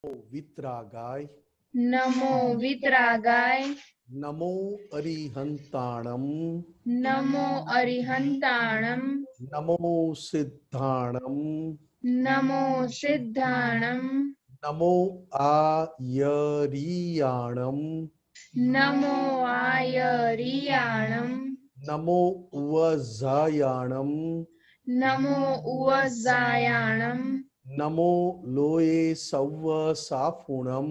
વિતરાગાય નમો વિતરાગાય નમો અરિહંતાણમ નમો અરિહંતાણમ નમો સિદ્ધાણમ નમો સિદ્ધાણમ નમો આયરિયાણમ નમો આયરિયાણમ નમો ઉવઝાયાણમ નમો ઉવઝાયાણમ નમો લોયે સવ્વ સાફુણમ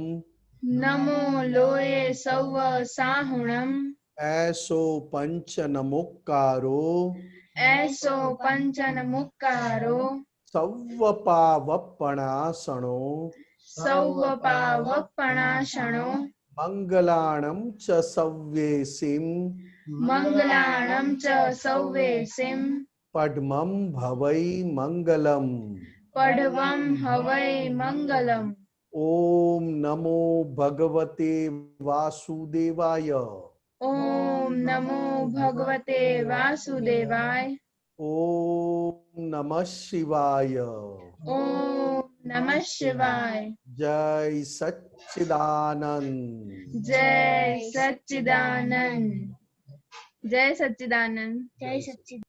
નમો લોયે સૌવ સાહુણમ એસો પંચ નમોકારો એસો પંચન મુક્કારો સવ્વ પાવપણાસણો સૌવ પાવપણાશણો મંગલાણમ ચ સવ્યેસિમ મંગલાણમ ચ સૌવેસિમ પડમમ ભવૈ મંગલમ પડવમ હવૈ મંગલમ ઓમ નમો ભગવતે વાસુદેવાય ઓમ નમો ભગવતે વાસુદેવાય ઓમ નમઃ શિવાય ઓમ નમઃ શિવાય જય સચ્ચિદાનંદ જય સચ્ચિદાનંદ જય સચ્ચિદાનંદ જય સચ્ચિદાનંદ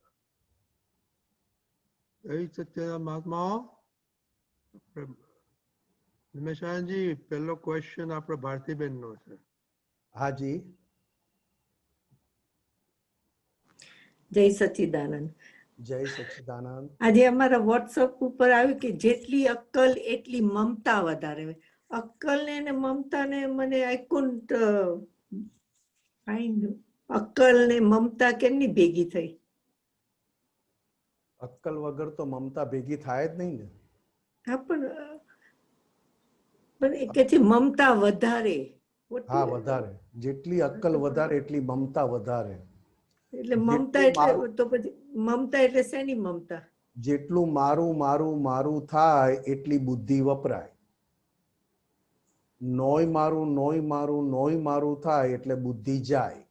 જય સચ્ચિદાનંદ મહાત્મા. નિમેશાનજી, પહેલો ક્વેશ્ચન આપણે ભારતીબેન નો છે. હાજી. જય સચ્ચિદાનંદ. જય સચ્ચિદાનંદ. આજે અમારા વોટ્સઅપ ઉપર આવ્યું કે જેટલી અક્કલ એટલી મમતા વધારે. અક્કલ ને મમતા ને મને આઈ કુન્ટ ફાઇન્ડ. અક્કલ ને મમતા કેમની ભેગી થઈ? અક્કલ વગર તો મમતા ભેગી થાય જ નહીં ને. હા, પણ એ કે છે મમતા વધારે. હા, વધારે. જેટલી અક્કલ વધારે એટલી મમતા વધારે. એટલે મમતા એટલે તો પછી મમતા એટલે શેની મમતા? જેટલું મારું મારું મારું થાય એટલી બુદ્ધિ વપરાય. નોય મારું નોય મારું નોય મારું થાય એટલે બુદ્ધિ જાય.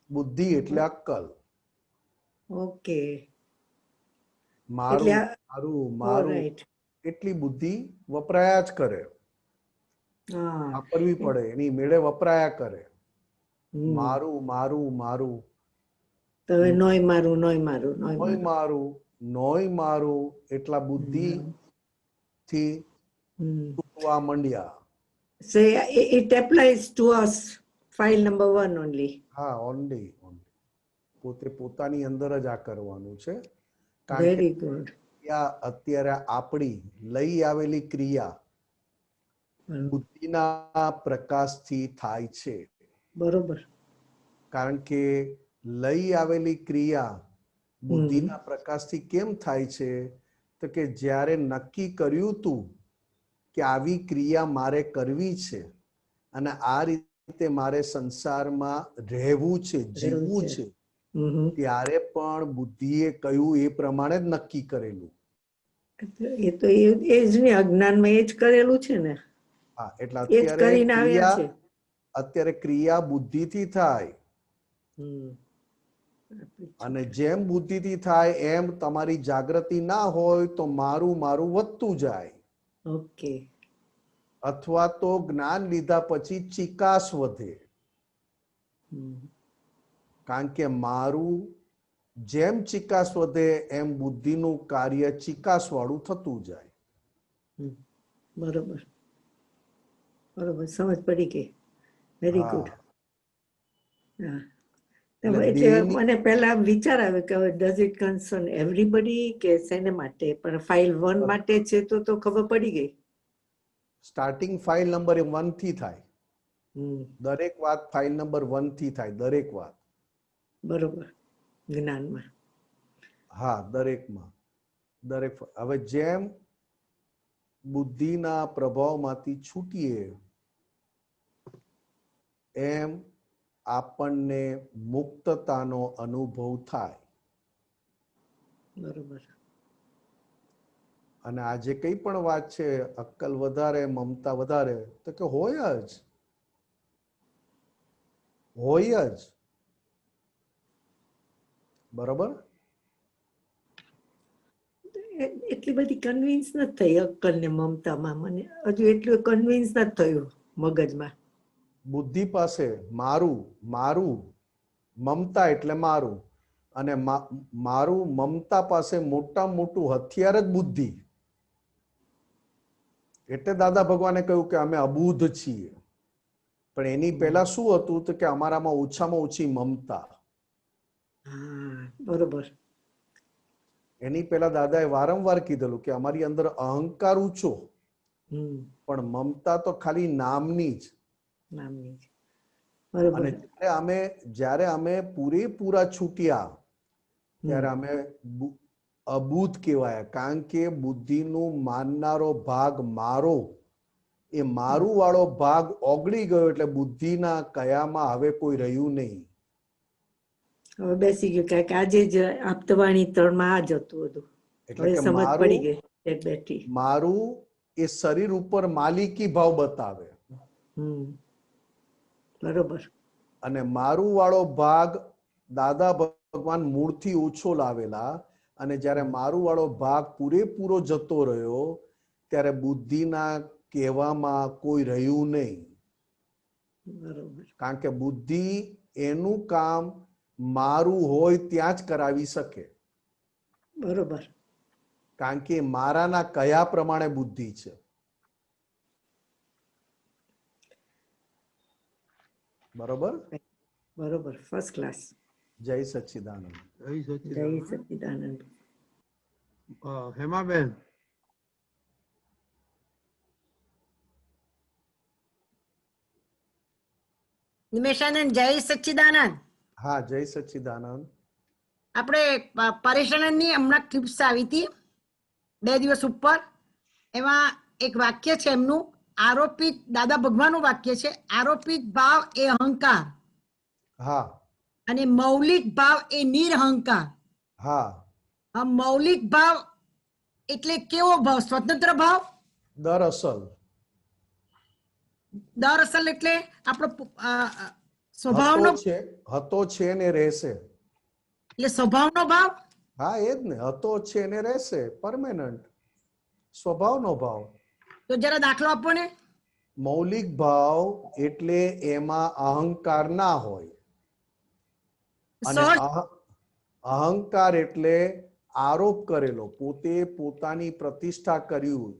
બુદ્ધિ એટલે અક્કલ. ઓકે. મારું મારું મારું એટલી બુદ્ધિ વપરાયા જ કરે. વાપરવી પડે, એની મેળે વપરાયા કરે. મારું મારું મારું તો નોય મારું નોય મારું નોય મારું નોય મારું એટલા બુદ્ધિ થી તૂટવા માંડ્યા. So it applies to us, file number 1 only. હા, ઓનલી પોતે પોતાની અંદર જ આ કરવાનું છે. Very good. અત્યારે આપણી લઈ આવેલી ક્રિયા બુદ્ધિના પ્રકાશથી થાય છે. બરોબર. કારણ કે લઈ આવેલી ક્રિયા બુદ્ધિના પ્રકાશથી કેમ થાય છે? તો કે જ્યારે નક્કી કર્યું તું કે આવી ક્રિયા મારે કરવી છે અને આ રીતે મારે સંસારમાં રહેવું છે, જીવવું છે, ત્યારે પણ બુદ્ધિએ કહ્યું એ પ્રમાણે જ નક્કી કરેલું. એ તો એ જ ને, અજ્ઞાનમાં એ જ કરેલું છે ને. હા, એટલે અત્યારે ક્રિયા બુદ્ધિથી થાય. અને જેમ બુદ્ધિથી થાય એમ તમારી જાગૃતિ ના હોય તો મારું મારું વધતું જાય. ઓકે. અથવા તો જ્ઞાન લીધા પછી ચિકાસ વધે. કારણ કે મારું જેમ ચિકાસ વધે એમ બુદ્ધિનું કાર્ય ચિકાસ વાળું થતું જાય. બરોબર બરોબર, સમજ પડી ગઈ. Very good. મને પેલા વિચાર આવે કે ડઝ ઇટ કન્સર્ન એવરીબડી કે શેને માટે, પણ ફાઇલ 1 માટે છે તો ખબર પડી ગઈ. સ્ટાર્ટિંગ ફાઇલ નંબર 1 થી થાય. દરેક વાત ફાઇલ નંબર 1 થી થાય, દરેક વાત. બરોબર. જ્ઞાનમાં. હા, દરેકમાં. દરેક. હવે જેમ બુદ્ધિના પ્રભાવમાંથી છૂટીએ એમ આપણને મુક્તતાનો અનુભવ થાય. બરોબર. અને આજે કઈ પણ વાત છે, અક્કલ વધારે મમતા વધારે, તો કે હોય જ બરોબર. એટલી બધી કન્વિન્સ નથી થઈ અક્કલ ને મમતામાં. મને હજુ એટલું કન્વિન્સ નથી થયું મગજમાં. બુદ્ધિ પાસે મારું મારું મમતા એટલે મારું, અને મારું મમતા પાસે મોટામાં મોટું હથિયાર જ બુદ્ધિ. એટલે દાદા ભગવાને કહ્યું કે અમે અબુધ છીએ. પણ એની પહેલા શું હતું તો કે અમારામાં ઓછામાં ઓછી મમતા. બરોબર. એની પહેલા દાદાએ વારંવાર કીધેલું કે અમારી અંદર અહંકાર ઊંચો, પણ મમતા તો ખાલી નામની જ. અને જ્યારે અમે પૂરેપૂરા છૂટ્યા ત્યારે અમે અબુધ કહેવાયા. કારણ કે બુદ્ધિનું માનનારો ભાગ મારો, એ મારું વાળો ભાગ ઓગળી ગયો એટલે બુદ્ધિના કયામાં હવે કોઈ રહ્યું નહીં. હવે બેસી ગયું. કારણ કે આજે જ આપતવાણી 3 માં આ જ હતું બધું. એટલે કે સમજ પડી ગઈ બેઠી. મારું એ શરીર ઉપર માલિકી ભાવ બતાવે. બરોબર. અને મારું વાળો ભાગ દાદા ભગવાન મૂળથી ઓછો લાવેલા, અને જ્યારે મારું વાળો ભાગ પૂરેપૂરો જતો રહ્યો ત્યારે બુદ્ધિના કહેવામાં કોઈ રહ્યું નહીં. કારણ કે બુદ્ધિ એનું કામ મારું હોય ત્યાં જ કરાવી શકે. બરોબર. કારણ કે મારાના કયા પ્રમાણે બુદ્ધિ છે. બરોબર બરોબર. First class. જય સચ્ચિદાનંદ. જય સચ્ચિદાનંદ. હેમાબેન. નિમેશાનંદ, જય સચ્ચિદાનંદ. હા, જય સચ્ચિદાનંદ. આપણે પરેશાનંદની હમણાં ક્લિપ્સ આવી હતી 2 દિવસ ઉપર. એમાં એક વાક્ય છે એમનું, આરોપિત, દાદા ભગવાનનું વાક્ય છે, આરોપિત ભાવ એ અહંકાર. હા. અને મૌલિક ભાવ એ નિરહંકાર. હા. મૌલિક ભાવ એટલે કેવો ભાવ? સ્વતંત્ર ભાવ? દરઅસલ એટલે આપણો સ્વભાવનો હતો છે ને રહેશે. એટલે સ્વભાવનો ભાવ. હા, એ જ ને. હતો છે ને રહેશે, પરમેનન્ટ સ્વભાવનો ભાવ. તો જરા દાખલો આપો ને. મૌલિક ભાવ એટલે એમાં અહંકાર ના હોય. અને અહંકાર એટલે આરોપ કરેલો, પોતે પોતાની પ્રતિષ્ઠા કર્યું.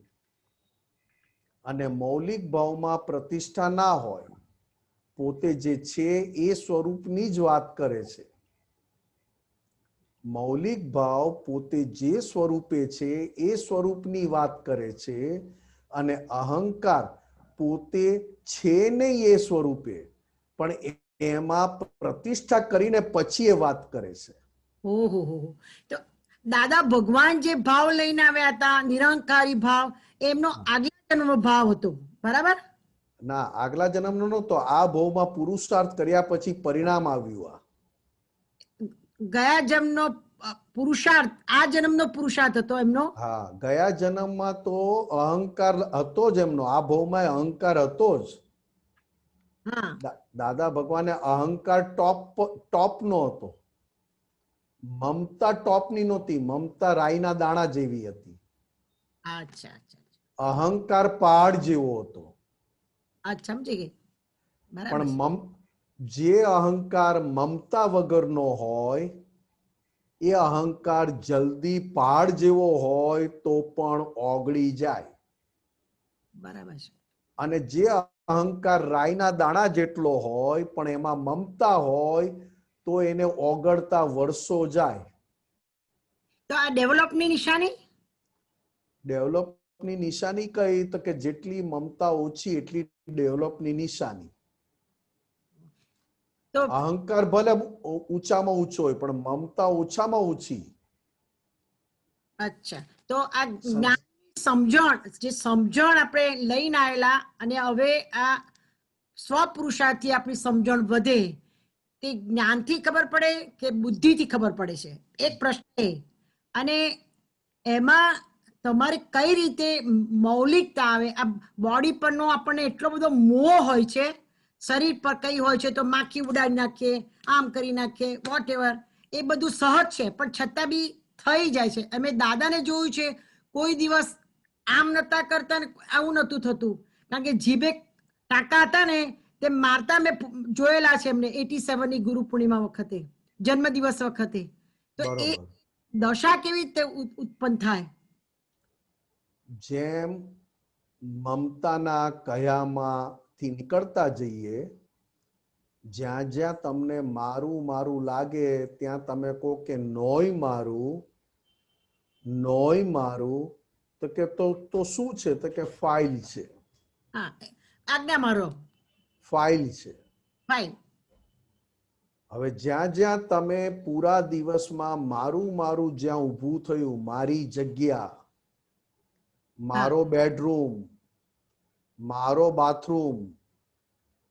અને મૌલિક ભાવમાં પ્રતિષ્ઠા ના હોય, પોતે જે છે એ સ્વરૂપની જ વાત કરે છે. મૌલિક ભાવ પોતે જે સ્વરૂપે છે એ સ્વરૂપની વાત કરે છે. અને અહંકાર પોતે છે નહીં એ સ્વરૂપે, પણ એમાં પ્રતિષ્ઠા કરીને પછી એ વાત કરે છે. ઓહો. તો દાદા ભગવાન જે ભાવ લઈને આવ્યા હતા, નિરંકારી ભાવ, એમનો આગલા જન્મનો ભાવ હતો, બરાબર? ના, આગલા જન્મનો નહોતો. આ ભાવમાં પુરુષાર્થ કર્યા પછી પરિણામ આવ્યું. ગયા જન્મનો પુરુષાર્થ આ જન્મનો પુરુષાર્થ હતો એમનો. હા, ગયા જન્મમાં તો અહંકાર હતો જ એમનો. આ ભાવમાં અહંકાર હતો જ. દાદા ભગવાને અહંકાર ટોપ નો હતો. મમતા ટોપની નહોતી. મમતા રાઈના દાણા જેવી હતી. અચ્છા. અહંકાર પહાડ જેવો હતો. સમજી ગઈ. પણ જે અહંકાર મમતા વગરનો હોય, એ અહંકાર જલ્દી પહાડ જેવો હોય તો પણ ઓગળી જાય. બરાબર છે. અને જે અહંકાર રાઈના દાણા જેટલો હોય પણ એમાં મમતા હોય તો એને ઓગળતા વર્ષો જાય. તો આ ડેવલપની નિશાની? ડેવલપની નિશાની કઈ? તો કે જેટલી મમતા ઓછી એટલી ડેવલપની નિશાની. અહંકાર ભલે ઊંચામાં ઊંચો હોય પણ મમતા ઓછામાં ઓછી. અચ્છા. તો આ જ્ઞાન સમજણ આપણે લઈને આવેલા, અને હવે આ સ્વપુરુષાર્થથી આપણી સમજણ વધે, તે જ્ઞાનથી ખબર પડે કે બુદ્ધિથી ખબર પડે છે? એક પ્રશ્ન. અને એમાં તમારે કઈ રીતે મૌલિકતા આવે? આ બોડી પરનો આપણને એટલો બધો મોહ હોય છે, શરીર પર કઈ હોય છે તો માખી ઉડાડી નાખીએ, આમ કરી નાખીએ, વોટ એવર, એ બધું સહજ છે, પણ છતાં બી થઈ જાય છે. અમે દાદાને જોયું છે, કોઈ દિવસ આમ નતા કરતા ને આવું નતું થતું, કારણ કે જીભે ટાંકા હતા ને તે મારતા મેં જોયેલા છે એમને 87 ની ગુરુ પૂર્ણિમા વખતે, જન્મદિવસ વખતે. તો એ બરોબર. દશા કેવી રીતે ઉત્પન્ન થાય? જેમ મમતાના કયામાંથી નીકળતા જઈએ, જ્યાં જ્યાં તમને મારું મારું લાગે ત્યાં તમે કહો કે નોય મારું, નોય મારું, તો કે તો શું છે? તો કે ફાઇલ છે. હા, આજ્ઞા મારો ફાઇલ છે. ફાઇલ. હવે જ્યાં જ્યાં તમે પૂરા દિવસમાં મારું મારું જ્યાં ઊભું થયું, મારી જગ્યા, મારો બેડરૂમ, મારો બાથરૂમ,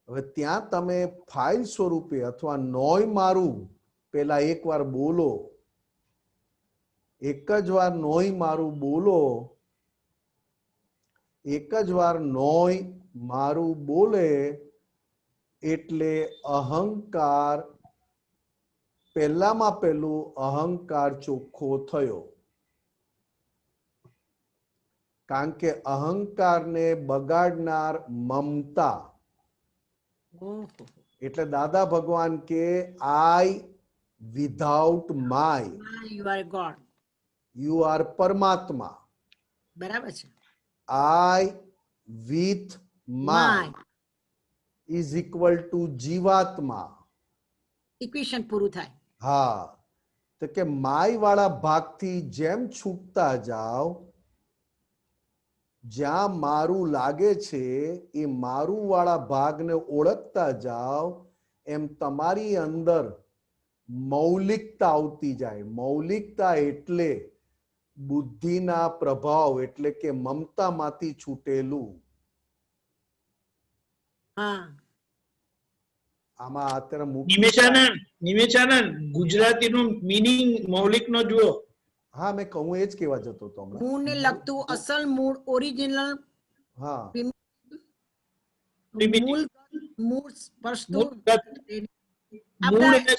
હવે ત્યાં તમે ફાઇલ સ્વરૂપે અથવા નોય મારું પેલા એકવાર બોલો, એક જ વાર નોય મારું બોલો, એક જ વાર નોય મારું બોલે એટલે અહંકાર, પહેલામાં પહેલું અહંકાર ચોખ્ખો થયો. કારણ કે અહંકારને બગાડનાર મમતા, એટલે દાદા ભગવાન કે I without my, you are God. You are પરમાત્મા. બરાબર છે. I with my is equal to જીવાત્મા. ઇક્વેશન પૂરું થાય. હા, તો કે માય વાળા ભાગથી જેમ છૂટતા જાઓ, જ્યાં મારું લાગે છે એ મારું વાળા ભાગને ઓળખતા જાઓ, એમ તમારી અંદર મૌલિકતા આવતી જાય. મૌલિકતા એટલે બુદ્ધિના પ્રભાવ, એટલે કે મમતામાંથી છૂટેલું. હા, આમાં અત્યારે નિમેશાનંદ ગુજરાતીનું મીનિંગ મૌલિક નો જુઓ. હા, મેં કહું એ જ કહેવા જતો હતો હમણાં. મૂળ ને લગતું અસલ મૂળ ઓરિજિનલ. હા, મૂળ સ્પર્શતું. મૂળ એટલે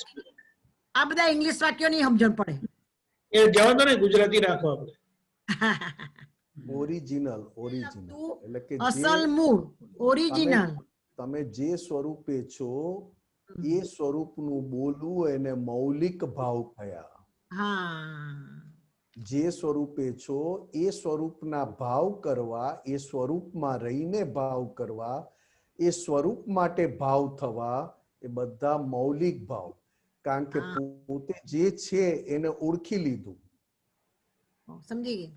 આ બધા ઇંગ્લિશ વાક્યો નહીં સમજણ પડે. એ જવા દો ને, ગુજરાતી રાખો આપણે. ઓરિજિનલ, ઓરિજિનલ એટલે કે અસલ મૂળ ઓરિજિનલ. તમે જે સ્વરૂપે છો એ સ્વરૂપનું બોલવું એને મૌલિક ભાવ કયા. હા, જે સ્વરૂપે છો એ સ્વરૂપના ભાવ કરવા, એ સ્વરૂપમાં રહીને ભાવ કરવા, એ સ્વરૂપ માટે ભાવ થવા, એ બધા મૌલિક ભાવ. કારણ કે પોતે જે છે એને ઓળખી લીધું. સમજી ગઈ.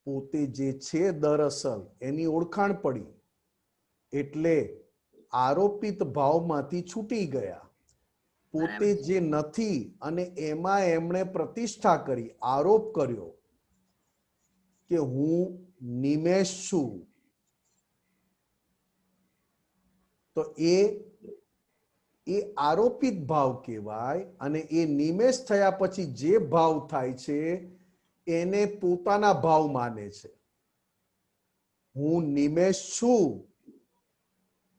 પોતે જે છે દરઅસલ એની ઓળખાણ પડી, એટલે આરોપિત ભાવમાંથી છૂટી ગયા. પોતે જે નથી અને એમાં એમણે પ્રતિષ્ઠા કરી, આરોપ કર્યો કે હું નિમેષ છું. તો એ આરોપિત ભાવ કહેવાય. અને એ નિમેષ થયા પછી જે ભાવ થાય છે એને પોતાના ભાવ માને છે. હું નિમેષ છું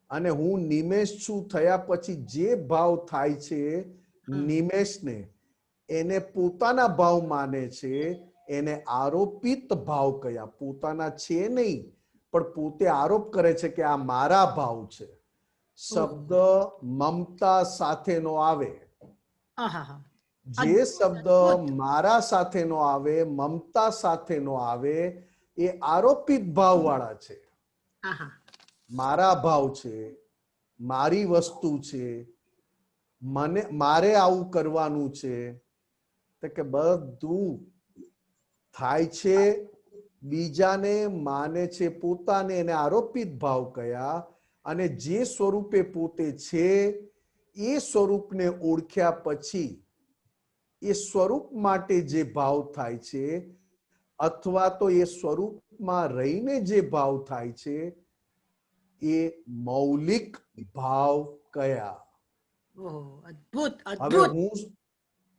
અને હું નિમેષ છું થયા પછી જે ભાવ થાય છે નિમેષને, એને પોતાના ભાવ માને છે. એને આરોપિત ભાવ કયા. પોતાના છે નહીં, પણ પોતે આરોપ કરે છે કે આ મારા ભાવ છે. શબ્દ મમતા સાથેનો આવે. જે શબ્દ મારા સાથેનો આવે, મમતા સાથેનો આવે, એ આરોપિત ભાવ વાળા છે. મારા ભાવ છે, મારી વસ્તુ છે, મારે આવું કરવાનું છે. તો કે બધું થાય છે બીજાને, માને છે પોતાને, એને આરોપિત ભાવ કયા. અને જે સ્વરૂપે પોતે છે એ સ્વરૂપને ઓળખ્યા પછી એ સ્વરૂપ માટે જે ભાવ થાય છે, અથવા તો એ સ્વરૂપમાં રહીને જે ભાવ થાય છે, એ મૌલિક ભાવ કયા.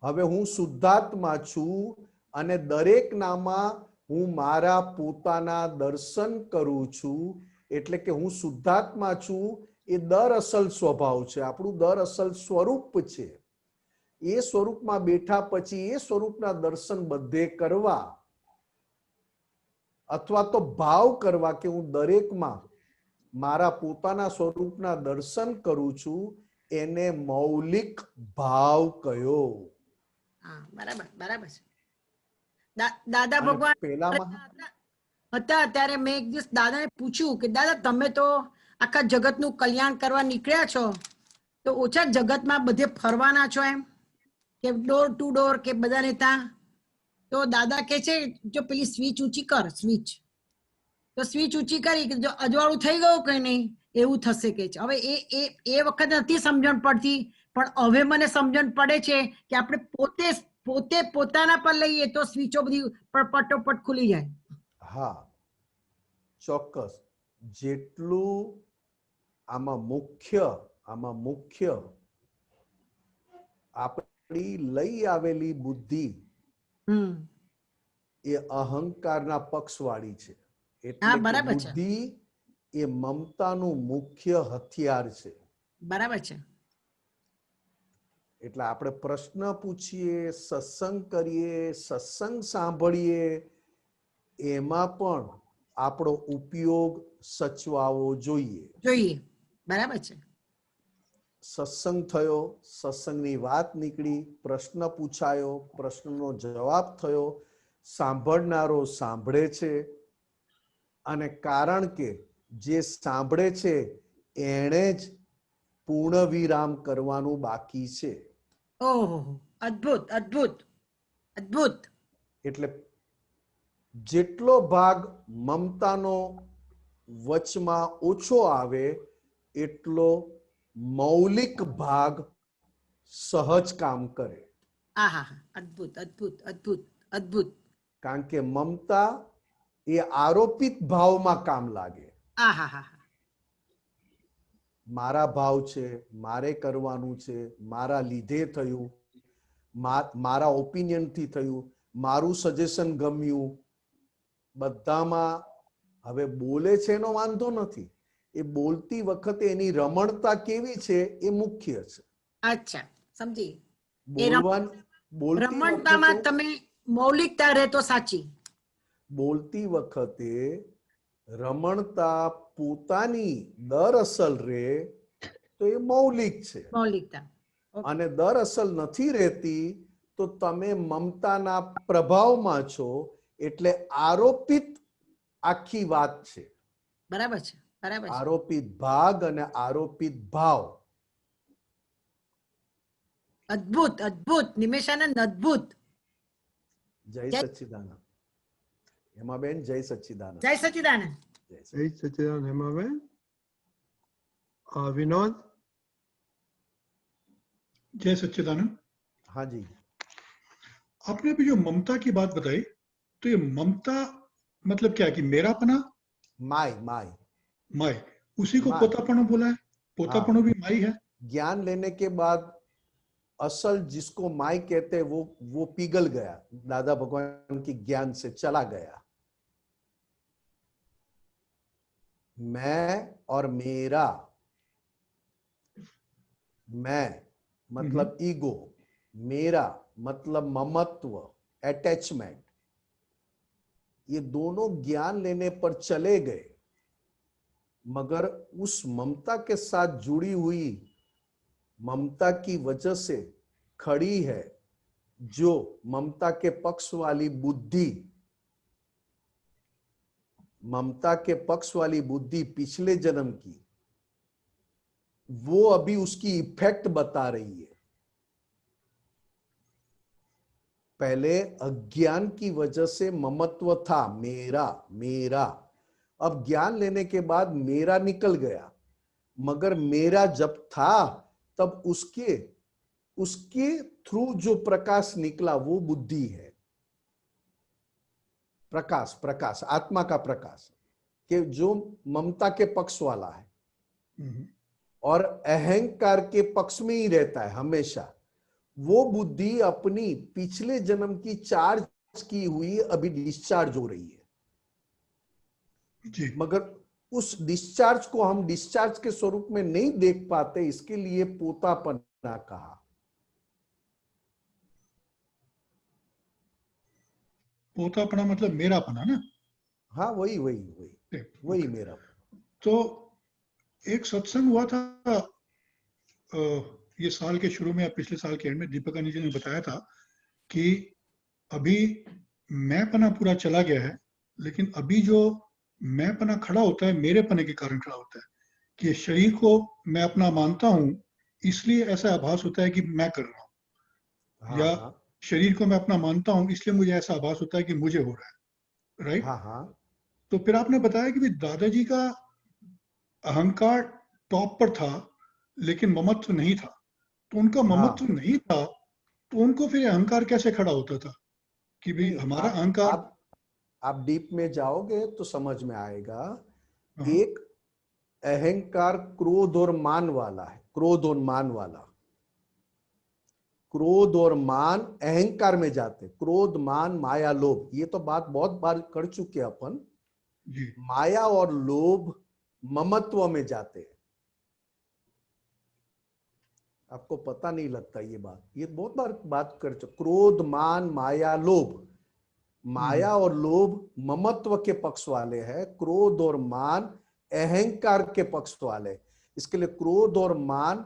હવે હું શુદ્ધાત્મા છું અને દરેકનામાં હું મારા પોતાના દર્શન કરું છું. એટલે કે હું શુદ્ધાત્મા છું, એ દર અસલ સ્વભાવ છે, આપણું દર અસલ સ્વરૂપ છે. એ સ્વરૂપમાં બેઠા પછી એ સ્વરૂપના દર્શન બધે કરવા અથવા તો ભાવ કરવા કે હું દરેકમાં મારા પોતાના સ્વરૂપના દર્શન કરું છું, એને મૌલિક ભાવ કયો. હા, બરાબર બરાબર છે. દાદા અને ભગવાન પેલામાં હતા ત્યારે મેં એક દિવસ દાદાને પૂછ્યું કે દાદા તમે તો આખા જગતનું કલ્યાણ કરવા નીકળ્યા છો, તો ઓછા જગતમાં બધે ફરવાના છો એમ, કે ડોર ટુ ડોર કે બધાને ત્યાં? તો દાદા કે છે જો પેલી સ્વિચ ઊંચી કર, સ્વિચ. તો સ્વિચ ઊંચી કરી કે જો અજવાળું થઈ ગયું કઈ નહીં એવું થશે કે છે. હવે એ વખતે નથી સમજણ પડતી, પણ હવે મને સમજણ પડે છે કે આપણે પોતે પોતાના પર લઈએ તો સ્વિચો બધી પટોપટ ખુલી જાય. હા, ચોક્કસ. જેટલું આમાં મુખ્ય આપણી લઈ આવેલી બુદ્ધિ એ અહંકારના પક્ષવાળી છે. હા, એટલે કે બરાબર છે. બુદ્ધિ એ મમતાનું મુખ્ય હથિયાર છે. બરાબર છે. એટલે આપણે પ્રશ્ન પૂછીએ, સત્સંગ કરીએ, સત્સંગ સાંભળીએ, એમાં પણ આપણો ઉપયોગ સચવાવો જોઈએ. બરાબર છે. સત્સંગ થયો, સત્સંગની વાત નીકળી, પ્રશ્ન પૂછાયો, પ્રશ્નનો જવાબ થયો, સાંભળનારો સાંભળે છે, અને કારણ કે જે સાંભળે છે એણે જ પૂર્ણ વિરામ કરવાનું બાકી છે. ઓહો, અદ્ભુત અદ્ભુત અદ્ભુત. એટલે જેટલો ભાગ મમતાનો વચમાં ઓછો આવે એટલો મૌલિક ભાગ સહજ કામ કરે. આહા, અદ્ભુત અદ્ભુત અદ્ભુત અદ્ભુત. કારણ કે મમતા એ આરોપિત ભાવમાં કામ લાગે. આહા, મારા ભાવ છે, મારે કરવાનું છે, મારા લીધે થયું, મારા ઓપિનિયનથી થયું, મારું સજેશન ગમ્યું, બધામાં હવે બોલે છે એનો વાંધો નથી, એ બોલતી વખતે એની રમણતા કેવી છે એ મુખ્ય છે. અચ્છા, સમજી. બોલતી રમણતામાં વખતે તમે મૌલિકતા રહે તો સાચી. બોલતી વખતે રમણતા પોતાની દરઅસલ રે તો એ મૌલિક છે. મૌલિકતા. અને દરઅસલ નથી રહેતી તો તમે મમતાના પ્રભાવમાં છો, એટલે આરોપિત આખી વાત છે. બરાબર છે. બરાબર છે. આરોપિત ભાગ અને આરોપિત ભાવ. અદ્ભુત અદ્ભુત નિમેશાનંદ, અદ્ભુત. જય સચ્ચિદાનંદ. હેમાબેન, જય સચ્ચિદાનંદ. જય સચ્ચિદાનંદ. જય સચ્ચિદાનંદ હેમાબેન. विनोद. जय सच्चिदानंद. हाँ जी, आपने अभी जो ममता की बात बताई, तो ये ममता मतलब क्या कि मेरापना, माय, उसी को माय। पोतापना बोला है. पोतापना भी माई है. ज्ञान लेने के बाद असल जिसको माई कहते हैं वो पिघल गया, दादा भगवान की ज्ञान से चला गया. मैं और मेरा, मैं मतलब ईगो, मेरा मतलब ममत्व, अटैचमेंट, ये दोनों ज्ञान लेने पर चले गए, मगर उस ममता के साथ जुड़ी हुई, ममता की वजह से खड़ी है जो ममता के पक्ष वाली बुद्धि, ममता के पक्ष वाली बुद्धि पिछले जन्म की, वो अभी उसकी इफेक्ट बता रही है. पहले अज्ञान की वजह से ममत्व था, मेरा मेरा. अब ज्ञान लेने के बाद मेरा निकल गया, मगर मेरा जब था तब उसके थ्रू जो प्रकाश निकला वो बुद्धि है. प्रकाश आत्मा का प्रकाश, कि जो ममता के पक्ष वाला है और अहंकार के पक्ष में ही रहता है हमेशा. वो बुद्धि अपनी पिछले जन्म की चार्ज की हुई अभी डिस्चार्ज हो रही है जी. मगर उस डिस्चार्ज को हम डिस्चार्ज के स्वरूप में नहीं देख पाते, इसके लिए पोतापना कहा. पोतापना मतलब मेरापना ना? हाँ वही वही वही ठीक, वही ओके। मेरा। तो एक सत्संग हुआ था ये साल के शुरू में या पिछले साल के एंड में, दीपक अनिल जी ने बताया था कि अभी मैंपना पूरा चला गया है, लेकिन अभी जो मैंपना खड़ा होता है मेरे पने के कारण खड़ा होता है, कि शरीर को मैं अपना मानता हूं इसलिए ऐसा आभास होता है कि मैं कर रहा हूं, हाँ या हाँ शरीर को मैं अपना मानता हूं इसलिए मुझे ऐसा आभास होता है कि मुझे हो रहा है, राइट? हाँ हाँ तो फिर आपने बताया कि भी दादाजी का अहंकार टॉप पर था लेकिन ममत्व नहीं था। तो उनका ममत्व हाँ। नहीं था, तो उनको फिर अहंकार कैसे खड़ा होता था कि भाई नहीं, हमारा अहंकार? आप डीप में जाओगे तो समझ में आएगा। हाँ, एक अहंकार क्रोध और मान वाला है, क्रोध और मान वाला। क्रोध और मान अहंकार में जाते, क्रोध मान माया लोभ, ये तो बात बहुत बार कर चुके हैं अपन। जी, माया और लोभ ममत्व में जाते हैं। आपको पता नहीं लगता ये बात, ये बहुत बार बात कर चुके। क्रोध मान माया लोभ, माया और लोभ ममत्व के पक्ष वाले हैं, क्रोध और मान अहंकार के पक्ष वाले। इसके लिए क्रोध और मान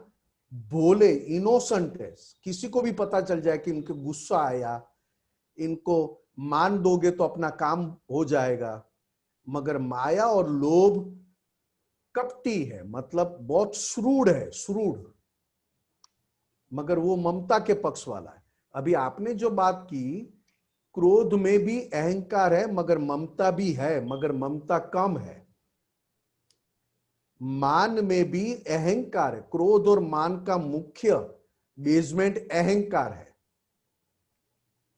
भोले इनोसेंट है, किसी को भी पता चल जाए कि इनको गुस्सा आया, इनको मान दोगे तो अपना काम हो जाएगा। मगर माया और लोभ कपटी है, मतलब बहुत श्रूढ़ है, श्रूढ़, मगर वो ममता के पक्ष वाला है। अभी आपने जो बात की, क्रोध में भी अहंकार है मगर ममता भी है, मगर ममता कम है। मान में भी अहंकार है, क्रोध और मान का मुख्य बेसमेंट अहंकार है,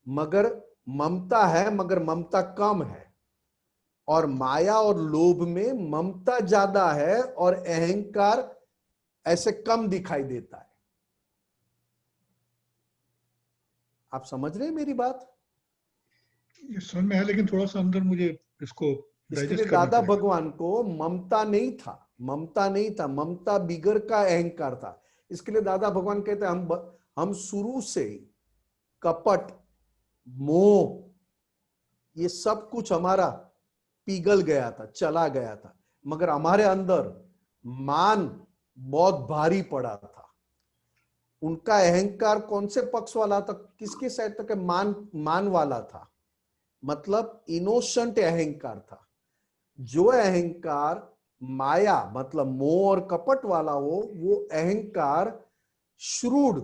मगर ममता है, मगर ममता कम है। और माया और लोभ में ममता ज्यादा है और अहंकार ऐसे कम दिखाई देता है। आप समझ रहे हैं मेरी बात? ये समझ में आया, लेकिन थोड़ा सा अंदर मुझे इसको इसके लिए डाइजेस्ट करना दादा पड़ेगा। भगवान को ममता नहीं था, ममता नहीं था, ममता बिगर का अहंकार था। इसके लिए दादा भगवान कहते हैं हम शुरू से ही कपट, मोह, ये सब कुछ हमारा पिघल गया था, चला गया था, मगर हमारे अंदर मान बहुत भारी पड़ा था। उनका अहंकार कौन से पक्ष वाला था, किसके साइड तक? मान वाला था, मतलब इनोसेंट अहंकार था। जो अहंकार माया मतलब मोह और कपट वाला हो, वो अहंकार श्रूढ़,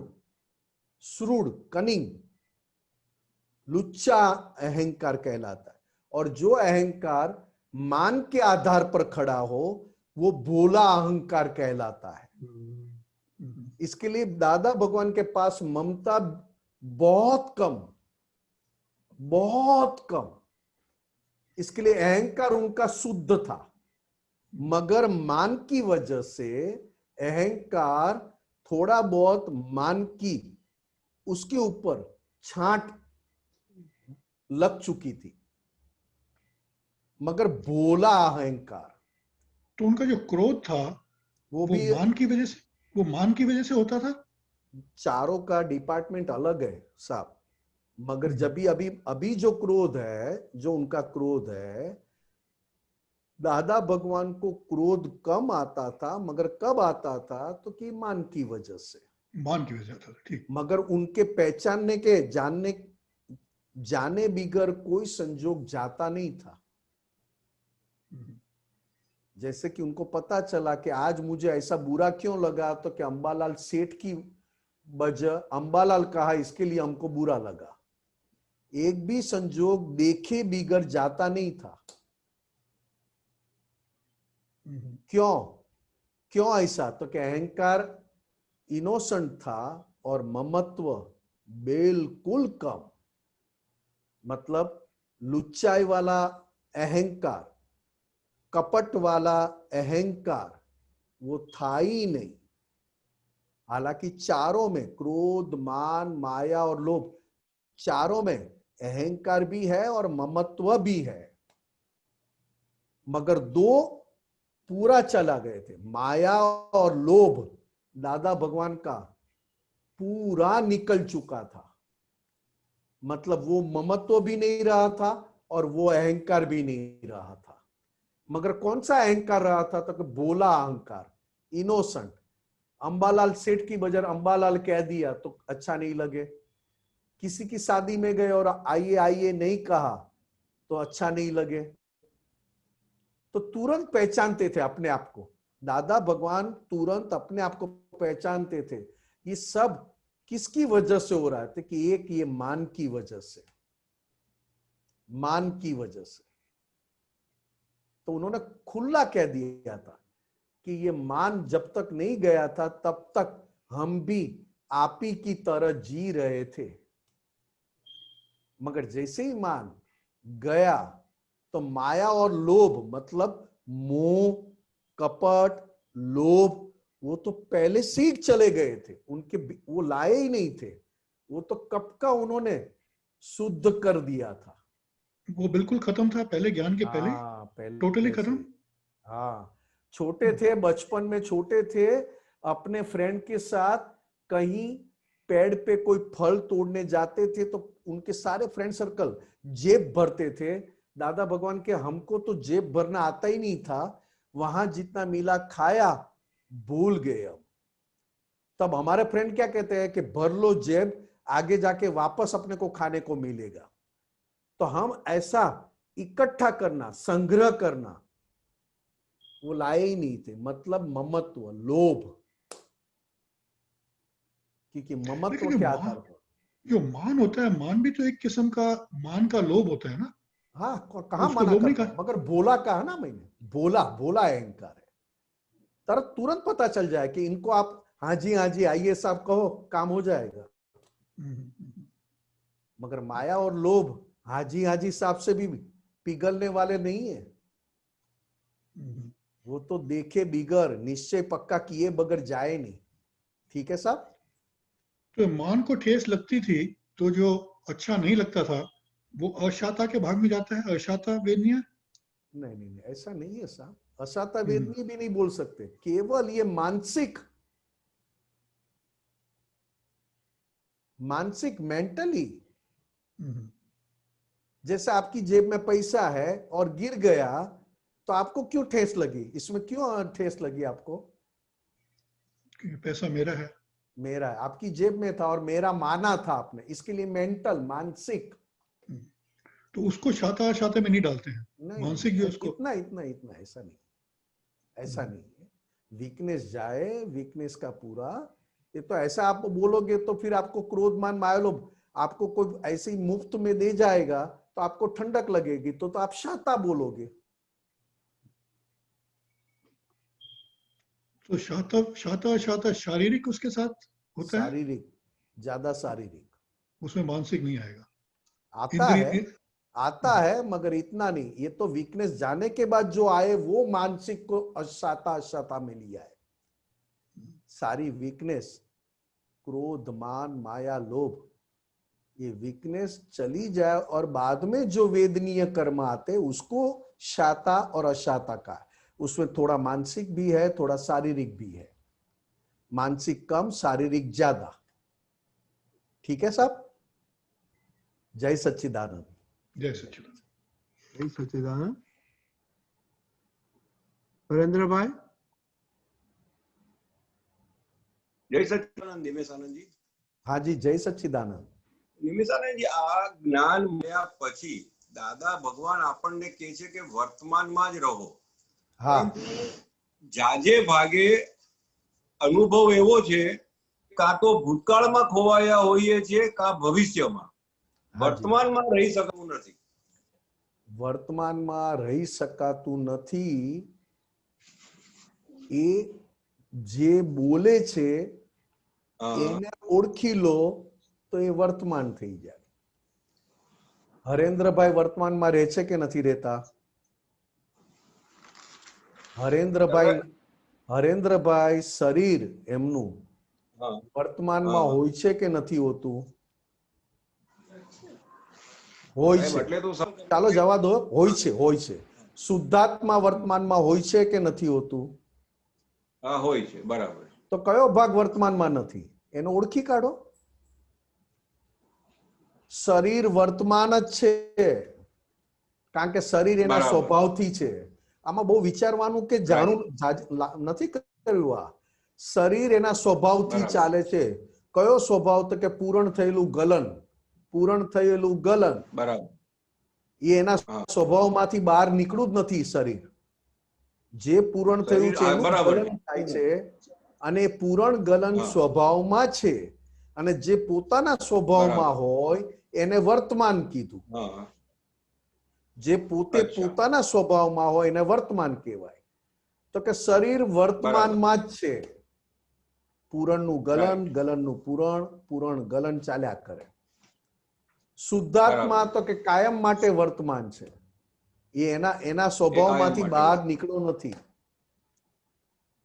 श्रूढ़ कनिंग, लुच्चा अहंकार कहलाता है। और जो अहंकार मान के आधार पर खड़ा हो, वो भोला अहंकार कहलाता है। इसके लिए दादा भगवान के पास ममता बहुत कम, बहुत कम। इसके लिए अहंकार उनका शुद्ध था, मगर मान की वजह से अहंकार थोड़ा बहुत मान की उसके ऊपर छांट लग चुकी थी, मगर बोला अहंकार। तो उनका जो क्रोध था वो वो भी मान की वजह से, वो मान की वजह से होता था। चारों का डिपार्टमेंट अलग है साहब। मगर जब भी अभी अभी जो क्रोध है, जो उनका क्रोध है, दादा भगवान को क्रोध कम आता था, मगर कब आता था? तो कि मान की वजह से, मान की वजह से होता था, ठीक। मगर उनके पहचानने के जाने बिगर कोई संजोग जाता नहीं था। जैसे कि उनको पता चला कि आज मुझे ऐसा बुरा क्यों लगा, तो कि अंबालाल सेठ की वजह, अंबालाल कहा इसके लिए हमको बुरा लगा। एक भी संजोग देखे बिगर जाता नहीं था। क्यों? क्यों ऐसा? तो कि अहंकार इनोसेंट था और ममत्व बिल्कुल कम, मतलब लुच्चाई वाला अहंकार, कपट वाला अहंकार वो था ही नहीं। हालांकि चारों में, क्रोध, मान, माया और लोभ, चारों में अहंकार भी है और ममत्व भी है, मगर दो पूरा चला गए थे। माया और लोभ दादा भगवान का पूरा निकल चुका था, मतलब वो ममत्व भी नहीं रहा था और वो अहंकार भी नहीं रहा था। मगर कौन सा अहंकार रहा था? तो बोला अहंकार, इनोसेंट। अंबालाल सेठ की बजाय अंबालाल कह दिया तो अच्छा नहीं लगे। किसी की शादी में गए और आइए आइए नहीं कहा तो अच्छा नहीं लगे। तो तुरंत पहचानते थे अपने आप को। दादा भगवान तुरंत अपने आप को पहचानते थे। ये सब किसकी वजह से हो रहा है? कि एक ये मान की वजह से, मान की वजह से। तो उन्होंने खुला कह दिया था कि ये मान जब तक नहीं गया था तब तक हम भी आप ही की तरह जी रहे थे। मगर जैसे ही मान गया तो माया और लोभ, मतलब मोह, कपट, लोभ, वो तो पहले से ही चले गए थे। उनके वो लाए ही नहीं थे। वो तो कब का उन्होंने शुद्ध कर दिया था। वो बिल्कुल खत्म था पहले, ज्ञान के पहले पहले टोटली से। खत्म। हाँ, छोटे थे, बचपन में छोटे थे, अपने फ्रेंड के साथ कहीं पेड़ पे कोई फल तोड़ने जाते थे तो उनके सारे फ्रेंड सर्कल जेब भरते थे। दादा भगवान के हमको तो जेब भरना आता ही नहीं था। वहां जितना मिला खाया, भूल गए। अब तब हमारे फ्रेंड क्या कहते हैं कि भर लो जेब, आगे जाके वापस अपने को खाने को मिलेगा। तो हम ऐसा इकट्ठा करना, संग्रह करना, वो लाए ही नहीं थे। मतलब ममत्व, लोभ। क्योंकि ममत्व लेकिन के आधार पर, जो मान होता है, मान भी तो एक किस्म का मान का लोभ होता है ना। हाँ, कहाँ उसको मना लोभ नहीं करता, कहा। मगर बोला कहा ना मैंने, बोला बोला अहंकार है। तुरंत पता चल जाए कि इनको आप हाँ जी आइए साहब कहो, काम हो जाएगा। मगर माया और लोभ हाँ जी साहब से भी पिघलने वाले नहीं है। वो तो देखे बिगर, निश्चय पक्का किए बगैर जाए नहीं। ठीक है साहब? तो मान को ठेस लगती थी तो जो अच्छा नहीं लगता था वो अशाता के भाग में जाता है, अशाता वेदनीय। नहीं, ऐसा नहीं है साहब। अशाता वेदनी भी नहीं बोल सकते। केवल ये मानसिक मेंटली। जैसे आपकी जेब में पैसा है और गिर गया तो आपको क्यों ठेस लगी? इसमें क्यों ठेस लगी आपको? पैसा मेरा है, मेरा है, आपकी जेब में था और मेरा माना था आपने, इसके लिए मेंटल, मानसिक। तो उसको शाता अशाता में नहीं डालते हैं। नहीं, मानसिक जो उसको इतना ऐसा नहीं, ऐसा नहीं है। वीकनेस जाए, वीकनेस का पूरा। ये तो ऐसा आप बोलोगे तो फिर आपको क्रोध मान माया लोभ आपको कोई ऐसे ही मुफ्त में दे जाएगा तो आपको ठंडक लगेगी, तो आप शाता बोलोगे। तो शाता शाता शाता शारीरिक उसके साथ होता है, शारीरिक, ज्यादा शारीरिक उसमें मानसिक नहीं आएगा। आता है मगर इतना नहीं। ये तो वीकनेस जाने के बाद जो आए वो मानसिक को अशाता में लिया है। सारी वीकनेस, क्रोध, मान, माया, लोभ, ये वीकनेस चली जाए और बाद में जो वेदनीय कर्म आते उसको शाता और अशाता का है। उसमें थोड़ा मानसिक भी है, थोड़ा शारीरिक भी है। मानसिक कम, शारीरिक ज्यादा। ठीक है साहब? जय सच्चिदानंद। जय सच्चिदानंद। जय सच्चिदानंद। हरेंद्र भाई। जय सच्चिदानंद। निमेश आनंद जी। हाँ जी, जय सच्चिदानंद। નિમિષ આનંદજી, આ જ્ઞાન મળ્યા પછી દાદા ભગવાન આપણને કહે છે કે વર્તમાનમાં જ રહો. हाँ, જાજે ભાગે અનુભવ એવો છે કાં તો ભૂતકાળમાં ખોવાયા હોઈએ છીએ કાં ભવિષ્યમાં. વર્તમાનમાં રહી શકતું નથી. વર્તમાનમાં રહી શકાતું નથી એ જે બોલે છે એને ઓળખી લો તો એ વર્તમાન થઈ જાય. હરેન્દ્રભાઈ વર્તમાનમાં રહે છે કે નથી રહેતા? હરેન્દ્રભાઈ શરીર એમનું વર્તમાનમાં હોય છે કે નથી હોતું? હોય છે. ચાલો જવા દો, હોય છે. શુદ્ધાત્મા વર્તમાનમાં હોય છે કે નથી હોતું? હા, હોય છે. બરાબર. તો કયો ભાગ વર્તમાનમાં નથી એનો ઓળખી કાઢો. શરીર વર્તમાન જ છે, કારણ કે શરીર એના બરાબર. સ્વભાવથી છે. આમાં બહુ વિચારવાનું કે જાણું નથી કર્યું. આ શરીર એના સ્વભાવથી બરાબર. ચાલે છે. કયો સ્વભાવ? તો કે પૂરણ થયેલું ગલન. પૂરણ થયેલું ગલન બરાબર. એ એના હા. સ્વભાવમાંથી બહાર નીકળું જ નથી શરીર. જે પૂરણ થયું શરીર, છે હા, એનું બરાબર. ગલન થાય છે, અને એ પૂરણ ગલન હા. સ્વભાવમાં છે, અને જે પોતાના સ્વભાવમાં હોય એને વર્તમાન કીધું. હા. જે પોતે અચ્છા. પોતાના સ્વભાવમાં હોય એને વર્તમાન કહેવાય. તો કે શરીર વર્તમાનમાં જ છે. પૂરણનું ગલન, Right. ગલનનું પૂરણ, પૂરણ ગલન ચાલ્યા કરે. શુદ્ધાત્મા બરાબર. તો કે કાયમ માટે વર્તમાન છે. એ એના સ્વભાવમાંથી માટે બહાર વર્તમાન. નીકળ્યો નથી.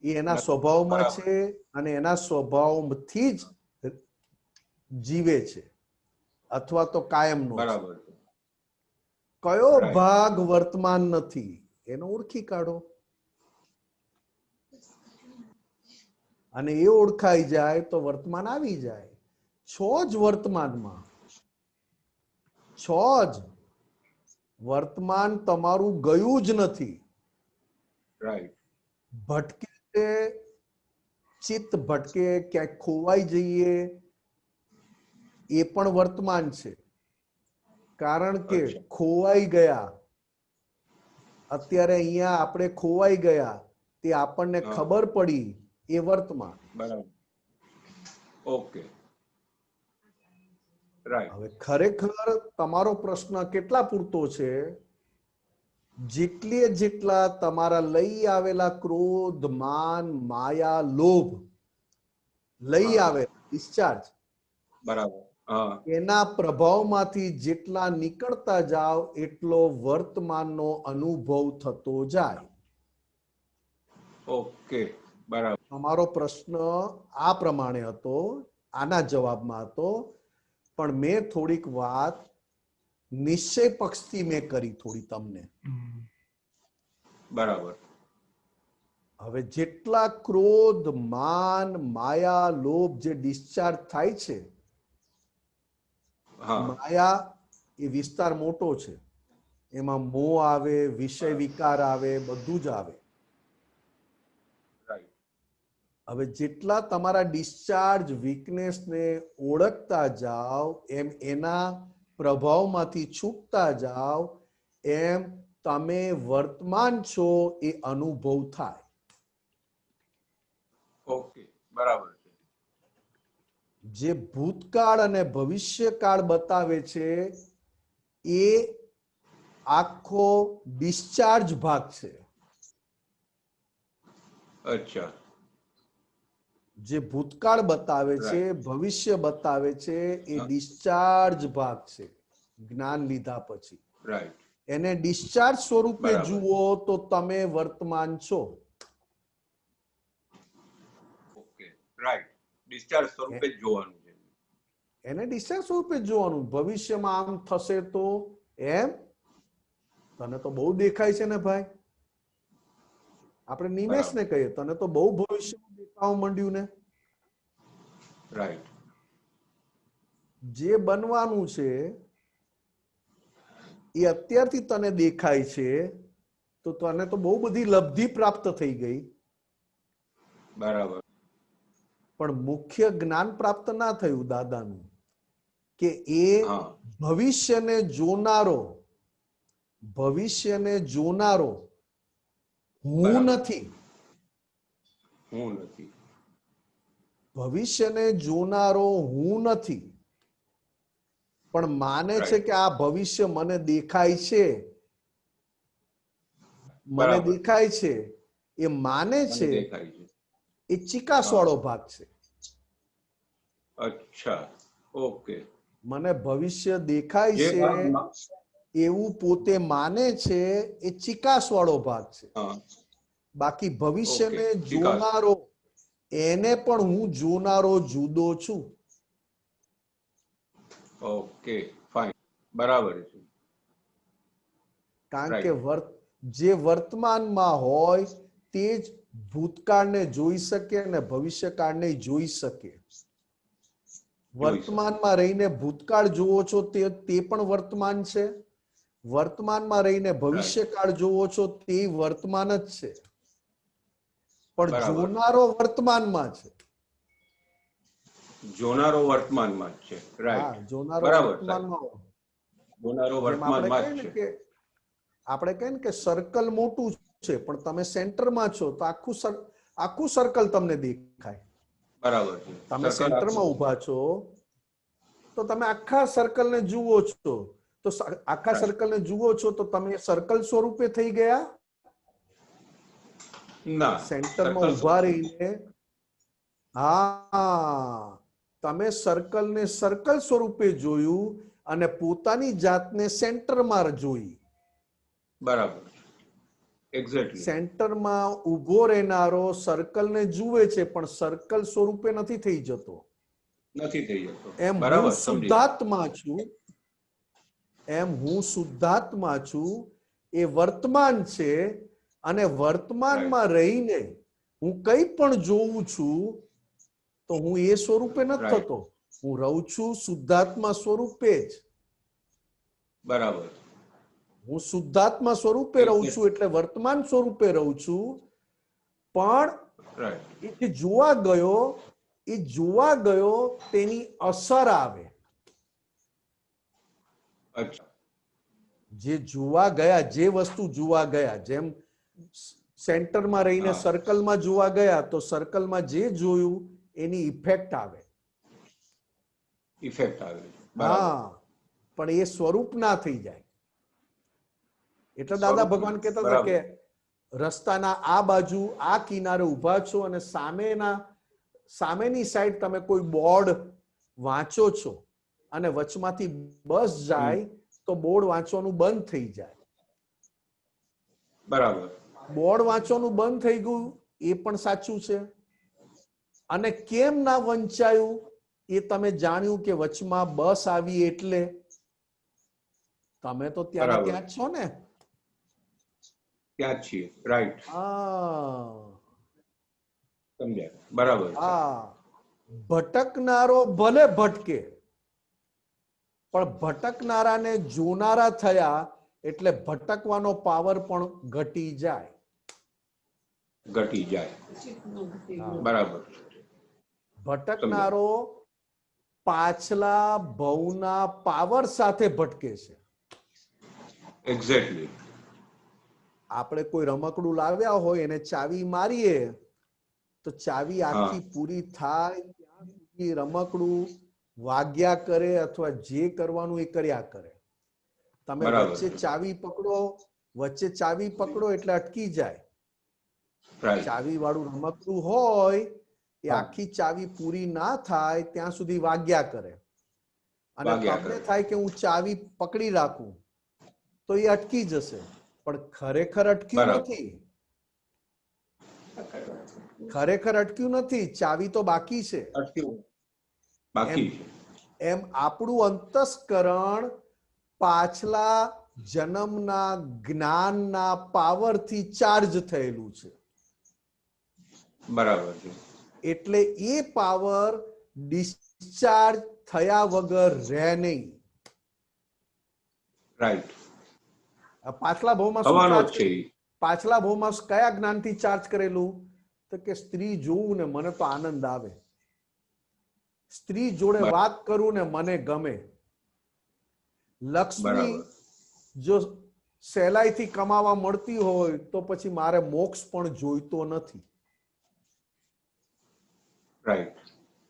એ એના નથી. સ્વભાવમાં બરાબર. છે, અને એના સ્વભાવથી જ જીવે છે, અથવા તો કાયમનો છે. બરાબર. કયો Right. ભાગ વર્તમાન નથી એને ઓળખી કાઢો, અને એ ઓળખાઈ જાય તો વર્તમાન આવી જાય. છો જ વર્તમાનમાં, છો જ. વર્તમાન તમારું ગયું જ નથી. રાઈટ. ભટકે, ચિત્ત ભટકે, ક્યાંક ખોવાઈ જઈએ, એ પણ વર્તમાન છે. કારણ કે અચ્છા. ખોવાઈ ગયા, અત્યારે અહીંયા આપણે ખોવાઈ ગયા, તે આપણને હા. ખબર પડી, એ વર્તમાન. બરાબર. ઓકે. રાઈટ. હવે ખરેખર તમારો પ્રશ્ન કેટલા પૂરતો છે? જેટલા તમારા લઈ આવેલા ક્રોધ, માન, માયા, લોભ લઈ હા. આવે ડિસ્ચાર્જ, બરાબર. હા. એના પ્રભાવમાંથી જેટલા નીકળતા જાવ એટલો વર્તમાનનો અનુભવ થતો જાય. ઓકે. બરાબર. તમારો પ્રશ્ન આ પ્રમાણે હતો, આના જવાબમાં હતો, પણ મેં થોડીક વાત નિશ્ચય પક્ષથી મેં કરી થોડી તમને. બરાબર. હવે જેટલા ક્રોધ, માન, માયા, લોભ જે ડિસ્ચાર્જ થાય છે, હા. માયા એ વિસ્તાર મોટો છે. એમાં મોહ આવે, વિષય વિકાર આવે, બધું જ આવે. રાઈટ. હવે જેટલા તમારા ડિસ્ચાર્જ વીકનેસને ઓળખતા જાઓ, એમ એના પ્રભાવમાંથી છૂટતા જાઓ, એમ તમે વર્તમાન છો એ અનુભવ થાય. ઓકે. બરાબર છે. જે ભૂતકાળ અને ભવિષ્યકાળ બતાવે છે એ આખો ડિસ્ચાર્જ ભાગ છે. અચ્છા. જે ભૂતકાળ બતાવે છે, ભવિષ્ય બતાવે છે, એ ડિસ્ચાર્જ ભાગ છે. જ્ઞાન લીધા પછી રાઈટ. એને ડિસ્ચાર્જ સ્વરૂપે બરાબર. જુઓ તો તમે વર્તમાન છો. ઓકે. રાઈટ. ડિસ્ચાર્જ સ્વરૂપે જ જોવાનું છે. એને ડિસ્ચાર્જ સ્વરૂપે જ જોવાનું. ભવિષ્યમાં આમ થશે તો એમ. તને તો બહુ દેખાય છે ને ભાઈ, આપણે નિમેશને કહીએ, તને તો બહુ ભવિષ્યમાં દેખાવા માંડ્યું ને. રાઈટ. જે બનવાનું છે એ અત્યારથી તને દેખાય છે, તો તને તો બહુ બધી લબ્ધિ પ્રાપ્ત થઈ ગઈ, બરાબર. પણ મુખ્ય જ્ઞાન પ્રાપ્ત ના થયું દાદાનું, કે એ હા. ભવિષ્યને જોનારો, ભવિષ્યને જોનારો હું બરાબર. નથી. હું નથી. ભવિષ્યને જોનારો હું નથી, પણ માને છે Right. કે આ ભવિષ્ય મને દેખાય છે, મને બરાબર. દેખાય છે, એ માને મને છે, દેખાય છે. એ ચિકાસ વાળો ભાગ છે. અચ્છા. ઓકે. મને ભવિષ્ય દેખાય જે છે ભાગમાં- એવું પોતે માને છે, એ ચિકાસ વાળો ભાગ છે. હા. બાકી ભવિષ્યને Okay, ચિકાસ. જોનારો, એને પણ હું જોનારો જુદો છું. ઓકે. ફાઇન. બરાબર છે. કારણ Right. કે જે વર્તમાનમાં હોય તે જ ભૂતકાળને જોઈ શકે અને ભવિષ્યકાળને જોઈ શકે. વર્તમાનમાં રહીને ભૂતકાળ જુઓ છો તે પણ વર્તમાન છે, વર્તમાનમાં રહીને ભવિષ્યકાળ જુઓ છો તે વર્તમાન જ છે, પણ બરાબર. જોનારો વર્તમાનમાં છે. જોનારો વર્તમાનમાં જ છે. હા, રાઈટ. જોનારો બરાબર, વર્તમાનમાં જોનારો જેમ આપણે વર્તમાનમાં કહીએ જ ને છે. કે આપણે કહીએ ને કે સર્કલ મોટું છે પણ તમે સેન્ટરમાં છો તો આખું સર્કલ તમને દેખાય. બરાબર છે. તમે સર્કલ સેન્ટરમાં આખું. ઊભા છો તો તમે આખા સર્કલને જુઓ છો, તો આખા Right. સર્કલને જુઓ છો તો તમે સર્કલ સ્વરૂપે થઈ ગયા. ના, સેન્ટરમાં સર્કલ ઊભા રહીને હા તમે સર્કલને સર્કલ સ્વરૂપે જોયું અને પોતાની જાતને સેન્ટરમાં જોઈ. બરાબર. એક્ઝેક્ટલી. સેન્ટરમાં ઊભો રહેનારો સર્કલને જુએ છે પણ સર્કલ સ્વરૂપે નથી થઈ જતો. નથી થઈ જતો. એમ હું બરાબર, સમજી. શુદ્ધાત્મા છું, એમ હું શુદ્ધાત્મા છું, એ વર્તમાન છે અને વર્તમાનમાં રહીને હું કંઈ પણ જોઉં છું તો હું એ સ્વરૂપે નથી Right. થતો, હું રહું છું શુદ્ધાત્મા સ્વરૂપે જ. બરાબર. હું શુદ્ધાત્મા સ્વરૂપે રહું છું એટલે વર્તમાન સ્વરૂપે રહું છું, પણ રાઈટ. એ જે જોવા ગયો તેની અસર આવે. અચ્છા. જે જોવા ગયા, જે વસ્તુ જોવા ગયા, જેમ સેન્ટરમાં રહીને હા. સર્કલમાં જોવા ગયા તો સર્કલમાં જે જોયું એની ઇફેક્ટ આવે. ઇફેક્ટ આવે છે. બરાબર. હા, પણ એ સ્વરૂપ ના થઈ જાય. એટલે દાદા સ્વરૂપ ભગવાન ના. કહેતા હતા બરાબર. કે રસ્તાના આ બાજુ આ કિનારે ઊભા છો અને સામેની સાઈડ તમે કોઈ બોર્ડ વાંચો છો અને વચમાંથી બસ જાય તો બોર્ડ વાંચવાનું બંધ થઈ જાય. બરાબર. બોર્ડ વાંચવાનું બંધ થઈ ગયું એ પણ સાચું છે, અને કેમ ના વંચાયું એ તમે જાણ્યું કે વચમાં બસ આવી એટલે તમે તો ત્યાં બરાબર. ત્યાં જ છો ને. ત્યાં જ છીએ. રાઈટ. હા સમજ્યા. બરાબર છે. હા, ભટકનારો ભલે ભટકે પણ ભટકનારાને જોનારા થયા એટલે ભટકવાનો પાવર પણ ઘટી જાય. ઘટી જાય. હા. બરાબર. ભટકનારો પાછલા ભવના પાવર સાથે ભટકે છે. એક્ઝેક્ટલી. આપણે કોઈ રમકડું લાવ્યા હોય એને ચાવી મારીએ તો ચાવી આખી પૂરી થાય ત્યાં સુધી રમકડું વાગ્યા કરે અથવા જે કરવાનું એ કર્યા કરે. તમે બરાબર. વચ્ચે ચાવી પકડો એટલે અટકી જાય. રાઈટ. ચાવી વાળું રમકડું હોય એ હા. આખી ચાવી પૂરી ના થાય ત્યાં સુધી વાગ્યા કરે, અને વાગ્યા તમને કરે. થાય કે હું ચાવી પકડી રાખું તો એ અટકી જશે, પણ ખરેખર અટક્યું બરાબર. નથી. ખરેખર અટક્યું નથી, ચાવી તો બાકી છે. અટક્યું. બાકી છે. એમ આપણું અંતસ્કરણ પાછલા જન્મના જ્ઞાનના પાવરથી ચાર્જ થયેલું છે. બરાબર છે. એટલે એ પાવર ડિસ્ચાર્જ થયા વગર રહે નહીં. રાઈટ. પાછલા ભાવમાં શું થવાનો ચાર્જ જ છે ઈ. પાછલા ભાવમાં કયા જ્ઞાનથી ચાર્જ કરેલું? તો કે સ્ત્રી જોવું ને મને તો આનંદ આવે, સ્ત્રી જોડે બરાબર. વાત કરું ને મને ગમે. લક્ષ્મી બરાબર. જો સહેલાઈથી કમાવા મળતી હોય તો પછી મારે મોક્ષ પણ જોઈતો નથી. રાઈટ.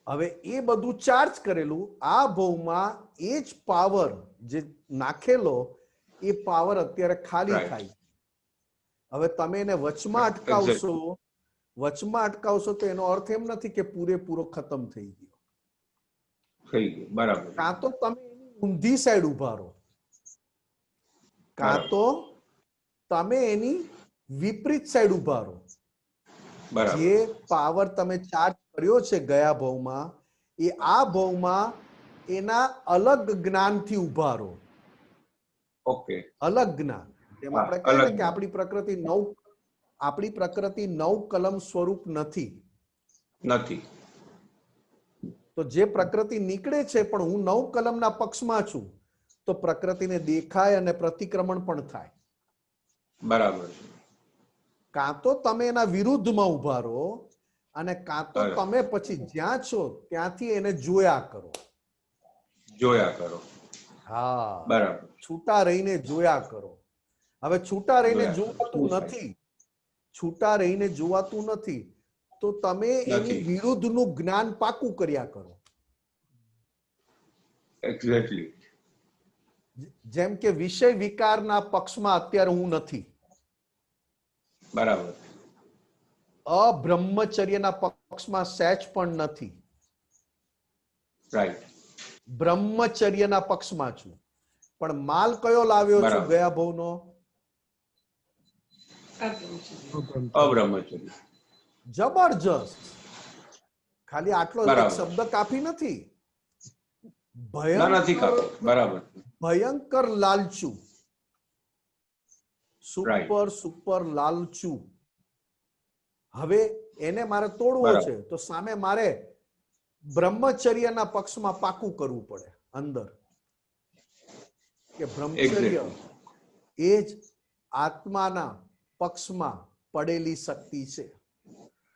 હવે એ બધું ચાર્જ કરેલું આ ભાવમાં એ જ પાવર જે નાખેલો એ પાવર અત્યારે ખાલી Right. થાય. હવે તમે એને વચમાં અટકાવશો તો એનો અર્થ એમ નથી કે પૂરેપૂરો ખતમ થઈ ગયો. થઈ ગયું. બરાબર. કાં તો તમે એની ઊંધી સાઈડ ઉભા રહો, કાં બરાબર. તો તમે એની વિપરીત સાઈડ ઉભા રહો. બરાબર. જે પાવર તમે ચાર્જ કર્યો છે ગયા ભાવમાં એ આ ભાવમાં એના અલગ જ્ઞાનથી ઉભા રહો. ઓકે. અલગ જ્ઞાન, જેમ હા, આપણે કહીએ અલગ ને કે આપણી પ્રકૃતિ નવ કલમ સ્વરૂપ નથી. નથી. તો જે પ્રકૃતિ નીકળે છે પણ હું 9 કલમના પક્ષમાં છું તો પ્રકૃતિને દેખાય અને પ્રતિક્રમણ પણ થાય. બરાબર છે. કાં તો તમે એના વિરુદ્ધમાં ઉભા રહો અને કાં તો બરાબર. તમે પછી જ્યાં છો ત્યાંથી એને જોયા કરો. જોયા કરો. હા, બરાબર. છૂટા રહીને જોયા કરો. હવે છૂટા રહીને જોયા કરો. જોવાતું શું થાય? નથી, છૂટા રહીને જોવાતું નથી તો તમે એની નથી. વિરુદ્ધનું જ્ઞાન પાકું કર્યા કરો. એક્ઝેક્ટલી. જેમ કે વિષય વિકારના પક્ષમાં અત્યારે હું નથી, બરાબર. અબ્રહ્મચર્યના પક્ષમાં સહેજ પણ નથી, રાઈટ. બ્રહ્મચર્યના પક્ષમાં છું. પણ માલ કયો લાવ્યો છું બરાબર. ગયા ભવનો? અબ્રહ્મચર્ય. જબરજસ્ત. ખાલી આટલો એક બરાબર. શબ્દ કાફી નથી. ના, નથી ભયંકર કાપતો. બરાબર. ભયંકર લાલચુ, Right. સુપર સુપર લાલચુ. હવે એને મારે તોડવો બરાબર. છે તો સામે મારે બ્રહ્મચર્યના પક્ષમાં પાકું કરવું પડે અંદર કે બ્રહ્મચર્ય એ જ આત્માના પક્ષમાં પડેલી શક્તિ છે,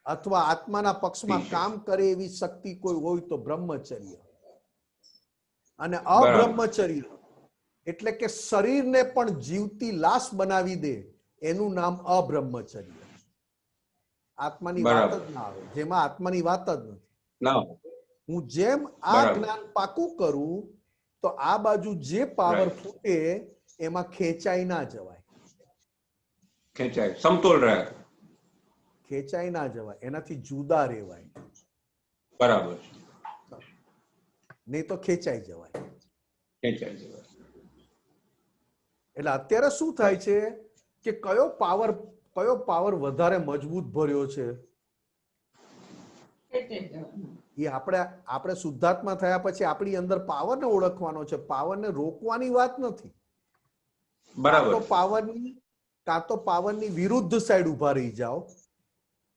અથવા આત્માના પક્ષમાં કામ કરે એવી શક્તિ કોઈ હોય તો બ્રહ્મચર્ય. અને અબ્રહ્મચર્ય એટલે કે શરીરને પણ જીવતી લાશ બનાવી દે એનું નામ અબ્રહ્મચર્ય. આત્માની વાત બરાબર. જ ના આવે, જેમાં આત્માની વાત જ નથી. ના. હું જેમ આ બરાબર. જ્ઞાન પાકું કરું તો આ બાજુ જે પાવર Right. ફૂટે એમાં ખેંચાઈ ના જવાય, ખેંચાય. સમતોલ રહે. ખેંચાઈ ના જવાય, એનાથી જુદા રહેવાય, બરાબર. નહીં તો ખેંચાઈ જવાય. ખેંચાય જવાય. એટલે અત્યારે શું થાય છે કે કયો પાવર વધારે મજબૂત ભર્યો છે એ આપણે શુદ્ધાત્મા થયા પછી આપણી અંદર પાવરને ઓળખવાનો છે, પાવરને રોકવાની વાત નથી. બરાબર. કાં તો પાવરની વિરુદ્ધ સાઈડ ઉભા રહી જાઓ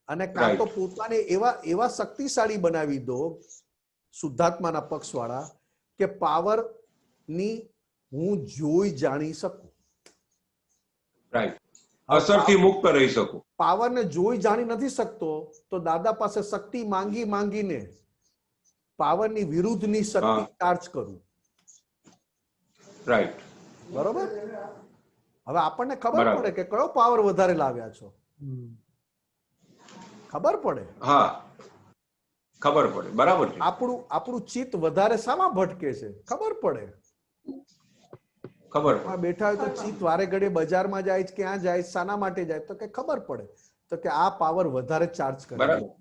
અને કાં તો Right. પોતાને એવા શક્તિશાળી બનાવી દો શુદ્ધાત્માના પક્ષવાળા કે પાવરની હું જોઈ જાણી શકું. રાઈટ. અસરથી મુક્ત રહી શકું. પાવરને જોઈ જાણી નથી શકતો તો દાદા પાસે શક્તિ માંગીને પાવરની વિરુદ્ધની શક્તિ હા. ચાર્જ કરું. રાઈટ. બરોબર? હવે આપણને ખબર બરાબર. પડે કે કયો પાવર વધારે લાવ્યા છો, ખબર પડે. હા, ખબર પડે. બરાબર છે. આપણું ચિત્ત વધારે શામાં ભટકે છે ખબર પડે. ખબર ઘરમાં બેઠા હોય તો ચિત્ત વારે ઘડીએ બજારમાં જાય છે, ક્યાં જાય છે, શાના માટે જાય તો કે ખબર પડે તો કે આ પાવર વધારે ચાર્જ કરે બરાબર.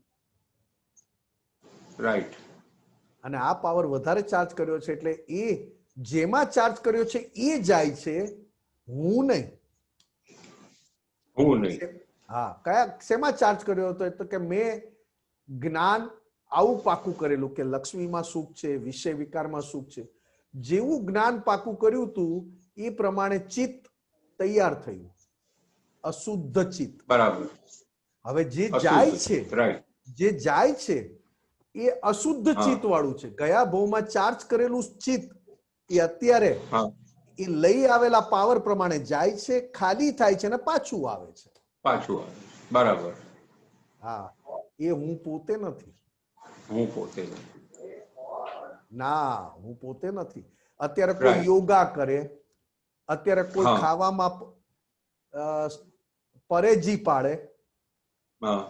રાઈટ. અને આ પાવર વધારે ચાર્જ કર્યો છે એટલે એ જેમાં ચાર્જ કર્યો છે એ જાય છે, હું નહીં. હું નહીં. હા, શેમાં ચાર્જ કર્યો હતો તો કે મેં જ્ઞાન આવું પાકું કરેલું કે લક્ષ્મીમાં સુખ છે, વિષય વિકારમાં સુખ છે. જેવું જ્ઞાન પાકું કર્યું હતું એ પ્રમાણે ચિત્ત તૈયાર થયું, અશુદ્ધ ચિત્ત. બરાબર. હવે જે જાય છે, રાઈટ. જે જાય છે એ અશુદ્ધ હા. ચિત્ત વાળું છે. ગયા ભાવમાં ચાર્જ કરેલું ચિત્ત એ અત્યારે હા, એ લઈ આવેલા પાવર પ્રમાણે જાય છે, ખાલી થાય છે અને પાછું આવે છે. પાછું આવે. બરાબર. હા, એ હું પોતે નથી. હું પોતે નહીં. ના, હું પોતે નથી. અત્યારે કોઈ Right. યોગા કરે, અત્યારે કોઈ હા. ખાવામાં પરેજી પાડે, હા,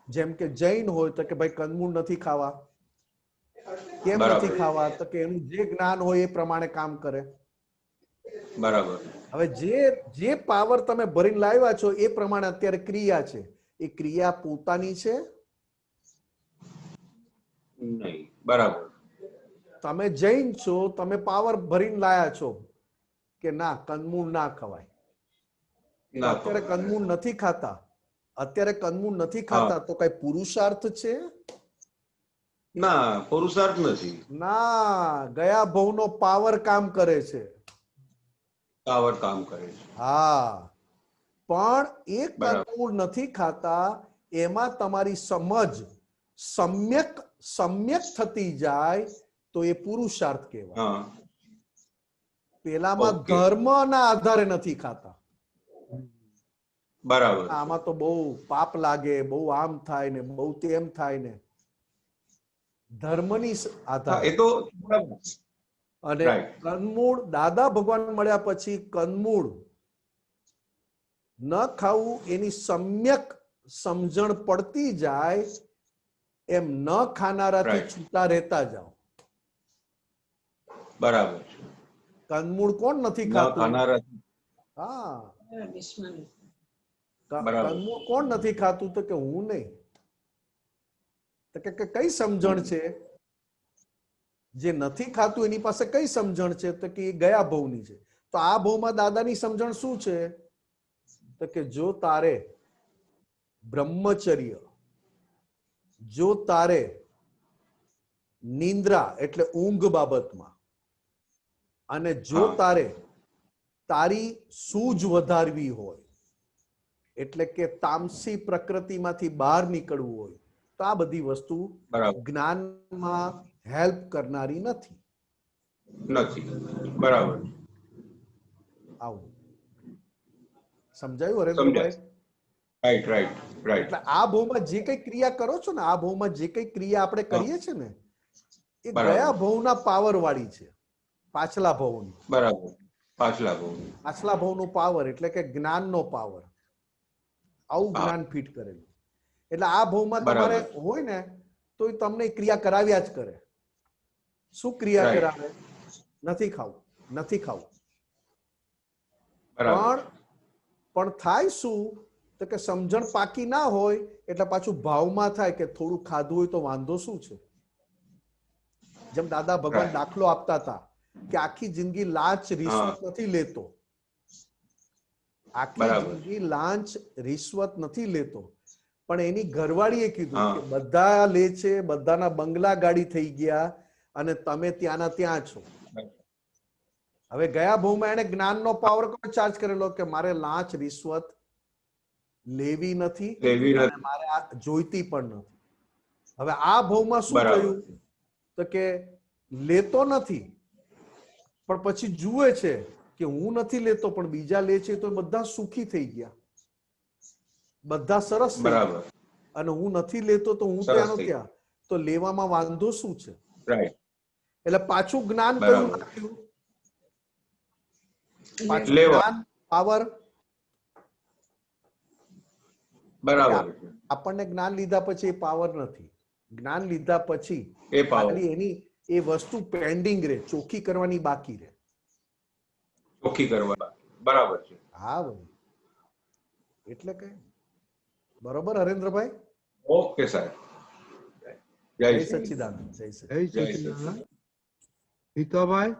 જેમ કે જૈન હોય તો કે ભાઈ કંદમૂળ નથી ખાવા. કેમ બરાબર. નથી ખાવા તો કે એનું જે જ્ઞાન હોય એ પ્રમાણે કામ કરે. બરાબર. હવે જે પાવર તમે ભરીને લાવ્યા છો એ પ્રમાણે અત્યારે ક્રિયા છે. એ ક્રિયા પોતાની છે. નહીં. બરાબર. તમે જૈન છો, તમે પાવર ભરીને લાયા છો કે ના કંદમૂળ ના ખવાય. ના અત્યારે ખવાય. કંદમૂળ નથી ખાતા, અત્યારે કંદમૂળ નથી ખાતા તો કઈ પુરુષાર્થ છે? ના, પુરુષાર્થ નથી. ના, ગયા ભવનો પાવર કામ કરે છે. પાવર કામ કરે છે. હા, પણ એક બરાબર. કંદમૂળ નથી ખાતા એમાં તમારી સમજ સમ્યક સમ્યક થતી જાય તો એ પુરુષાર્થ કહેવાય. હા પેલામાં Okay. ધર્મના આધારે નથી ખાતા. બરાબર આમાં તો બહુ પાપ લાગે, બહુ આમ થાય ને બહુ તેમ થાય ને, ધર્મની હા આધારે. એ તો બરાબર. અને Right. કંદમૂળ દાદા ભગવાન મળ્યા પછી કંદમૂળ ન ખાવું એની સમ્યક સમજણ પડતી જાય એમ ન ખાનારાથી Right. છૂટા રહેતા જાઓ. બરાબર છે. કંદમૂળ કોણ નથી ન ખાતું? ખાનારા હા, બરાબર. કંદમૂળ કોણ નથી ખાતું? તો કે હું નહીં. તો કે કઈ સમજણ છે? જે નથી ખાતું એની પાસે કઈ સમજણ છે? તો કે એ ગયા ભવની છે. તો આ ભવમાં દાદાની સમજણ શું છે? તો કે જો તારે બ્રહ્મચર્ય, જો તારે નિંદ્રા એટલે ઊંઘ બાબતમાં, અને જો હા. તારે તારી સૂઝ વધારવી હોય, એટલે કે તામસી પ્રકૃતિમાંથી બહાર નીકળવું હોય, તો આ બધી વસ્તુ બરાબર જ્ઞાનમાં હેલ્પ કરનારી નથી. નથી. બરાબર આવું સમજાયું હરેન્દ્રભાઈ? Right right right. એટલે આ ભવમાં જે કઈ ક્રિયા કરો છો ને, આ ભવમાં જે કઈ ક્રિયા આપણે કરીએ છીએ ને, એ બરાબર. ગયા ભવના પાવર વાળી છે, પાછલા ભવની. બરાબર. પાછલા બહુ. પાછલા ભવનું પાવર એટલે કે જ્ઞાનનો પાવર. આવું હા. જ્ઞાન ફિટ કરેલું. એટલે આ ભવમાં બરાબર. તમારે હોય ને તો એ તમને એ ક્રિયા કરાવ્યા જ કરે. શું ક્રિયા Right. કરાવે? નથી ખાવું, નથી ખાવું. બરાબર. પણ થાય શું? તો કે સમજણ પાકી ના હોય એટલે પાછું ભાવમાં થાય કે થોડું ખાધું હોય તો વાંધો શું છે? જેમ દાદા ભગવાન Right. દાખલો આપતા હતા કે આખી જિંદગી લાંચ રિશ્વત નથી લેતો, આખી બરાબર. જિંદગી લાંચ રિશ્વત નથી લેતો, પણ એની ઘરવાળીએ કીધું હા. કે બધા લે છે, બધાના બંગલા ગાડી થઈ ગયા અને તમે ત્યાંના ત્યાં છો. હવે ગયા ભવમાં એને જ્ઞાનનો પાવર કોઈ ચાર્જ કરેલો કે મારે લાંચ રિશ્વત લેવી નથી લેવી નથી. અને મારે આ જોઈતી પણ નથી. હવે આ ભવમાં શું બરાબર. થયું? તો કે લેતો નથી પણ પછી જુએ છે કે હું નથી લેતો પણ બીજા લે છે તો બધા સુખી થઈ ગયા, બધા સરસ થઈ ગયા. બરાબર. અને હું નથી લેતો તો હું સરસ ત્યાંનો થઈ ત્યાં, તો લેવામાં વાંધો શું છે? રાઈટ. એટલે પાછું જ્ઞાન કયું બરાબર. નાખ્યું? પાછું લેવા. જ્ઞાન પાવર. બરાબર છે. આપણને જ્ઞાન લીધા પછી એ પાવર નથી. જ્ઞાન લીધા પછી એ પાવર ખાલી એની એ વસ્તુ પેન્ડિંગ રહે, ચોખ્ખી કરવાની બાકી રહે. ચોખ્ખી કરવા. બરાબર છે. હા ભાઈ, એટલે કે બરોબર હરેન્દ્રભાઈ? ઓકે સાહેબ. જય જય શ્રી સચ્ચિદાનંદ, જય સચ્ચિદાનંદ. જય જય સચિદાનંદ. હિતાભાઈ,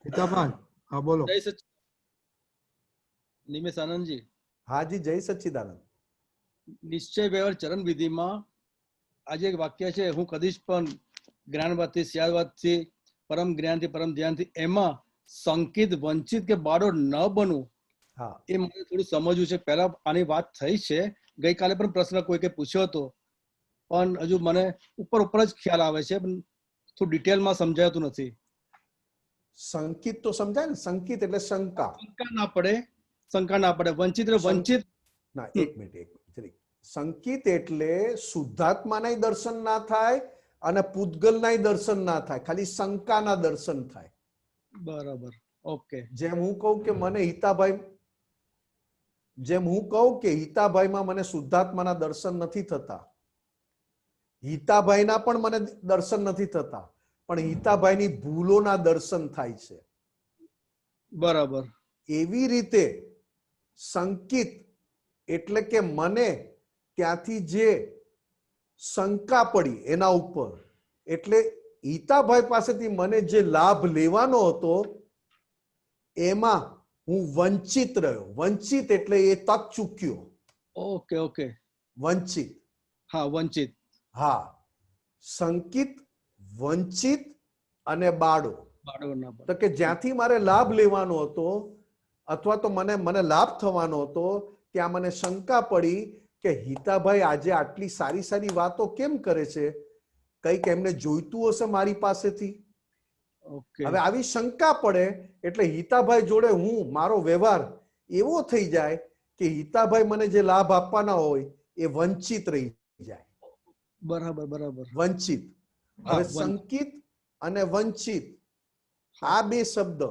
હિતાભાઈ, હા બોલો. જય સચ નિમેશ આનંદજી, હાજી, જય સચ્ચિદાનંદ. નિશ્ચય વ્યવહાર ચરણ વિધિમાં આજે એક વાક્ય છે, હું કદીશ પણ જ્ઞાનવાદથી સ્યાદવાદથી પરમ જ્ઞાનથી પરમ ધ્યાનથી એમાં સંકિત વંચિત કે બાળો ન બનવું, હા, એ મને થોડું સમજવું છે. પહેલા આની વાત થઈ છે, ગઈકાલે પણ પ્રશ્ન કોઈકે પૂછ્યો હતો, પણ હજુ મને ઉપર ઉપર જ ખ્યાલ આવે છે, પણ થોડું ડિટેલમાં સમજાતું નથી. સંકિત તો સમજાય ને? સંકિત એટલે શંકા. શંકા ના પડે, શંકા ના પડે. વંચિત એટલે વંચિત. ના, એક મિનિટ જરીક. સંકિત એટલે શુદ્ધાત્માના દર્શન ના થાય અને પૂતગલના દર્શન ના થાય, ખાલી શંકાના દર્શન થાય. બરાબર, ઓકે. જેમ હું કહું કે મને હિતાભાઈ, જેમ હું કહું કે હિતાભાઈમાં મને શુદ્ધાત્માના દર્શન નથી થતા, હિતાભાઈના પણ મને દર્શન નથી થતા, પણ હિતાભાઈની ભૂલોના દર્શન થાય છે. બરાબર. એવી રીતે સંકિત એટલે કે મને ત્યાંથી જે શંકા પડી એના ઉપર, એટલે હિતાભાઈ પાસેથી મને જે લાભ લેવાનો હતો એમાં હું વંચિત રહ્યો. વંચિત એટલે એ તક ચૂક્યો. Okay okay. વંચિત. હા, વંચિત. હા, સંકિત, વંચિત અને બાળો. બાળકોના પર. તો કે જ્યાંથી મારે લાભ લેવાનો હતો અથવા તો મને લાભ થવાનો હતો ત્યાં મને શંકા પડી, કે હિતાભાઈ આજે આટલી સારી સારી વાતો કેમ કરે છે, કંઈક એમને જોઈતું હશે મારી પાસેથી. ઓકે હવે આવી શંકા પડે એટલે હિતાભાઈ જોડે મારો વ્યવહાર એવો થઈ જાય કે હિતાભાઈ મને જે લાભ આપવાના હોય એ વંચિત રહી જાય. બરાબર બરાબર વંચિત. હા, હવે સંકિત અને વંચિત આ બે શબ્દ,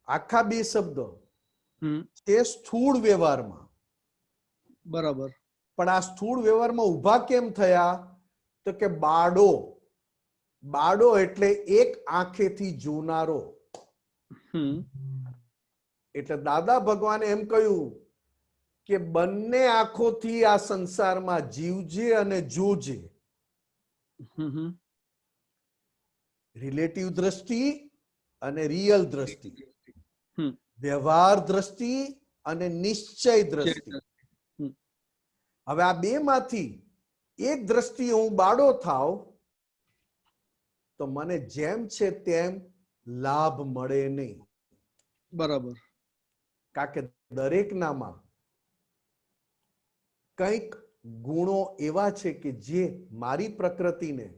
આખા બે શબ્દ તે સ્થૂળ વ્યવહારમાં, બરાબર પણ આ સ્થૂળ વ્યવહારમાં ઉભા કેમ થયા તો કે બાડો. બાડો એટલે એક આંખેથી જોનારો. એટલે દાદા ભગવાને એમ કહ્યું કે બંને આંખોથી આ સંસારમાં જીવજે અને જોજે. રિલેટિવ દ્રષ્ટિ અને રિયલ દ્રષ્ટિ, વ્યવહાર દ્રષ્ટિ અને નિશ્ચય દ્રષ્ટિ. હવે આ બે માંથી એક દ્રષ્ટિ હું બાડો થાવ તો મને જેમ છે તેમ લાભ મળે નહીં. બરાબર. કારણ કે દરેકનામાં કંઈક ગુણો એવા છે કે જે મારી પ્રકૃતિને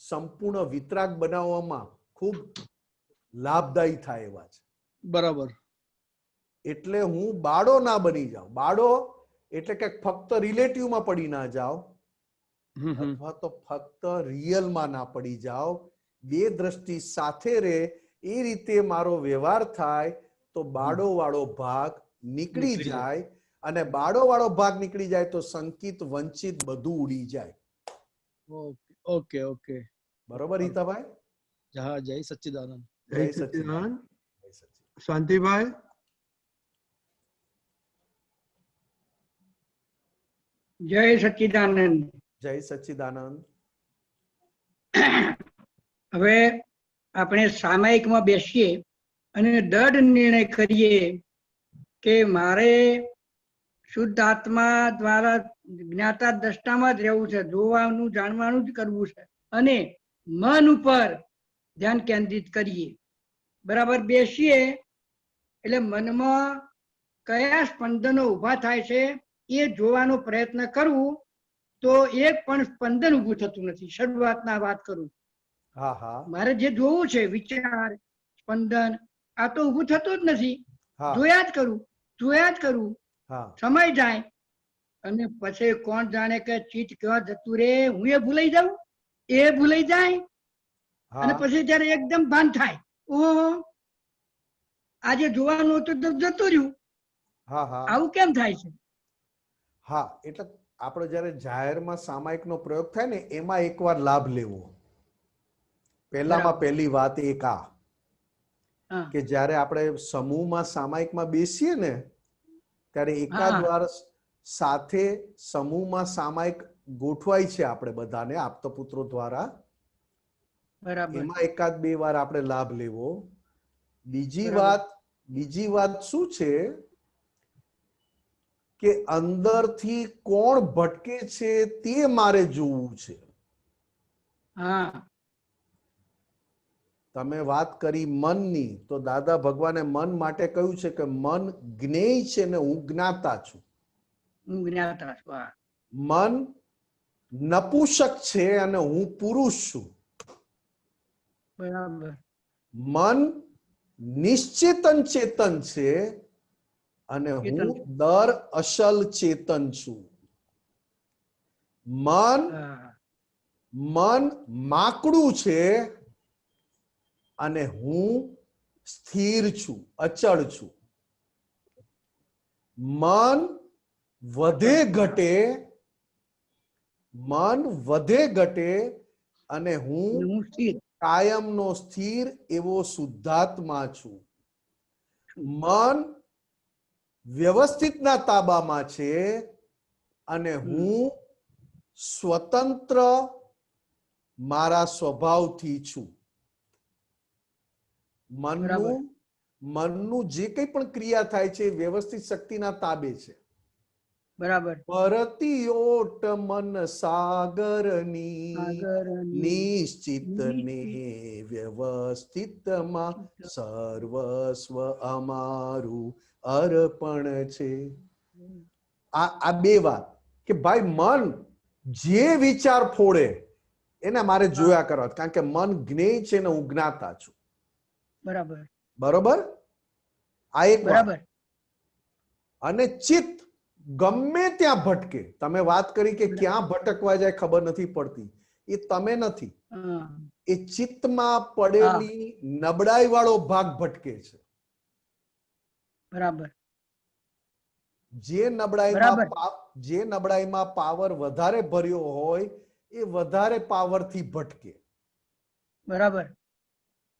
સંપૂર્ણ વિતરાગ બનાવવામાં ખૂબ લાભદાયી થાય એવા છે. બરાબર. એટલે હું બાડો ના બની જાઉં. બાડો એટલે કે ફક્ત રિલેટિવમાં પડી ના જાઓ અથવા તો ફક્ત રિયલમાં ના પડી જાઓ. બે દ્રષ્ટિ સાથે રહે એ રીતે મારો વ્યવહાર થાય તો બાડો વાળો ભાગ નીકળી જાય. અને બાડો વાળો ભાગ નીકળી જાય તો સંકિત વંચિત બધું ઉડી જાય. ઓકે ઓકે બરોબર હિતાભાઈ? હા, જય સચ્ચિદાનંદ. જય સચ્ચિદાનંદ. શાંતિભાઈ? જય સચ્ચિદાનંદ. જય સચ્ચિદાનંદ. હવે આપણે સામાયિકમાં બેસીએ અને દૃઢ નિર્ણય કરીએ કે મારે શુદ્ધ આત્મા દ્વારા જ્ઞાતા દ્રષ્ટામાં જ રહેવું છે, જોવાનું જાણવાનું જ કરવું છે અને મન ઉપર ધ્યાન કેન્દ્રિત કરીએ. બરાબર બેસીએ એટલે મનમાં કયા સ્પંદનો ઉભા થાય છે એ જોવાનો પ્રયત્ન કરવું. તો એક પણ સ્પંદન ઉભું થતું નથી. શરૂઆતના વાત કરું, મારે જે જોવું છે વિચાર સ્પંદન આ તો ઉભું થતું જ નથી. જોયા જ કરું સમય જાય અને પછી કોણ જાણે કે ચીજ ક્યાં જતું રે, હું એ ભૂલાઈ જાઉં, એ ભૂલાઈ જાય અને પછી જયારે એકદમ ભાન થાય, ઓહો આજે જોવાનું હતું તો જતું રહ્યું. આવું કેમ થાય છે? હા, એટલે આપણે જયારે જાહેરમાં સામાયિકનો પ્રયોગ થાય ને એમાં એકવાર લાભ લેવો. પહેલામાં પહેલી વાત એક આ કે જયારે આપણે સમૂહમાં સામાયિકમાં બેસીએ ને ત્યારે એકાદ વાર સાથે સમૂહમાં સામાયિક ગોઠવાય છે આપણે બધાને આપતા પુત્રો દ્વારા. એમાં એકાદ બે વાર આપણે લાભ લેવો. બીજી વાત શું છે કે અંદરથી કોણ ભટકે છે તે મારે જોવું છે. તમે વાત કરી મનની, તો દાદા ભગવાને મન માટે કહ્યું છે કે મન જ્ઞેય છે ને હું જ્ઞાતા છું. મન નપુંસક છે અને હું પુરુષ છું. મન નિશ્ચેતન ચેતન છે અને હું દર અસલ ચેતન છું. મન માકડું છે અને હું સ્થિર છું, અચળ છું. મન વધે ઘટે અને હું કાયમનો સ્થિર એવો શુદ્ધાત્મા છું. મન વ્યવસ્થિતના તાબામાં છે અને હું સ્વતંત્ર મારા સ્વભાવથી છું. મનનું જે કંઈ પણ ક્રિયા થાય છે વ્યવસ્થિત શક્તિના તાબે છે. બરાબર. પરતિયોટ મન સાગરની નિશ્ચિત ને વ્યવસ્થિતમાં સર્વસ્વ અમારું અર્પણ છે. આ બે વાત કે ભાઈ મન જે વિચાર ફોડે એને મારે જોયા કરવા, કારણ કે મન જ્ઞેય છે ને હું જ્ઞાતા છું. બરાબર બરોબર, આ એક વાત. બરાબર અને ચિત્ત ગમે ત્યાં ભટકે. તમે વાત કરી કે ક્યાં ભટકવા જાય ખબર નથી પડતી, એ તમે નથી, હા એ ચિત્તમાં પડેલી નબળાઈ વાળો ભાગ ભટકે છે. બરાબર જે નબળાઈમાં પાવર વધારે ભર્યો હોય એ વધારે પાવર થી ભટકે. બરાબર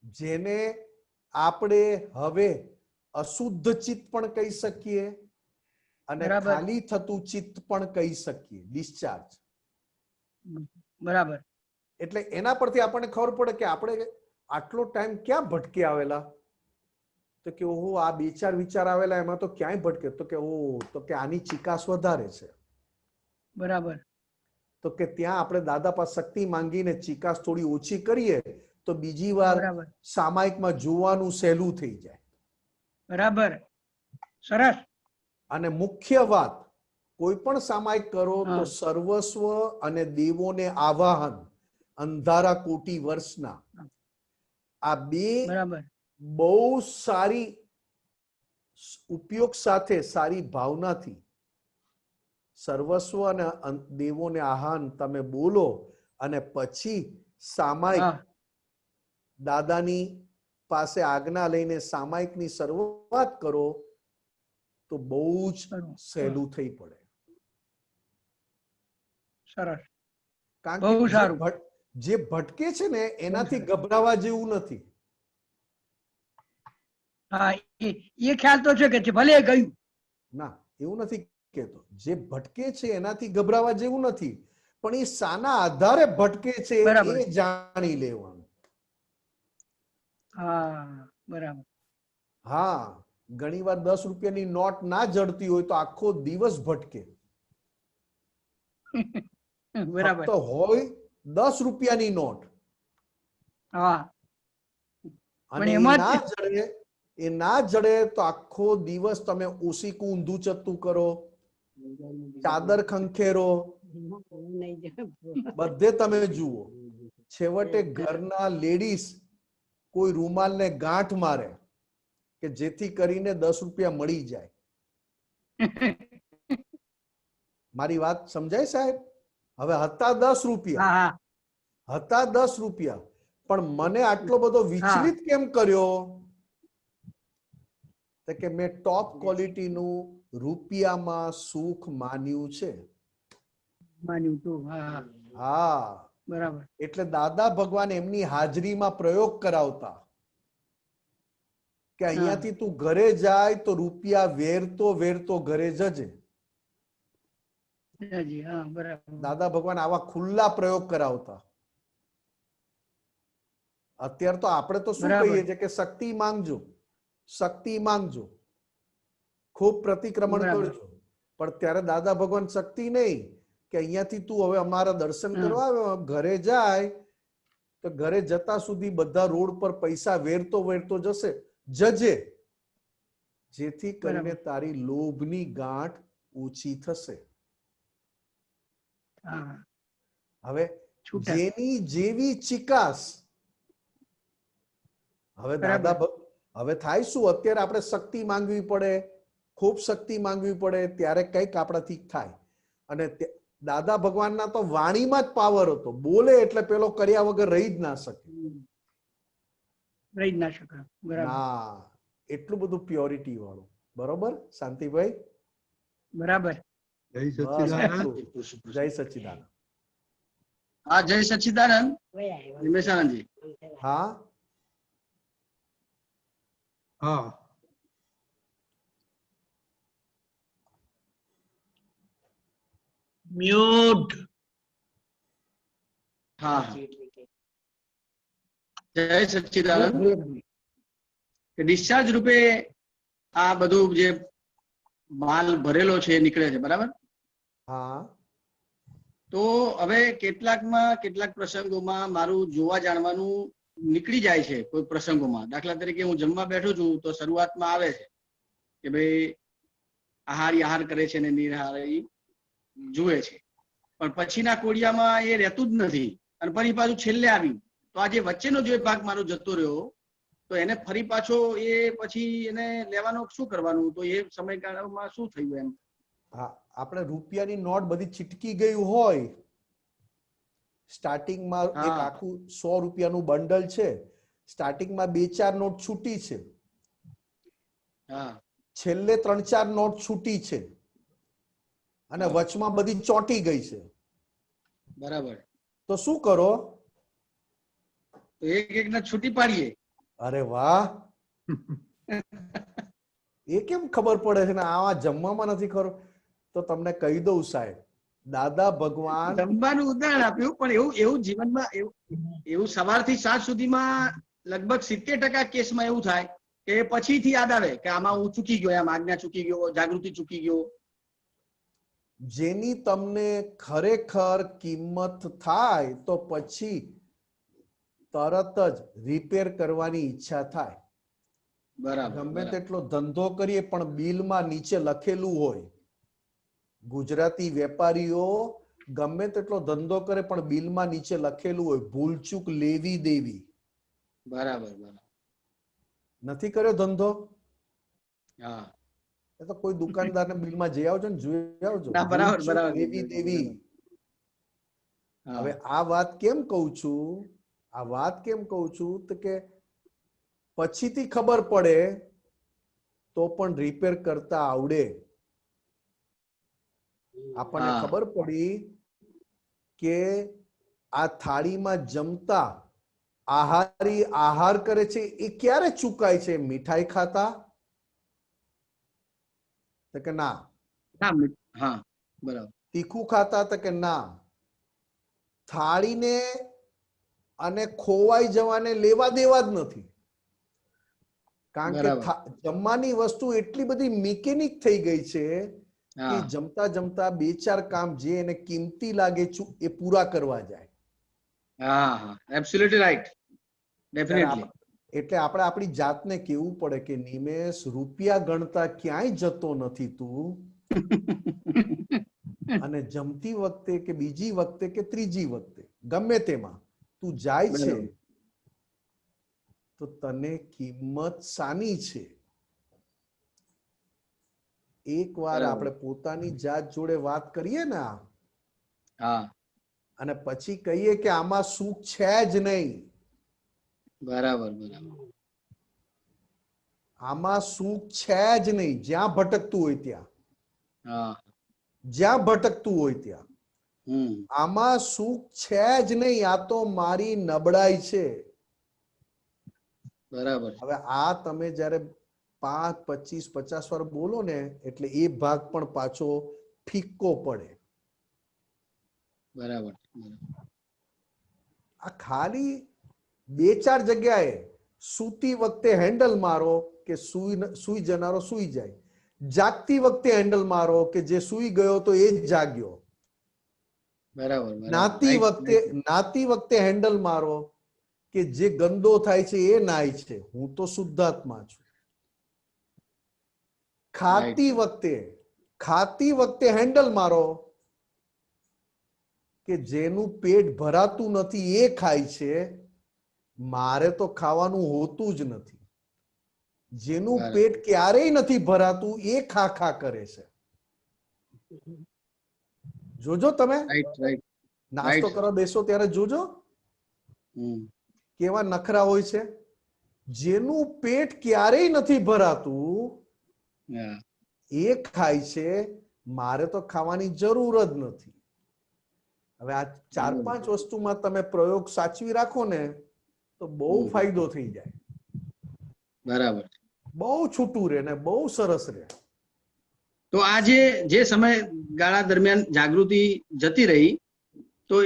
જેને આપણે હવે અશુદ્ધ ચિત્ત પણ કહી શકીએ અને બરાબર. ખાલી થતું ચિત્ત પણ કહી શકીએ, ડિસ્ચાર્જ. બરાબર એટલે એના પરથી આપણને ખબર પડે કે આપણે આટલો ટાઈમ ક્યાં ભટકી આવેલા. તો કે ઓહો આ 2-4 વિચાર આવેલા એમાં તો ક્યાંય ભટકે. તો કે ઓહ, તો કે આની ચિકાસ વધારે છે. બરાબર તો કે ત્યાં આપણે દાદા પાસે શક્તિ માંગીને ચિકાસ થોડી ઓછી કરીએ તો બીજી વાર બરાબર સામાયિકમાં જોવાનું સહેલું થઈ જાય. બરાબર સરસ. અને મુખ્ય વાત, કોઈ પણ સામાયિક કરો તો હા. સર્વસ્વ અને દેવોને આવાહન અંધારા કોટી વર્ષના, આ બે બરાબર બહુ સારી ઉપયોગ સાથે, સારી ભાવનાથી સર્વસ્વ અને દેવોને આહ્વાન તમે બોલો અને પછી સામાયિક હા દાદાની પાસે આજ્ઞા લઈને સામાયિકની શરૂઆત કરો તો બહુ જ બરોબર. સહેલું થઈ પડે. સરસ કારણ બહુ કે સારું. જે ભટકે છે ને એનાથી ગભરાવા જેવું નથી. હા એ ખ્યાલ તો છે કે છે, ભલે ગયું. ના, એવું નથી કેતો. જે ભટકે છે એનાથી ગભરાવા જેવું નથી, પણ એ શાના આધારે ભટકે છે બરાબર. એ જાણી લેવાનું. હા બરાબર હા, ઘણીવાર 10 રૂપિયાની નોટ ના જડતી હોય તો આખો દિવસ ભટકે. બરાબર ફક્ત હોય 10 રૂપિયાની નોટ હા અને પણ એ એમાં ના જડે, એ ના જડે તો આખો દિવસ તમે ઓસીકું ઊંધું ચત્તું કરો, ચાદર ખંખેરો, બધે તમે જુઓ. છેવટે ઘરના લેડીઝ કોઈ રૂમાલને ગાંઠ મારે કે જેથી કરીને 10 રૂપિયા મળી જાય. મારી વાત સમજાય સાહેબ? હવે હતા 10 રૂપિયા, હા હતા 10 રૂપિયા, પણ મને આટલો બધો વિચલિત કેમ કર્યો? તો કે મેં ટોપ ક્વોલિટીનું રૂપિયામાં સુખ માન્યું છે. માન્યું તું. હા હા, બરાબર એટલે દાદા ભગવાન એમની હાજરીમાં પ્રયોગ કરાવતા કે અહીંયાથી તું ઘરે જાય તો રૂપિયા વેરતો વેરતો ઘરે જજે. જી હા બરાબર દાદા ભગવાન આવા ખુલ્લા પ્રયોગ કરાવતા. અત્યારે તો આપણે તો શું બરાબર. કહીએ છીએ કે શક્તિ માંગજો, શક્તિ માંગજો, ખૂબ પ્રતિક્રમણ બરાબર. કરજો. પણ ત્યારે દાદા ભગવાન શક્તિ નહીં કે અહીંયાથી તું હવે અમારા દર્શન હા. કરવા આવ્યો, ઘરે જાય તો ઘરે જતા સુધી બધા રોડ પર પૈસા વેરતો વેરતો જજે, જેથી કરીને બરાબર. તારી લોભની ગાંઠ ઓછી થશે. હા હવે છૂટા. જેની જેવી ચિકાસ, હવે બરાબર. હવે થાય શું, અત્યારે આપણે શક્તિ માંગવી પડે, ખૂબ શક્તિ માંગવી પડે, ત્યારે કંઈક આપણાથી થાય. અને દાદા ભગવાનના તો વાણીમાં જ પાવર હતો, બોલે એટલે પેલો કર્યા વગર રહી જ ના શકે. રહી જ ના શકે. બરાબર ના, એટલું બધું પ્યોરિટી વાળું. બરોબર શાંતિભાઈ? બરાબર જય બસ સચ્ચિદાનંદ. આટલું. જય સચ્ચિદાનંદ. હા જય સચ્ચિદાનંદ નિમેશાનંદજી. હા, હા મ્યુટ. હા જય સચ્ચિદાનંદ. ડિસ્ચાર્જ રૂપે આ બધું જે માલ ભરેલો છે એ નીકળે છે, બરાબર? હા, તો હવે કેટલાક પ્રસંગોમાં મારું જોવા જાણવાનું નીકળી જાય છે. કોઈ પ્રસંગોમાં દાખલા તરીકે હું જમવા બેઠું છું તો શરૂઆતમાં આવે છે કે ભાઈ આહારી આહાર કરે છે ને નિરાહારી જુએ છે, પણ પછીના કોડિયામાં એ રહેતું જ નથી અને ફરી પાછું છેલ્લે આવ્યું. તો આ જે વચ્ચેનો જે ભાગ મારો જતો રહ્યો તો એને ફરી પાછો એ પછી એને લેવાનો શું કરવાનું, તો એ સમયગાળામાં શું થયું એમ? હા, આપણે રૂપિયાની નોટ બધી ચીટકી ગયું હોય, સ્ટાર્ટિંગમાં એક આખું 100 રૂપિયાનું બંડલ છે, સ્ટાર્ટિંગમાં 2-4 નોટ છૂટી છે, છેલ્લે 3-4 નોટ છૂટી છે અને વચમાં બધી ચોંટી ગઈ છે. બરાબર. તો શું કરો? તો એક એક ને છૂટી પાડીએ. અરે વાહ, એ કેમ ખબર પડે છે ને આવા જમવામાં નથી ખરો? તો તમને કહી દઉં સાહેબ, દાદા ભગવાન જમવાનું ઉદાહરણ આપ્યું, પણ એવું જીવનમાં એવું સવારથી સાંજ સુધીમાં લગભગ 70% કેસમાં એવું થાય કે પછીથી યાદ આવે કે આમાં હું ચૂકી ગયો, એમ આજ્ઞા ચૂકી ગયો, જાગૃતિ ચૂકી ગયો. જેની તમને ખરેખર કિંમત થાય તો પછી તરત જ રિપેર કરવાની ઈચ્છા થાય. બરાબર. ગમે તેટલો ધંધો કરીએ પણ બિલમાં નીચે લખેલું હોય. ગુજરાતી વેપારીઓ ગમે તેટલો ધંધો કરે પણ બિલમાં નીચે લખેલું હોય ભૂલચૂક લેવી દેવી. બરાબર. બરાબર. નથી કર્યો ધંધો? હા, એ તો કોઈ દુકાનદારને બિલમાં જઈ આવજો ને જોઈ આવજો. બરાબર. બરાબર. લેવી દેવી. હવે આ વાત કેમ કહું છું? આ વાત કેમ કહું છું તો કે પછીથી ખબર પડે તો પણ રિપેર કરતા આવડે. આપણને ખબર પડી કે આ થાળીમાં જમતા આહારી આહાર કરે છે એ ક્યારે ચૂકાય છે? મીઠાઈ ખાતા? તો કે ના. હા, બરાબર. તીખું ખાતા? તો કે ના. થાળીને અને ખોવાઈ જવાને લેવા દેવા જ નથી. કારણ કે જમવાની વસ્તુ એટલી બધી મિકેનિક થઈ ગઈ છે કે જમતા જમતા 2-4 કામ જે એને કિંમતી લાગે છે એ પૂરા કરવા જાય. હા, એબ્સોલ્યુટલી રાઈટ. ડેફિનેટલી. એટલે આપણે આપણી જાતને કેવું પડે કે નિમેશ, રૂપિયા ગણતા ક્યાંય જતો નથી તું. અને જમતી વખતે કે બીજી વખતે કે ત્રીજી વખતે ગમે તેમાં તું જાય છે તો તને કિંમત સાની છે? એક વાર આપણે પોતાની જાત જોડે વાત કરીએ ને અને પછી કહીએ કે આમાં સુખ છે જ નહીં. બરાબર. બરાબર. આમાં સુખ છે જ નહીં. જ્યાં ભટકતું હોય ત્યાં, જ્યાં ભટકતું હોય ત્યાં આમાં સુખ છે જ નહીં. આ તો મારી નબળાઈ છે. બરાબર. હવે આ તમે જયારે 5, 25, 50 વાર બોલો ને એટલે એ ભાગ પણ પાછો ફિક્કો પડે. બરાબર. આ ખાલી 2-4 જગ્યાએ સૂતી વખતે હેન્ડલ મારો કે સુઈ જનારો સુઈ જાય, જાગતી વખતે હેન્ડલ મારો કે જે સુઈ ગયો તો એ જ જાગ્યો. બરાબર. નાતી વખતે હેન્ડલ મારો કે જે ગંદો થાય છે એ નાય છે. હું તો શુદ્ધાત્મા છું. ખાતી વખતે હેન્ડલ મારો કે જેનું પેટ ભરાતું નથી એ ખાય છે. મારે તો ખાવાનું હોતું જ નથી. જેનું પેટ ક્યારેય નથી ભરાતું એ ખા કરે છે. જોજો તમે નાસ્તો કરવા બેસો ત્યારે જોજો કેવા નખરા હોય છે. જેનું પેટ ક્યારેય નથી ભરાતું એ ખાય છે. મારે તો ખાવાની જરૂર જ નથી. હવે આ 4-5 વસ્તુમાં તમે પ્રયોગ સાચવી રાખો ને તો બહુ ફાયદો થઈ જાય. બરાબર. બહુ છૂટું રહે ને બહુ સરસ રહે. તો આ જે સમયગાળા દરમિયાન જાગૃતિ જતી રહી તો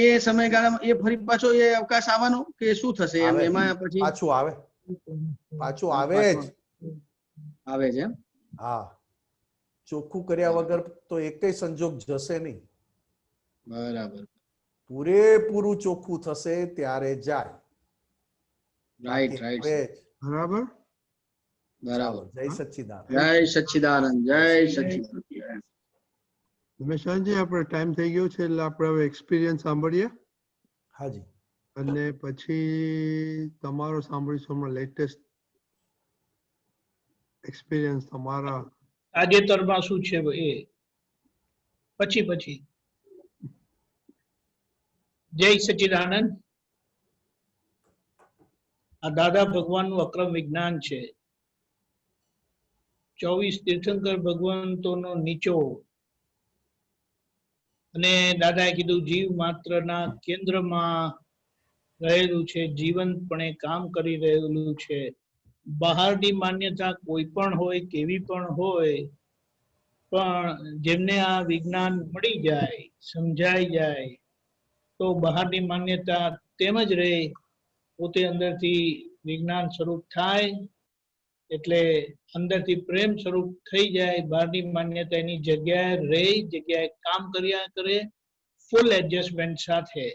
એ સમયગાળામાં એ ફરી પાછો એ અવકાશ આવવાનો કે શું થશે? એમાં પછી પાછું આવે જ એમ. હા, ચોખ્ખું કર્યા વગર તો એકેય સંજોગ જશે નહીં. બરાબર. પૂરેપૂરું ચોખ્ખું થશે ત્યારે જાય. રાઈટ. બરાબર. બરાબર. જય સચ્ચિદાનંદ. જય સચ્ચિદાનંદ. જય સચ્ચિદાનંદ. નિમેશાનજી આપણે ટાઈમ થઈ ગયો છે એટલે આપણે હવે એક્સપિરિયન્સ સાંભળીએ હાજી અને પછી તમારો સાંભળીશું હમણાં લેટેસ્ટ એક્સપિરિયન્સ તમારા તાજેતરમાં શું છે એ પછી જય સચ્ચિદાનંદ. આ દાદા ભગવાનનું અક્રમ વિજ્ઞાન છે. 24 તીર્થંકર ભગવંતોનો નીચો. અને દાદાએ કીધું જીવ માત્રના કેન્દ્રમાં રહેલું છે, જીવંતપણે કામ કરી રહેલું છે. બહારની માન્યતા કોઈ પણ હોય, કેવી પણ હોય, પણ જેમને આ વિજ્ઞાન મળી જાય, સમજાઈ જાય, તો બહારની માન્યતા તેમજ રહે, પોતે અંદરથી વિજ્ઞાન સ્વરૂપ થાય, એટલે અંદરથી પ્રેમ સ્વરૂપ થઈ જાય. બહારની માન્યતા એની જગ્યાએ રહે, જગ્યાએ કામ કર્યા કરે, ફૂલ એડજસ્ટમેન્ટ સાથે.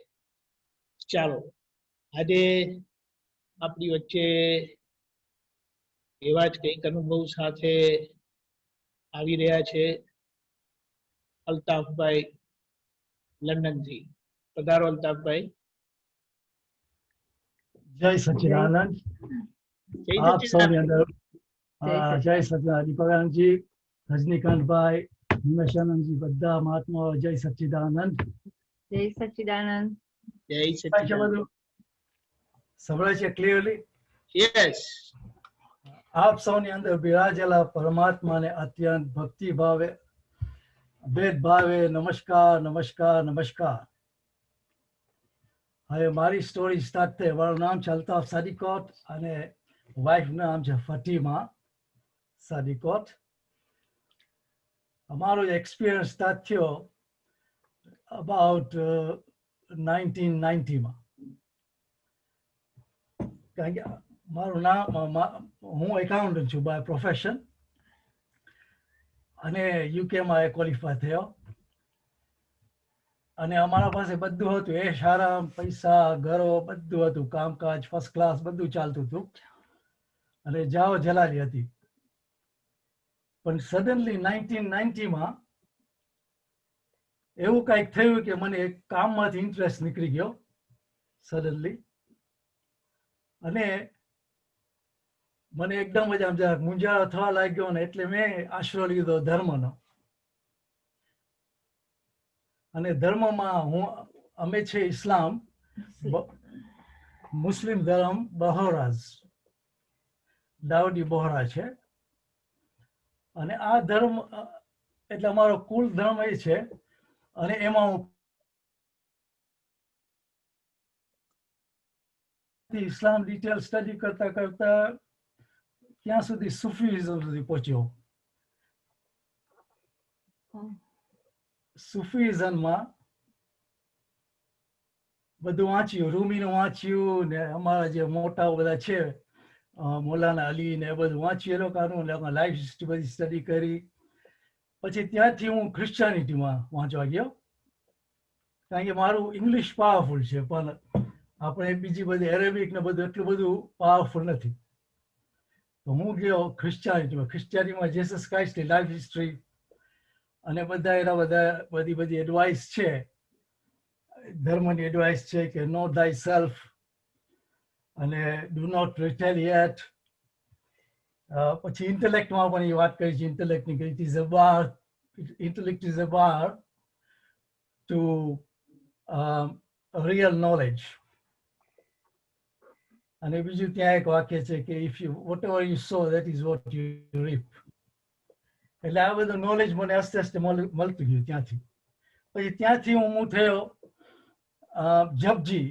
ચાલો, આજે આપણી વચ્ચે એવા જ કંઈક અનુભવ સાથે આવી રહ્યા છે અલ્તાફભાઈ લંડનથી. પધારો અલ્તાફભાઈ. જય સચ્ચિદાનંદ. આપ સૌની અંદર જય સચ્ચિદાનંદ. દીપકાનંદજી, રજનીકાંતભાઈ, નિમેશાનંદજી, બધા મહાત્માઓ, જય સચ્ચિદાનંદ. જય સચ્ચિદાનંદ. જય સચ્ચિદાનંદ. સંભળાય છે ક્લિયરલી? યસ. આપ સૌની અંદર બિરાજેલા પરમાત્માને અત્યંત ભક્તિ ભાવે, ભેદભાવે નમસ્કાર, નમસ્કાર, નમસ્કાર. હવે મારી સ્ટોરી સ્ટાર્ટ થઈ. મારું નામ છે અલ્તાફ સાદિકોટ અને વાઇફનું નામ છે ફતીમા સાદિકોટ. અમારો એક્સપિરિયન્સ સ્ટાર્ટ થયો અબાઉટ 1990 માં. કારણ કે મારું નામ, હું એકાઉન્ટન્ટ છું બાય પ્રોફેશન અને યુકેમાં ક્વોલિફાય થયો. અને અમારા પાસે બધું હતું, એશ આરામ, પૈસા, ઘરો, બધું હતું, કામકાજ ફર્સ્ટ ક્લાસ, બધું ચાલતું હતું અને જાઓ જલાલી હતી. પણ સડનલી 1990 માં એવું કંઈક થયું કે મને એક કામમાંથી ઇન્ટરેસ્ટ નીકળી ગયો સડનલી. અને મને એકદમ જ આમ જરાક મૂંઝારો થવા લાગ્યો ને એટલે મેં આશરો લીધો ધર્મનો. અને ધર્મમાં અમે છે ઇસ્લામ, મુસ્લિમ ધર્મ બહોરાઝ, દાઉદી બોહરા છે. અને આ ધર્મ એટલે અમારો કુલ ધર્મ એ છે. અને એમાં હું ઇસ્લામ ડિટેલ સ્ટડી કરતા કરતા ત્યાં સુધી સુફીઝમ સુધી પહોંચ્યો. સુફીઝમમાં બધું વાંચ્યું, રૂમીનું વાંચ્યું ને અમારા જે મોટા બધા છે મૌલાના અલી ને એ બધું વાંચ્યું, એ લોકોનું લાઈફ હિસ્ટ્રી બધી સ્ટડી કરી. પછી ત્યાંથી હું ક્રિશ્ચિયાનિટીમાં વાંચવા ગયો. કારણ કે મારું ઇંગ્લિશ પાવરફુલ છે પણ આપણે બીજી બધી એરેબિક ને બધું એટલું બધું પાવરફુલ નથી. તો હું ગયો ક્રિશ્ચિયાનિટીમાં. ક્રિશ્ચિયાનિટીમાં જીસસ ક્રાઇસ્ટની લાઈફ હિસ્ટ્રી અને બધા એના બધી એડવાઇસ છે, ધર્મની એડવાઇસ છે કે નો થાય સેલ્ફ અને ડુ નોટ રિટેલિએટ. પછી ઇન્ટેલેક્ટમાં પણ એ વાત કરી છે, ઇન્ટેલેક્ટની કે it is a bar, intellect is a bar to real knowledge. અને બીજું ત્યાં એક વાક્ય છે કે if you whatever you sow that is what you reap. એટલે આ બધું નોલેજ મને આસ્તે આસ્તે મળતું ગયું ત્યાંથી. પછી ત્યાંથી હું થયો જપજી.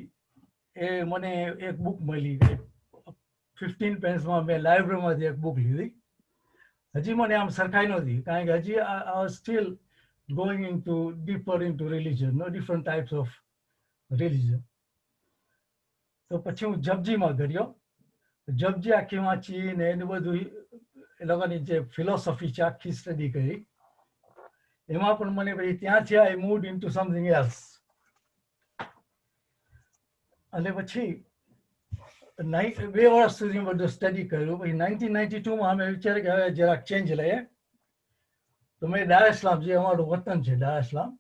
એ મને એક બુક મળી, 15 પેન્સમાં મેં લાઇબ્રેરીમાંથી એક બુક લીધી. હજી મને આમ સરખાઈ નહોતી કારણ કે હજી I was still going into deeper into religion, no different types of religion. તો પછી હું જપજીમાં ગયો. જપજી આખી વાંચી ને એનું બધું એ લોકોની જે ફિલોસોફી છે આખી સ્ટડી કરી. એમાં પણ મને પછી ત્યાંથી આઈ મૂવડ ઇનટુ સમથિંગ એલ્સ. અને પછી 2 વર્ષ સુધી બધું સ્ટડી કર્યું. પછી 1992માં અમે વિચાર્યું કે હવે જરાક ચેન્જ લઈએ. તો મેં દાર ઇસ્લામ જે અમારું વતન છે દાર ઇસ્લામ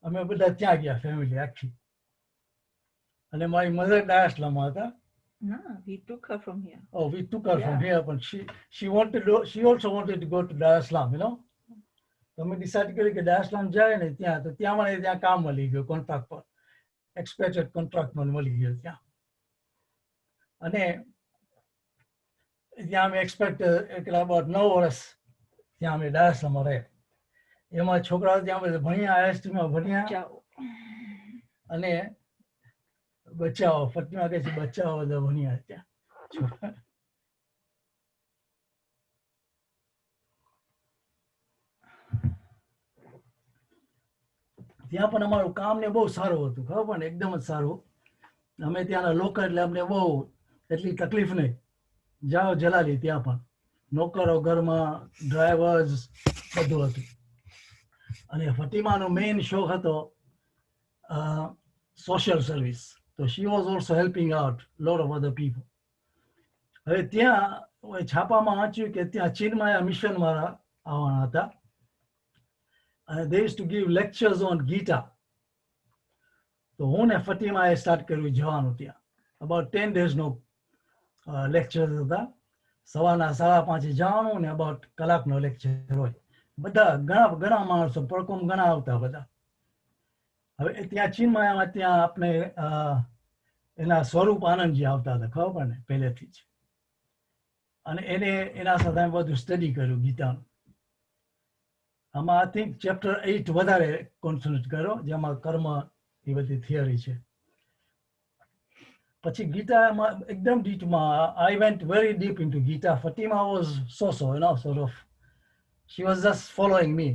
અમે બધા ત્યાં ગયા ફેમિલી આખી અને મારી મધર દાર ઇસ્લામમાં હતા. No, we took her from here. Oh, we took her from Yeah. here, but she also wanted to go to Dar es Salaam, you know. તો અમે ડિસાઇડ કર્યું કે દાર ઇસ્લામ જાય ને ત્યાં તો ત્યાં મને ત્યાં કામ મળી ગયું કોન્ટ્રાક્ટ પર એક્સપેક્ટેડ કોન્ટ્રાક્ટ મને મળી ગયો ત્યાં અને ત્યાં અમે એક્સપેક્ટ એટલા અબાઉટ 9 વર્ષ ત્યાં અમે દાર ઇસ્લામમાં રહ્યા. એમાં છોકરાઓ ત્યાં બધા ભણ્યા IST-માં ભણ્યા અને બચાવો ફતિમા કહે છે બચાવો બધા ભણ્યા ત્યાં છોકરા. ત્યાં પણ અમારું કામ ને બહુ સારું હતું ખબર પણ એકદમ જ સારું. અમે ત્યાંના લોકલ એટલે અમને બહુ એટલી તકલીફ નહીં. જાઓ જલાલી ત્યાં પણ નોકરો ઘરમાં ડ્રાઈવર્સ બધું હતું. અને ફતિમાનો મેઇન શોખ હતો સોશિયલ સર્વિસ. તો she was also helping out lot of other people. હવે ત્યાં છાપામાં વાંચ્યું કે ત્યાં ચીનમાં મિશન વાળા આવવાના હતા અને they used to give lectures on Gita. તો હું ને ફતિમાએ સ્ટાર્ટ કર્યું જવાનું ત્યાં. about 10 days નો લેક્ચર હતા. સવારના 5:30 જવાનું ને about કલાકનો લેક્ચર હોય. બધા ઘણા માણસો પડકોમ ઘણા આવતા બધા. હવે ત્યાં ચીનમાં ત્યાં આપણે એના સ્વરૂપ આનંદજી આવતા હતા ખબર ને પહેલેથી જ અને એના સાથે અમે બધું સ્ટડી કર્યું ગીતાનું. આમાં આઈ થિંક ચેપ્ટર 8 વધારે કોન્સન્ટ્રેટ કર્યો જેમાં કર્મ એ બધી થિયરી છે. પછી ગીતામાં એકદમ ડીપમાં I went very deep into Gita. Fatima was so you know sort of she was just following me.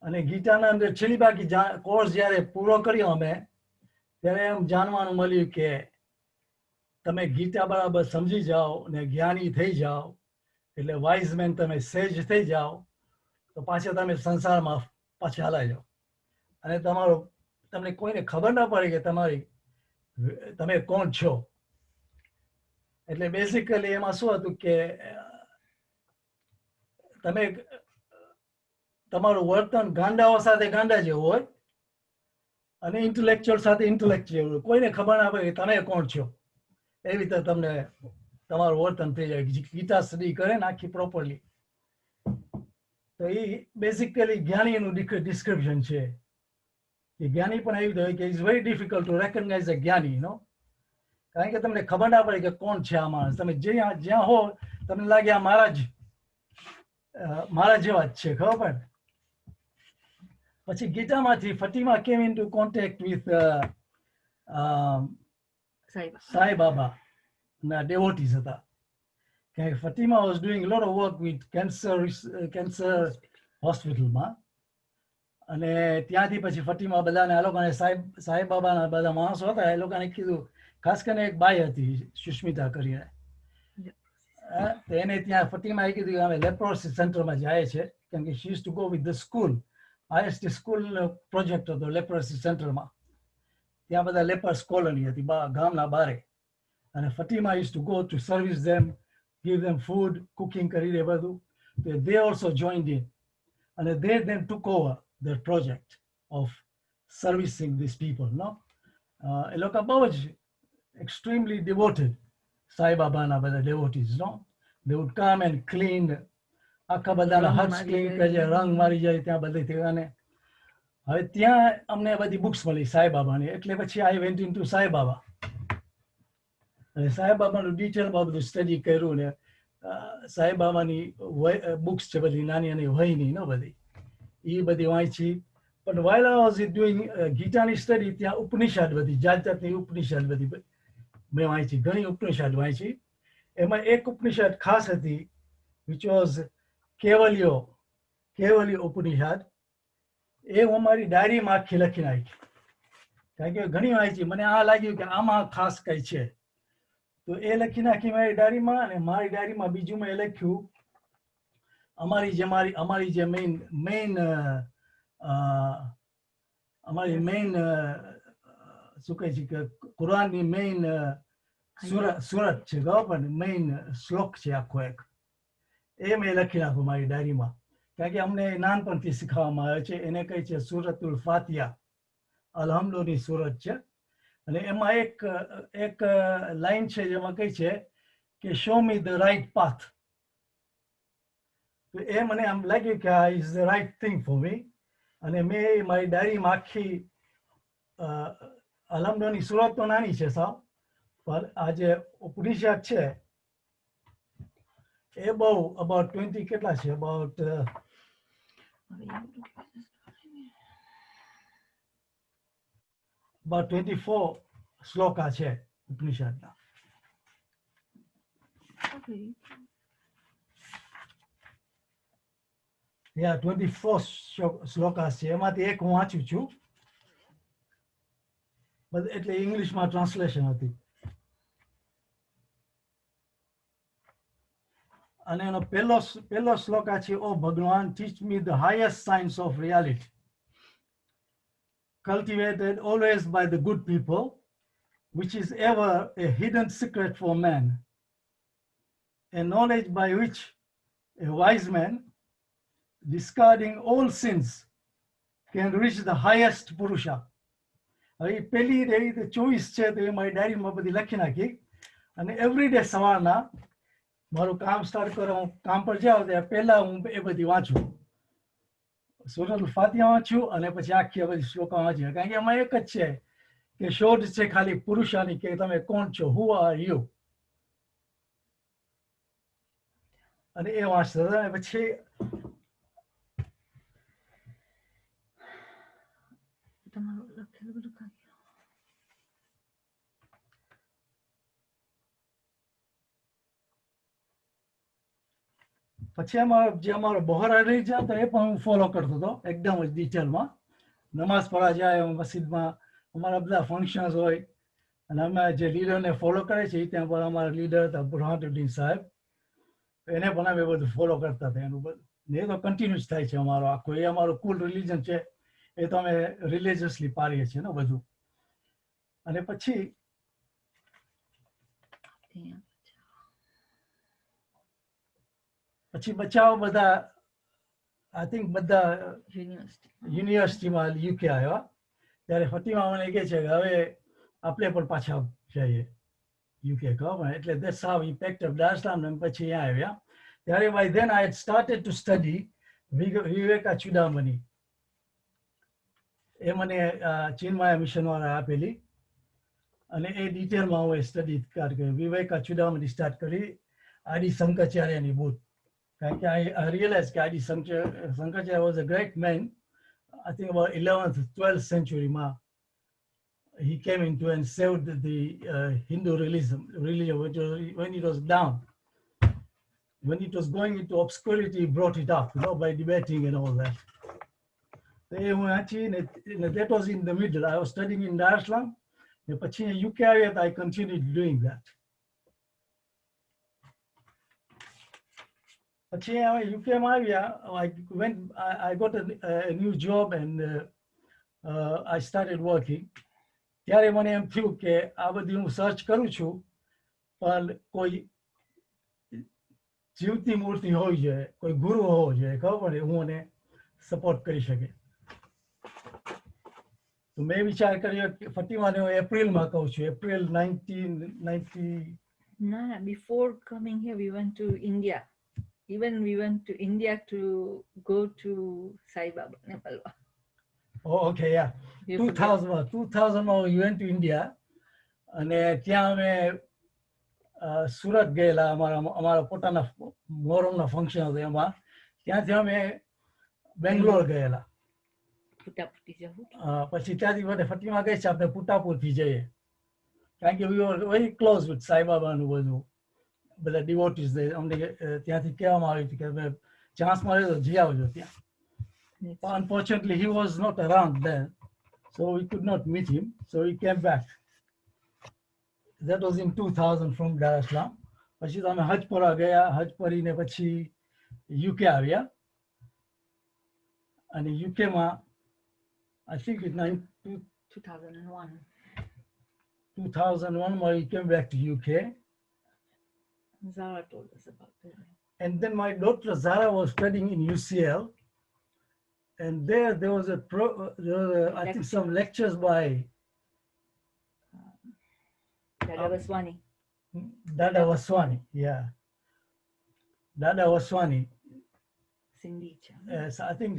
અને ગીતાના અંદર છેલ્લી બાકી કોર્સ જ્યારે પૂરો કર્યો અમે ત્યારે એમ જાણવાનું મળ્યું કે તમે ગીતા બરાબર સમજી જાઓ ને જ્ઞાની થઈ જાઓ એટલે વાઇઝ મેન તમે સેજ થઈ જાઓ તો પાછા તમે સંસારમાં પાછા હલાઈ જાઓ અને તમને કોઈને ખબર ના પડે કે તમે કોણ છો. એટલે બેઝિકલી એમાં શું હતું કે તમે તમારું વર્તન ગાંડાઓ સાથે ગાંડા જેવું હોય અને ઇન્ટેલેક્ચ્યુઅલ સાથે ઇન્ટેલેક્ચ્યુઅલ હોય. કોઈને ખબર ના પડે કે તમે કોણ છો એવી રીતે તમને તમારું વર્તન થઈ જાય. ગીતા સ્ટડી કરે ને આખી પ્રોપરલી તો એ બેઝિકલી જ્ઞાનીનું ડિસ્ક્રિપ્શન છે. એ જ્ઞાની પણ એવી હોય કે it's very difficult to recognise a જ્ઞાની નો કારણ કે તમને ખબર ના પડે કે કોણ છે આ માણસ. તમે જ્યાં હો તમને લાગે આ મારા જેવા જ છે ખબર પડે. પછી ગીતામાંથી ફતિમા કેમ into contact with Sai Baba ના ડેવોટીસ હતા. Fatima was doing lot of work with cancer હોસ્પિટલમાં અને ત્યાંથી પછી ફતિમા બધાને આ લોકોને સાઈ બાબાના બધા માણસો હતા એ લોકોને કીધું ખાસ કરીને એક બાઈ હતી સુષ્મિતા કરીને એને ત્યાં ફતિમાએ કીધું કે અમે લેપ્રોસી સેન્ટરમાં જાય છે કેમ કે she use to go with the school. IST સ્કૂલનો પ્રોજેક્ટ હતો લેપ્રોસી સેન્ટરમાં. ત્યાં બધા લેપર્સ કોલોની હતી ગામના બારે અને Fatima use to go to service them give them food cooking કરી દે બધું. they also joined in and they then took over the project of servicing these people. No, એ લોકો બહુ જ extremely devoted સાઈ બાબાના બધા devotees. No, they would come and clean આખા બધાના huts clean કરે રંગ મારી જાય ત્યાં બધેથી. અને હવે ત્યાં અમને બધી બુક્સ મળી સાઈ બાબાની એટલે પછી I went into Sai Baba અને સાઈ બાબાનું ડિટેલમાં બધું સ્ટડી કર્યું ને સાઈ બાબાની બુક્સ છે બધી નાની નાની વહીની ન બધી એ બધી વાંચી. પણ while I was doing ગીતાની સ્ટડી ત્યાં ઉપનિષદ બધી જાતની ઉપનિષદ બધી મેં વાંચી. ઘણી ઉપનિષદ વાંચી. એમાં એક ઉપનિષદ ખાસ હતી which was કેવલ્યો ઉપનિષદ. એ હું મારી ડાયરીમાં આખી લખી નાખી કારણ કે ઘણી વાંચી. મને આ લાગ્યું કે આમાં ખાસ કઈ છે તો એ લખી નાખી મારી ડાયરીમાં. અને મારી ડાયરીમાં બીજું મેં લખ્યું અમારી જે મેઇન શું કહે છે કે કુરાનની મેઇન સુરત છે ખબર મેઇન શ્લોક છે આખો એક એ મેં લખી નાખ્યું મારી ડાયરીમાં. કારણ કે અમને નાનપણથી શીખવામાં આવે છે એને કહે છે સુરતુલ ફાતિયા, અલહમદોની સુરત છે. અને એમાં એક લાઈન છે જેમાં કહે છે કે show me the right path. તો એ મને આમ લાગ્યું કે આ is the right thing for me. અને મેં મારી ડાયરીમાં આખી અલહમદોની સુરત તો નાની છે સાવ, પણ આ જે ઉપનિષદ છે એ બહુ અબાઉટ 20 કેટલા છે, અબાઉટ 24 શ્લોકા છે ઉપનિષદના. Okay. Yeah, 24 શ્લોકા છે, એમાંથી એક હું વાંચું છું, એટલે ઇંગ્લિશમાં ટ્રાન્સલેશન હતી. અને એનો પહેલો શ્લોકા છે, ઓ ભગવાન, teach me the highest science of reality, cultivated always by the good people, which is ever a hidden secret for man, a knowledge by which a wise man, discarding all sins, can reach the highest Purusha. હવે પહેલી રહી તો choice છે, તો એ મારી ડાયરીમાં બધી લખી નાખી. અને એવરીડે સવારના મારું કામ સ્ટાર્ટ કરો, હું કામ પર જાઉં ત્યાં પહેલા હું એ બધી વાંચું, સુરતુલ ફાતિહા વાંચ્યું અને પછી આખી બધી શ્લોકા વાંચ્યા. કારણ કે એમાં એક જ છે કે શોધ છે ખાલી પુરુષાની, કે તમે કોણ છો, હુ આર યુ. અને એ વાંચતા હતા. અને પછી તમારું લખેલું બધું કાંઈ. પછી જે અમારો બહોરા રિલીજન હતો એ પણ હું ફોલો કરતો હતો એકદમ જ ડિટેલમાં. નમાઝ પઢવા જાય મસ્જિદમાં, અમારા બધા ફંક્શન્સ હોય, અને અમે જે લીડરને ફોલો કરે છે ત્યાં પણ અમારા લીડર હતા બુરહાનુદ્દીન સાહેબ, એને પણ અમે બધું ફોલો કરતા હતા. એનું બધું એ તો કન્ટિન્યુઅસ થાય છે અમારો આખો, એ અમારું કુલ રિલીજન છે, એ તો અમે રિલિજિયસલી પાડીએ છીએ ને બધું. અને પછી બચાવ બધા આઈ થિંક બધા યુનિવર્સિટીમાં યુકે આવ્યા ત્યારે ફતિમા મને કહે છે કે હવે આપણે પણ પાછા જઈએ યુકે. ખબર એટલે that's how he packed up Dar es Salaam અને પછી અહીંયા આવ્યા. ત્યારે by then I had started to study વિવેકાચુડામણી. એ મને ચીનમાયા મિશન વાળા આપેલી અને એ ડિટેલમાં હું સ્ટડી કરી. વિવેકાચુડામણી સ્ટાર્ટ કરી આદિ શંકરાચાર્યની બુક. કારણ કે I realized કે Adi Shankaracharya was a great man. I think about 11th, 12th century માં he came into and saved the Hindu religion when it was down. When it was going into obscurity, he brought it up, by debating and all that. That was in the middle. I was studying in Dar es Salaam. UK I continued doing that. UK I got a new job and I started working. ત્યારે મને એમ થયું કે આ બધી હું search કરું છું, પણ કોઈ જીવતી મૂર્તિ હોવી જોઈએ, કોઈ ગુરુ હોવો જોઈએ, ખબર પડે હું એને સપોર્ટ કરી શકે. તો મેં વિચાર કર્યો કે ફતિમાને હું એપ્રિલમાં કહું છું, April 1990. No, before coming here, we went to India. Even we went to India to go to Sai Baba, Nepalwa. Oh, okay, yeah. 2000 we went to India. અને ત્યાં અમે સુરત ગયેલા, અમારા પોતાના મોહરમના ફંક્શન હતું એમાં. ત્યાંથી અમે બેંગ્લોર ગયેલા. પછી ત્યાંથી મને ફતિમા કહે છે આપણે પુટાપુરથી જઈએ, કારણ કે we were very close with સાઈબાબાનું બધું, બધા devotees. અમને ત્યાંથી કહેવામાં આવ્યું કે તમે ચાન્સ મળે તો જઈ આવજો ત્યાં. Unfortunately, he was not around then, so we could not meet him. So we came back. That was in 2000 from Dar es Salaam. પછી તો અમે હજપુરા ગયા, હજપરીને પછી UK આવ્યા. અને યુકેમાં I think in 2001 we came back to UK. Zara told us about that. And then my daughter Zara was studying in UCL, and there was I think some lectures by Dada Vaswani. Dada Vaswani. Yeah, Dada Vaswani. Sindhi cha. So I think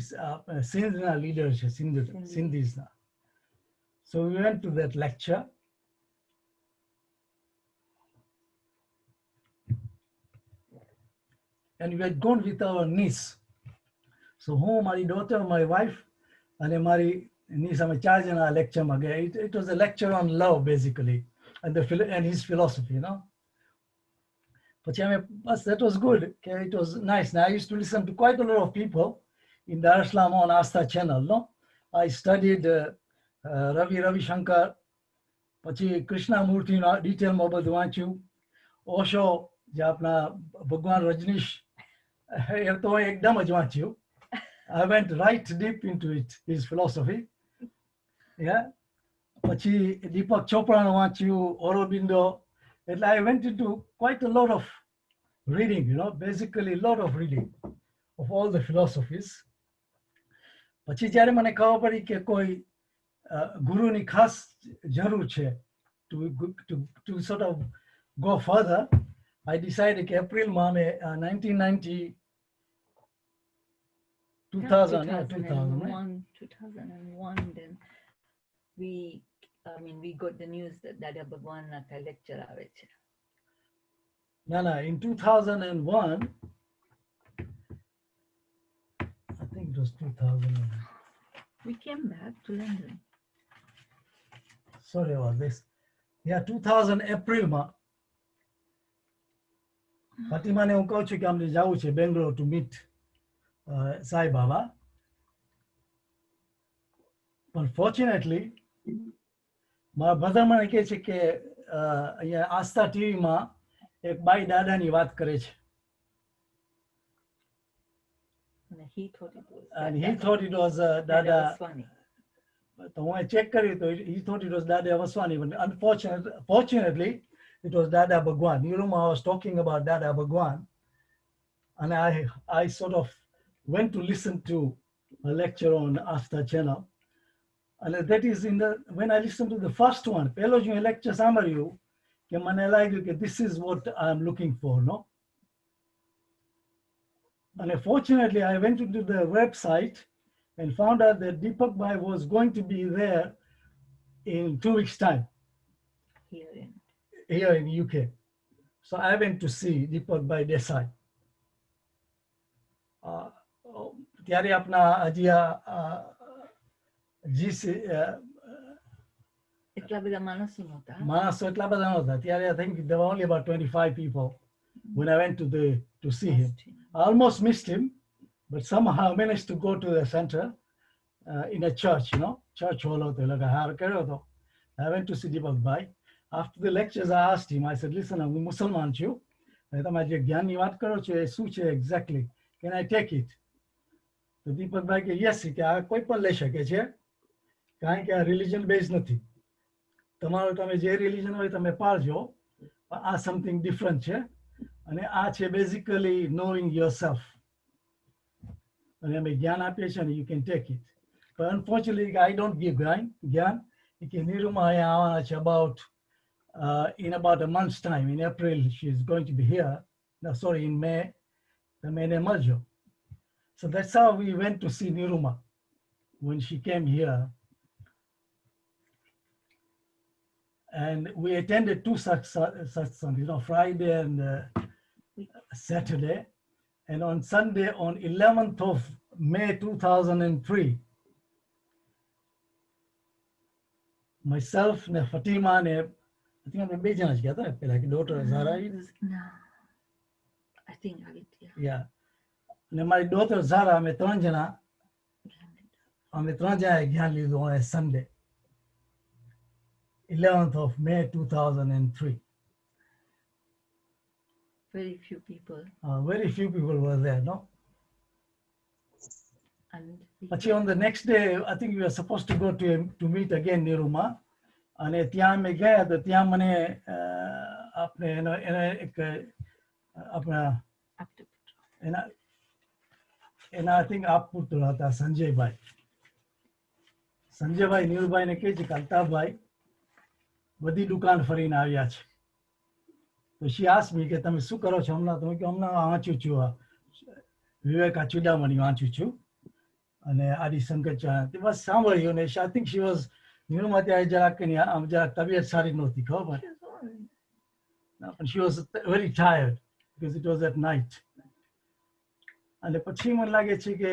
Sindhna leadership, Sindhis. So we went to that lecture. And we had gone with our niece. So home, my daughter, my wife, and my niece, I'm charged in a lecture. It was a lecture on love, basically, and his philosophy, you know. But that was good. Okay, it was nice. Now I used to listen to quite a lot of people in Dar es Salaam on Astha channel. No, I studied Ravi Shankar, પછી કૃષ્ણમૂર્તિનો ડિટેલમાં બધું વાંચ્યું. ઓશો જે આપણા ભગવાન રજનીશ એ તો એકદમ જ વાંચ્યું. I went right deep into it, his philosophy. Yeah. પછી દીપક ચોપડાનું વાંચ્યું, Aurobindo. And I went into quite a lot of reading, you know, basically a lot of reading of all the philosophies. પછી જ્યારે મને ખબર પડી કે કોઈ ગુરુની ખાસ જરૂર છે to sort of go further, I decided કે એપ્રિલમાં અમે 2001, then we got the news that Dada Bhagwan na lecture આવે છે. No, in 2001, I think it was 2001. We came back to London. Sorry about this. Yeah, 2000 એપ્રિલમાં ફાતિમાને હું કહું છું કે અમને જવું છે Bangalore to meet Sai Baba. Unfortunately, મારા brother મને કહે છે કે અહીંયા આસ્થા ટીવીમાં એક બાઈ દાદાની વાત કરે છે. And he thought it was Dada Vaswani. તો હું ચેક કર્યું તો he thought it was Dada Vaswani, but fortunately it was Dada Bhagwan. You know, I was talking about Dada Bhagwan, and I sort of went to listen to a lecture on Astha channel. And that is when I listened to the first one, પહેલો જો lecture સાંભળ્યું કે મને લાગ્યું કે this is what I'm looking for, no? And fortunately, I went into the website and found out that Deepak Bhai was going to be there in 2 weeks' time here in UK. So I went to see Deepak Bhai Desai. ત્યારે આપના હજી એટલા બધા માણસો નહોતા. માણસો એટલા બધા નહોતા. ત્યારે I think there were only about 25 people when I went to see him. I almost missed him, but somehow I managed to go to the center in a church, you know, church hall. I went to see Deepak Bhai. After the lectures, I asked him, I said, listen, I'm a Muslim, you. તમે જે જ્ઞાનની વાત કરો છો એ શું છે exactly? Can I take it? તો દીપક ભાઈ કે yes, કે આ કોઈ પણ લઈ શકે છે કારણ કે આ રિલિજન બેઝ નથી. તમારો તમે જે રિલિજન હોય તમે પાળજો, આ સમથિંગ ડિફરન્ટ છે અને આ છે બેઝિકલી knowing yourself. અને અમે જ્ઞાન આપીએ છીએ ને you can take it. But unfortunately, I don't give જ્ઞાન. કે નીરુમાં અહીંયા આવવાના છે in about a month's time. In April, she is going to be here. No, sorry, in May. તમે એને મળજો. So that's how we went to see Niruma when she came here. And we attended 2 satsangs, you know, Friday and Saturday. And on Sunday, on 11th of May 2003, myself, Fatima, I think I'm a big together, like daughter Zara. No, I think Aditya. Yeah. And my daughter Zara, અમે 3 જણા જ્ઞાન લીધું on a Sunday, 11th of May 2003. Very few people. Very few people were there, no? And પછી on the next day, I think we were supposed to go to meet again Niruma. અને ત્યાં અમે ગયા તો ત્યાં મને આપણે આપણા એના આઈ થિંક આપ પુત્ર હતા સંજયભાઈ. સંજયભાઈ નીરુભાઈને કહે છે કે અલ્તાફભાઈ બધી દુકાન ફરીને આવ્યા છે. તો શી આસ્ક્ડ મી કે તમે શું કરો છો હમણાં? તમે કે હમણાં વાંચું છું વિવેકા ચુડામણી વાંચું છું અને આદિ શંકરાચાર્ય. તે બસ સાંભળ્યું ને I think she was Niruma ત્યારે જરાક તબિયત સારી નહોતી, ખબર પણ she was very tired because it was at night. અને પછી મને લાગે છે કે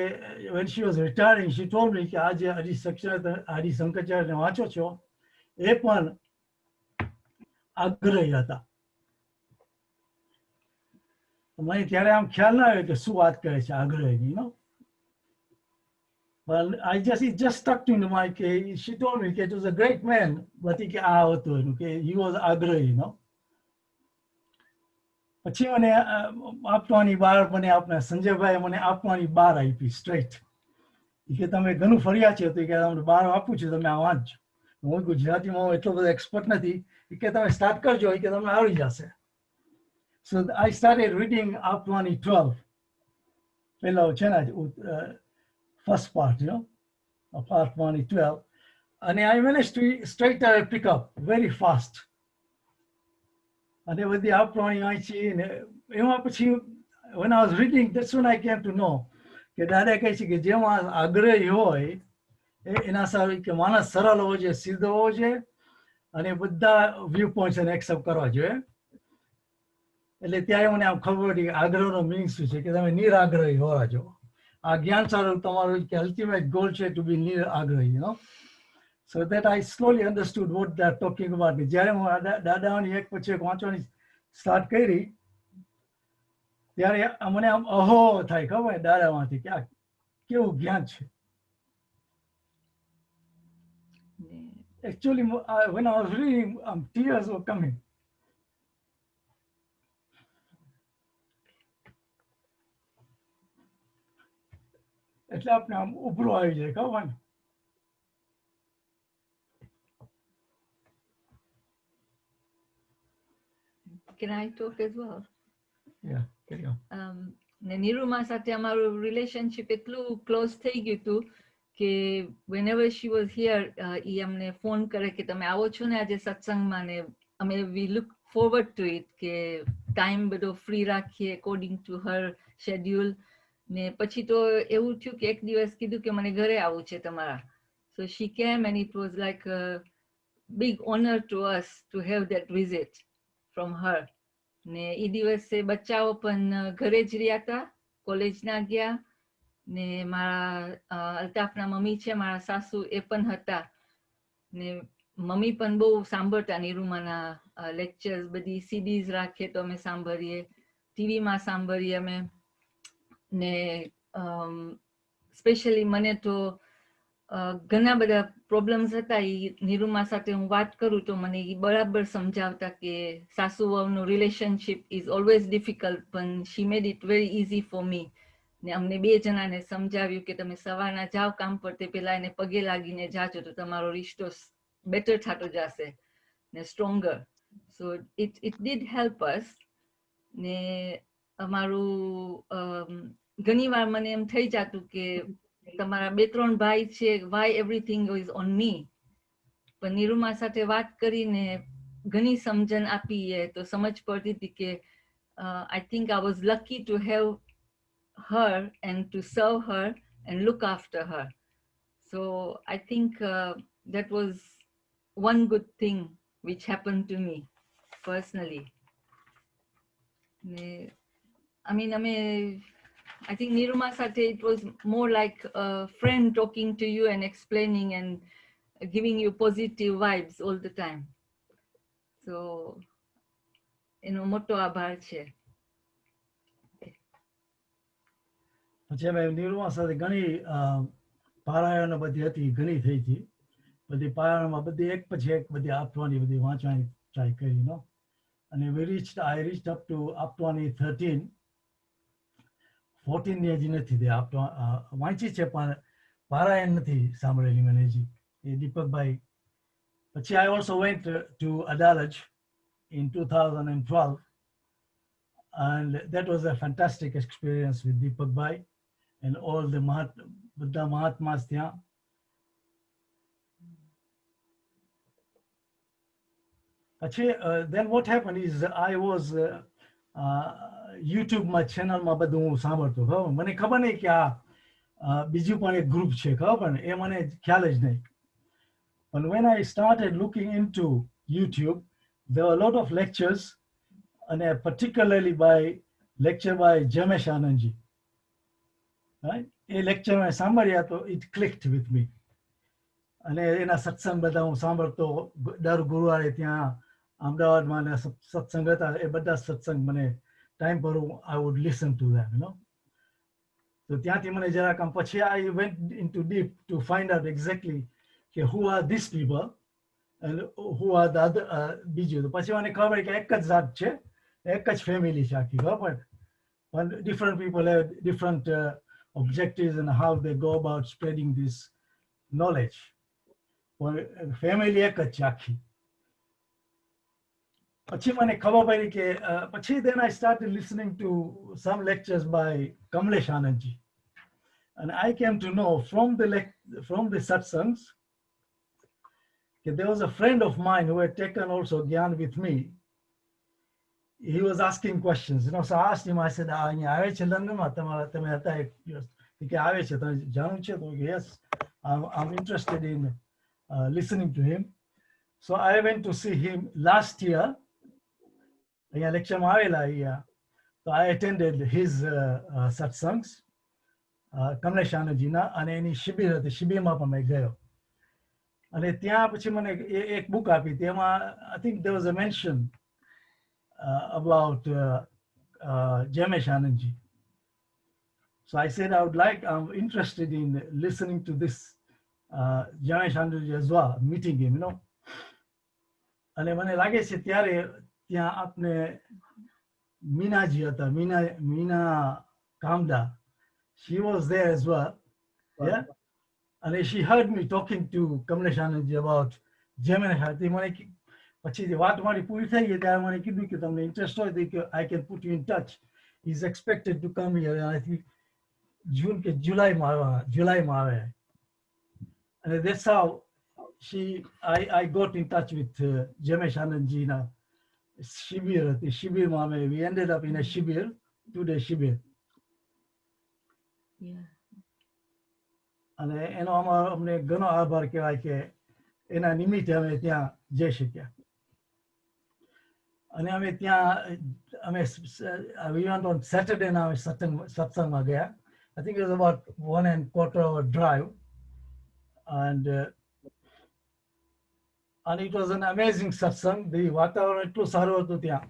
when she was retiring she told me કે આજે આદિ શંકરાચાર્યને વાંચો છો, એ પણ આગ્રહી હતા. મને ત્યારે આમ ખ્યાલ ના આવ્યો કે શું વાત કરે છે આગ્રહી, નો. But it just stuck to my કે she told me કે it was a great man, but કે આ હતું એનું કે he was આગ્રહી, નો. પછી મને આપવાની બાર મને આપના સંજયભાઈ મને આપવાની બાર આપી સ્ટ્રેટ. કે તમે ઘણું ફર્યા છે તો કે તમને બાર આપું છું, તમે આ વાંચજો. હું ગુજરાતીમાં એટલો બધો એક્સપર્ટ નથી, કે તમે સ્ટાર્ટ કરજો કે તમને આવડી જશે. So I started reading Apwani 12. પેલો છે ને first part, you know, of Apwani 12. And I managed to straight pick up very fast. And with the Apwani વાંચી ને એમાં પછી when I was reading, that's when I came to know કે દાદા કહે છે કે જેમાં આગ્રહી હોય એના સારું કે માણસ સરળ હોવો જોઈએ, સીધો હોવો જોઈએ અને બધા વ્યૂ પોઈન્ટ્સ એને એક્સેપ્ટ કરવા જોઈએ. એટલે ત્યારે મને આમ ખબર પડી કે આગ્રહનો મિનિંગ શું છે, કે તમે નિરાગ્રહી હોવા જો. આ જ્ઞાન સારું તમારું કે અલ્ટિમેટ ગોલ છે ટુ બી નિરાગ્રહી, you know. So that I slowly understood what they are talking about. જ્યારે હું દાદાઓની એક પછી એક વાંચવાની સ્ટાર્ટ કરી ત્યારે મને આમ અહો થાય, ખબર દાદામાંથી કે આ કેવું જ્ઞાન છે. Actually, when I was reading, tears were coming. એટલે આપણે આમ ઉભરો આવી જાય, ખબર ને. Can I talk as well? Yeah, carry on. ને નીરુમા સાથે અમારું રિલેશનશિપ એટલું ક્લોઝ થઈ ગયું હતું કે whenever she was here ઈ અમને ફોન કરે કે તમે આવો છો ને આજે સત્સંગમાં, ને અમે we look forward to it કે ટાઈમ બધો ફ્રી રાખીએ according to her schedule. ને પછી તો એવું થયું કે એક દિવસ કીધું કે મને ઘરે આવવું છે તમારા. So she came and it was like a big honor to us to have that visit from her. ને ઈ દિવસે બચ્ચાઓ પણ ઘરે જ રહ્યા હતા, કોલેજ ના ગયા. ને મારા અલ્તાફના મમ્મી છે, મારા સાસુ એ પણ હતા. ને મમ્મી પણ બહુ સાંભળતા નીરુમાના લેક્ચર્સ, બધી CDs રાખે તો અમે સાંભળીએ, ટીવીમાં સાંભળીએ અમે. ને સ્પેશિયલી મને તો ઘણા બધા પ્રોબ્લેમ્સ હતા, એ નીરુમા સાથે હું વાત કરું તો મને એ બરાબર સમજાવતા કે સાસુ વહુનું રિલેશનશિપ ઇઝ ઓલવેઝ ડિફિકલ્ટ, પણ she made it very easy for me. ને અમને બે જણાને સમજાવ્યું કે તમે સવારના જાઓ કામ પર તે પહેલા એને પગે લાગીને જાજો તો તમારો રિશ્તો બેટર થતો જશે ને stronger. So it did help us. ને અમારું ઘણી વાર મને એમ થઈ જતું કે તમારા બે ત્રણ ભાઈ છે, why everything is on me. પણ નીરુમા સાથે વાત કરીને ઘણી સમજણ આપી તો સમજ પડતી હતી કે I think I was lucky to have her and to serve her and look after her. So I think that was one good thing which happened to me personally. I mean, I think Niruma Sate, it was more like a friend talking to you and explaining and giving you positive vibes all the time. So, મોટો આભાર છે. પછી અમે નીરુમા સાથે ઘણી પારાયણો બધી હતી, ઘણી થઈ હતી. બધી પારાયણમાં બધી એક પછી એક બધી આપવાની બધી વાંચવાની ટ્રાય કરી, નો. અને I reached up to Aptwani 13. 14 ની હજી નથી થઈ. વાંચી છે પણ પારાયણ નથી સાંભળેલી મને હજી. એ દીપકભાઈ. પછી I also went to Adalaj in 2012 And that was a fantastic experience with Deepak Bhai and all the Buddha Mahatmas there. Then what happened is I was YouTube my channel માં બધું હું સાંભળતો ખબર મને ખબર નહીં કે આ બીજું પણ એક ગ્રુપ છે ખબર ને એ મને ખ્યાલ જ નહીં. But when I started looking into YouTube, there were a lot of lectures, and particularly lecture by Jamesh Anandji. Right? A lecture I સાંભળ્યા તો it clicked with me. અને એના સત્સંગ બધા હું સાંભળતો દર ગુરુવારે ત્યાં અમદાવાદમાં સત્સંગ હતા એ બધા સત્સંગ મને ટાઈમ પર I would listen to them, you know. So ત્યાંથી મને જરાક પછી I went into deep to find out exactly who are these people and who are the other બીજું તો પછી મને ખબર કે એક જ જાત છે એક જ ફેમિલી છે આખી ખબર પણ different people have different objectives and how they go about spreading this knowledge. Family એક જ છે આખી. પછી મને ખબર પડી કે પછી then I started listening to some lectures by Kamlesh Anandji, and I came to know from the satsangs that there was a friend of mine who had taken also Gyan with me. He was asking questions, you know, so I asked him, I said, અહીંયા આવે છે લંડનમાં તમે હતા એક દિવસ કે આવે છે તમે જાણું છે તો yes, I'm interested in listening to him. So I went to see him last year. So I attended his satsangs, Kamlesh Anandji na, અને એની શિબિર હતી શિબિરમાં પણ મેં ગયો અને ત્યાં પછી મને એક બુક આપી તેમાં I think there was a mention about Jamesh Anandji. So I said I'm interested in listening to this Jamesh Anandji as well, meeting him, you know. અને મને લાગે છે ત્યારે ત્યાં આપને મીનાજી હતા Meena કામડા. She was there as well. Yeah. And she heard me talking to Kamlesh Anandji about Jamesh Anandji. મને પછી વાત મારી પૂરી થઈ ગઈ ત્યારે મને કીધું કે તમને ઇન્ટરેસ્ટ હોય તો I can put you in touch. He's expected to come here. I think June કે જુલાઈમાં આવે. And that's how I got in touch with Jamesh Anandji na shibir માં we ended up in a shibir, 2-day shibir. Yeah. અને એનો અમને ઘણો આભાર કહેવાય કે એના નિમિત્તે અમે ત્યાં જઈ શક્યા. અને અમે ત્યાં we went on Saturday ના અમે સત્સંગમાં ગયા. I think it was about 1.25 hour drive, and it was an amazing satsang. The વાતાવરણ એટલું સારું હતું ત્યાં.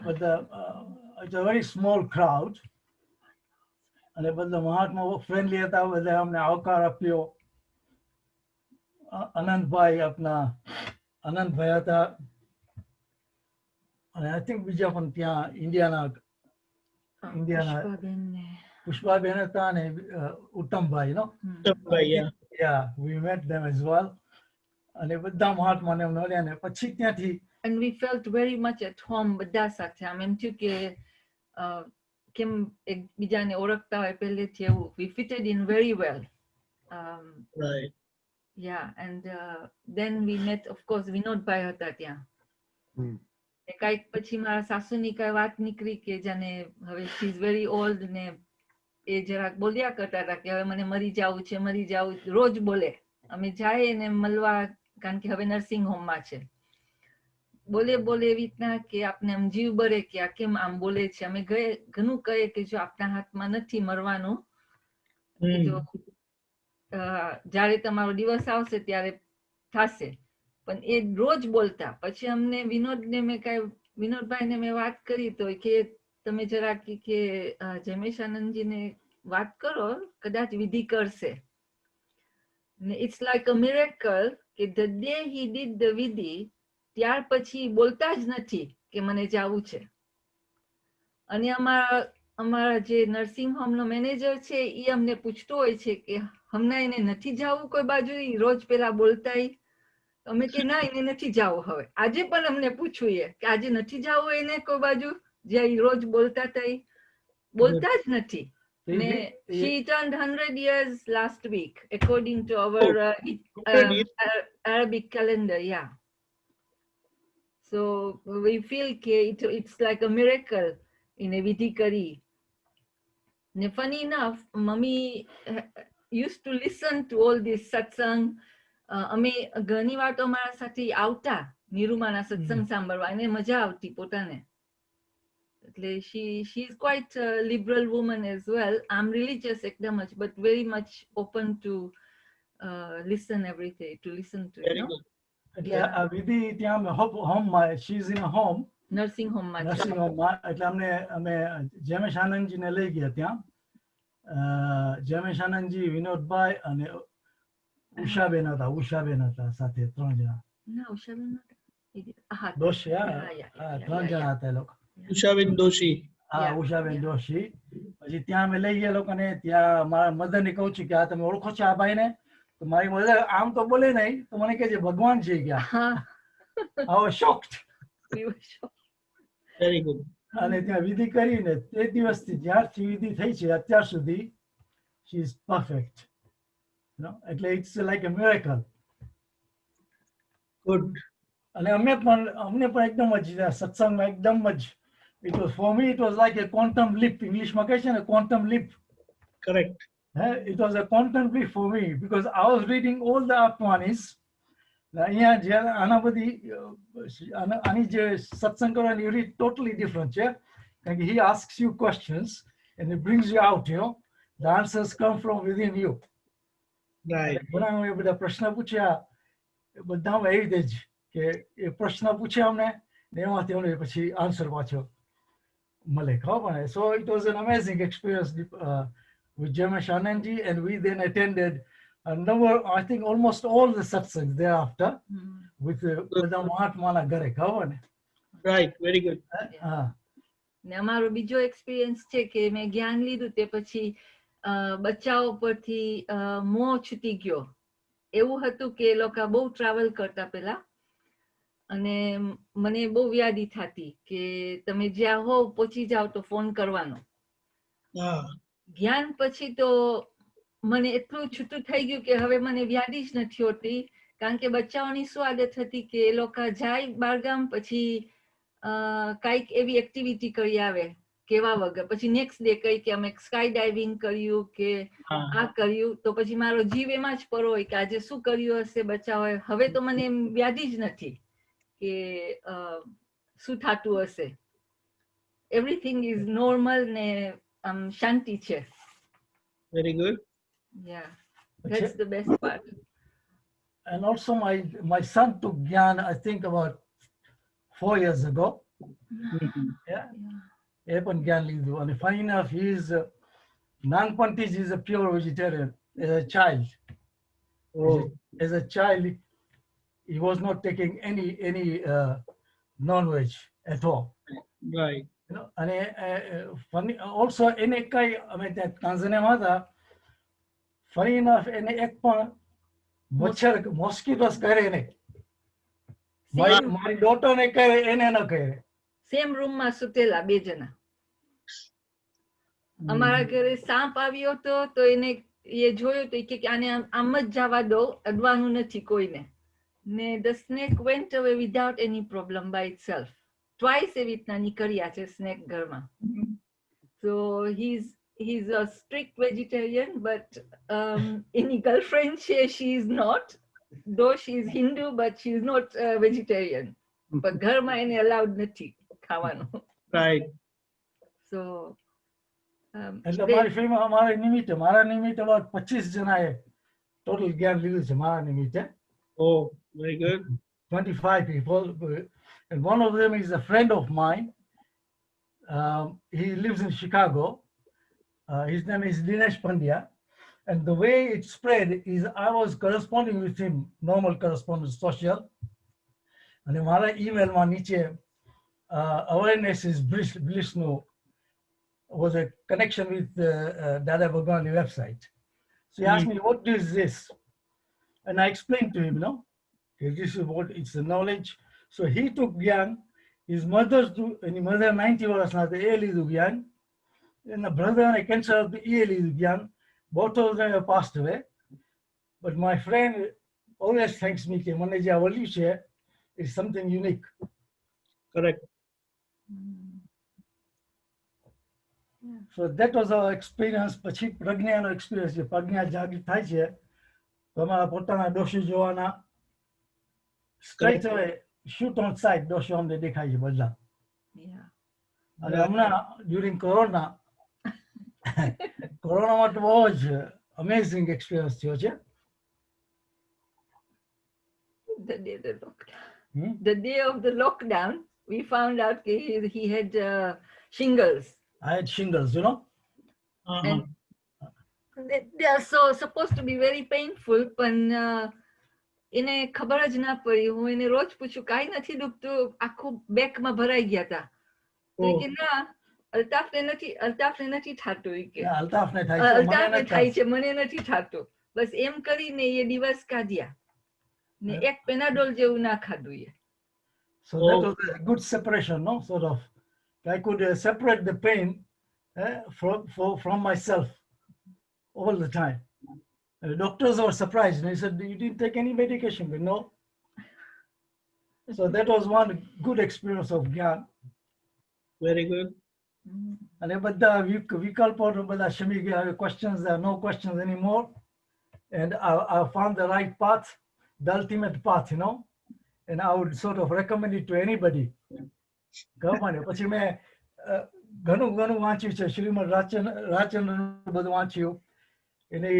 But it's a very small crowd. અને બધા મહાત્મા ફ્રેન્ડલી હતા બધા અમને આવકાર આપ્યો. આનંદભાઈ હતા અને I think બીજા પણ ત્યાં ઇન્ડિયાના પુષ્પાબેન હતા અને Uttambhai, no? Yeah, we met them as well. અને બધા મહાત્માને મળ્યા ને પછી ત્યાંથી and we felt very much at home બધા સાથે. આમ એમ થયું કે કેમ એકબીજાને ઓળખતા હોય પહેલેથી એવું. We fitted in very well. Right. Yeah, and then we met, of course, Vinodbhai હતા ત્યાં. કાંઈક પછી મારા સાસુની કાંઈ વાત નીકળી કે જાને હવે she is very old ને એ જરાક બોલ્યા કરતા હતા કે હવે મને મરી જાવું છે રોજ બોલે. અમે જાય એને મળવા કારણ કે હવે નર્સિંગ હોમમાં છે. બોલે એવી રીતના કે આપને આમ જીવ બળે કે આ કેમ આમ બોલે છે. અમે ઘણું કહે કે જો આપના હાથમાં નથી મરવાનું, જ્યારે તમારો દિવસ આવશે ત્યારે થશે. પણ એ રોજ બોલતા. પછી અમને વિનોદભાઈને મેં વાત કરી તો કે તમે જરા કે જમેશ આનંદજીને વાત કરો, કદાચ વિધિ કરશે. It's like a miracle કે the day he did the વિધિ ત્યાર પછી બોલતા જ નથી કે મને જાવું છે. અને અમારા જે નર્સિંગ હોમનો મેનેજર છે એ અમને પૂછતો હોય છે કે હમણાં એને નથી જાવું કોઈ બાજુ, રોજ પેલા બોલતા. અમે કે ના એને નથી જાવું હવે. આજે પણ અમને પૂછવું કે આજે નથી જાવું એને કોઈ બાજુ, જે ઈ રોજ બોલતા હતા ઈ બોલતા જ નથી. એ ને બી- એ- she turned 100 years last week according to our 100 years. Arabic calendar. Yeah. So we feel કે it's like a miracle in a વિધિ કરી. ને funny enough, mummy used to listen to all this satsang. અમે ઘણી વાર તો અમારા સાથે આવતા નિરૂમાના સત્સંગ સાંભળવા એને મજા આવતી પોતાને. એટલે she is quite a liberal woman as well. I'm religious એકદમ જ, but very much open to listen everything, to listen to, you Very know. good. એટલે આ વિધિ ત્યાં હોમમાં she is in a home nursing હોમમાં છે. નર્સિંગ હોમમાં. એટલે અમે જમેશ આનંદજીને લઈ ગયા ત્યાં. જમેશ આનંદજી, વિનોદભાઈ અને ઉષાબેન હતા સાથે 3 જણા. ના ઉષાબેન નહોતા. હા, દોશી, yeah, હા, yeah, હા, yeah, 3 yeah, જણા yeah. હતા એ લોકો. ઉષાબેન દોશી. હા, Yeah, ઉષાબેન yeah. જોશી. પછી ત્યાં અમે લઈ ગયા લોકોને. ત્યાં મારા મધરને કહું છું કે આ તમે ઓળખો છો આ ભાઈને? તો મારી મધર આમ તો બોલે નહીં, તો મને કહે છે ભગવાન છે ગયા. હા. I was shocked. We were shocked. Very good. અને ત્યાં વિધિ કરીને તે દિવસથી જ્યારથી વિધિ થઈ છે અત્યાર સુધી she is perfect. You know, એટલે it's like a miracle. Good. અને અમને પણ એકદમ જ સત્સંગમાં એકદમ જ it was, for me it was like a quantum leap. ઇંગ્લિશમાં કહે છે ને quantum leap. Correct. It was a quantum leap for me because I was reading all the Atmanis. અહીંયા જ્યારે આના બધી આની જે સત્સંગ કરવાની રીત totally different છે. કારણ કે he asks you questions and he brings you out, you know. The answers come from within you. Right. ઘણા એ બધા પ્રશ્ન પૂછ્યા, બધામાં એવી રીતે જ કે એ પ્રશ્ન પૂછે અમને ને એમાંથી અમને પછી આન્સર પાછો મળે, ખબર પડે. So it was an amazing experience with Jamesh Anandji, and we then attended a number, I think almost all the satsangs thereafter with બધા મહાત્માના ઘરે, ખબર ને. રાઈટ. Very good. હા. ને અમારો બીજો એક્સપિરિયન્સ છે કે મેં જ્ઞાન લીધું તે પછી બચ્ચાઓ પરથી મોહ છૂટી ગયો. એવું હતું કે એ લોકો બહુ ટ્રાવેલ કરતા પેલા અને મને બહુ વ્યાધિ થતી કે તમે જ્યાં હો પહોંચી જાઓ તો ફોન કરવાનો. હા. જ્ઞાન પછી તો મને એટલું છૂટું થઈ ગયું કે હવે મને વ્યાધિ જ નથી હોતી. કારણ કે બચ્ચાઓની શું આદત હતી કે એ લોકો જાય બારગામ પછી કાંઈક એવી એક્ટિવિટી કરી આવે કેવા વગર, પછી નેક્સ્ટ ડે કઈ કે અમે સ્કાય ડાઇવિંગ કર્યું કે આ કર્યું, તો પછી મારો જીવ એમાં જ પડો હોય કે આજે શું કર્યું હશે બચ્ચાઓએ. હવે તો મને એમ વ્યાધિ જ નથી કે શું થતું હશે. એવરીથિંગ ઇઝ નોર્મલ ને આમ શાંતિ છે. Very good. Yeah, that's the best part. And also my son took Gyan, I think about 4 years ago. Yeah. એ પણ જ્ઞાન લીધું. અને funny enough, he is નાનપણથી જ is a pure vegetarian as a child. As a child, he was not taking any non-veg at all. Right. You know, and funny also એને કઈ અમે ત્યાં તાંઝાનિયામાં હતા, funny enough એને એક પણ મચ્છર મોસ્કીટોસ કરે નહીં. મારી ડોટરને કરે એને ન કરે. સેમ રૂમમાં સુતેલા 2 જણા. અમારા ઘરે સાપ આવ્યો હતો તો એને એ જોયો તો કે આને આમ જ જવા દો, અડવાનું નથી કોઈને. ને the snake went away without any problem by itself. Twice એવી રીતના નીકળ્યા છે સ્નેક ઘરમાં. So he's a strict vegetarian, but any girlfriend she is not, though she is Hindu, but she is not vegetarian. But ઘરમાં એને allowed નથી ખાવાનું. Right. So એટલે મારી ફીમાં મારા નિમિત્તે about 25 જણાએ ટોટલ જ્ઞાન લીધું છે મારા નિમિત્તે. Oh, very good. 25 people, and one of them is a friend of mine. He lives in Chicago. His name is Dinesh Pandya, and the way it spread is I was corresponding with him, normal correspondence, social, and mara email ma niche awareness is bliss no was a connection with Dada Bhagwani website. So he asked me, what is this? And I explained to him, okay, this is what it's the knowledge. So he took Gyan his mother's any mother 90 વર્ષના હતા એ લીધું જ્ઞાન, એના brother ને cancer હતું એ લીધું જ્ઞાન. Both of them have passed away. But my friend always thanks me કે મને જે આ વળ્યું છે is something unique. Correct. So that was our experience. પછી પ્રજ્ઞાનો experience છે. પ્રજ્ઞા જાગૃત થાય છે તો અમારા પોતાના દોષો જોવાના straight away shoot on sight દોષો અમને દેખાય છે બધા. Yeah. અને હમણાં during corona કોરોનામાં તો બહુ જ amazing experience થયો છે. The day of the lockdown, we found out he had shingles. I had shingles, you know. And they are supposed to be very painful, but એને ખબર જ ના પડી. હું એને રોજ પૂછું કાંઈ નથી દુખતું, આખું બેકમાં ભરાઈ ગયા હતા. તો કે ના, અલ્તાફને નથી થાતું. અલ્તાફને થાય છે, મને નથી થાતું. બસ એમ કરીને એ દિવસ કાઢ્યા ને એક પેનાડોલ જેવું ના ખાધું એ. So that was a good separation, no? Sort of. I could separate the pain from myself all the time. The doctors were surprised. They said, you didn't take any medication, but no. So that was one good experience of Gyan. Very good. And બધા વિકલ્પો બધા શમી ગયા. Questions, there are no questions anymore. And I found the right path, the ultimate path, you know. And I would sort of recommend it to anybody. પછી મેં ઘણું વાંચ્યું છે. શ્રીમદ રાજચંદ્ર બધું વાંચ્યું. એની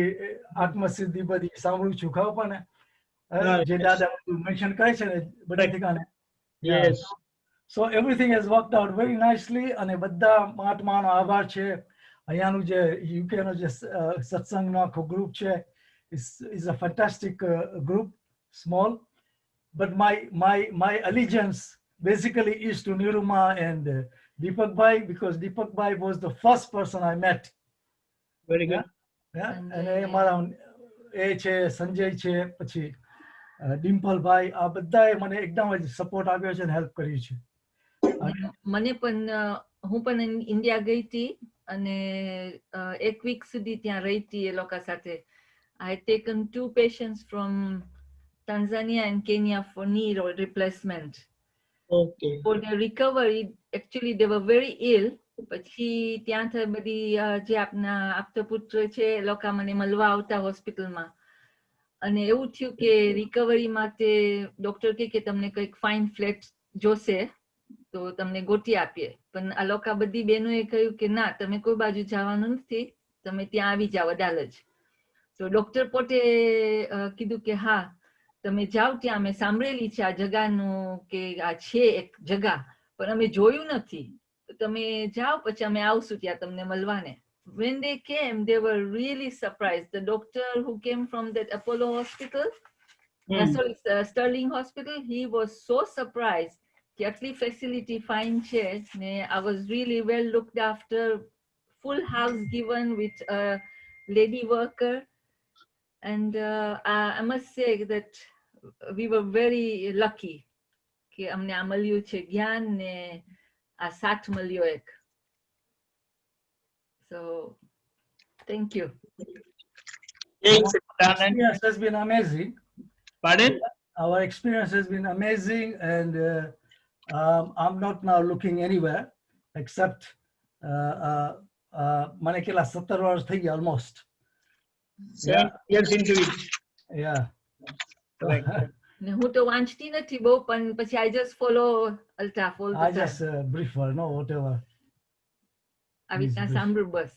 આત્મસિદ્ધિ બધી સાંભળું છું. ખબર પડે જે દાદા મેન્શન કરે છે ને બધા ઠેકાણે. Yes. So everything has worked out very nicely. અને બધા મહાત્માનો આભાર છે. અહીંયાનું જે યુકેનો જે સત્સંગનો આખો ગ્રુપ છે is a fantastic group, small. But my allegiance basically is to Niruma and Deepak Bhai, because Deepak Bhai was the first person I met. Very good. Yeah. And મારા એ છે, સંજય છે, પછી ડિમ્પલ ભાઈ, આ બધાએ મને એકદમ જ સપોર્ટ આપ્યો છે અને હેલ્પ કર્યું છે. મને પણ હું પણ ઇન્ડિયા ગઈ હતી અને એક વીક સુધી ત્યાં રહી હતી એ લોકો સાથે. I had taken 2 patients from Tanzania and Kenya for knee replacement. Okay. For their recovery, actually they were very ill. પછી ત્યાં બધી જે આપના આપતપુત્ર છે એ લોકો મને મળવા આવતા હોસ્પિટલમાં. અને એવું થયું કે રિકવરી માટે ડોક્ટર કે તમને કંઈક ફાઇન ફ્લેટ જોશે તો તમને ગોતી આપીએ. પણ આ લોકો બધી બહેનોએ કહ્યું કે ના, તમે કોઈ બાજુ જવાનું નથી, તમે ત્યાં આવી જાઓ અડાલજ. તો ડોક્ટર પોતે કીધું કે હા તમે જાઓ, ત્યાં અમે સાંભળેલી છે આ જગાનું કે આ છે એક જગા, પણ અમે જોયું નથી. તો તમે જાઓ, પછી અમે આવશું ત્યાં તમને મળવાને. When they came, they were really surprised. The doctor who came from that Apollo hospital, Sterling Hospital, he was so surprised. Actually, facility fine chair. I was really well looked after, full house given with a lady worker. And I must say that we were very lucky. કે અમને આ મળ્યું છે જ્ઞાન ને આ સાથ મળ્યો એક. So, thank you. Experience has been amazing. Pardon? Our experience has been amazing, and I'm not now looking anywhere except મને કેટલા 17 વર્ષ થઈ ગયા almost. 7 years into it. Yeah. હું તો વાંચતી નથી બહુ, પણ પછી I just follow Altaf all the I time. just brief her, no, whatever. આવી રીતના સાંભળું બસ.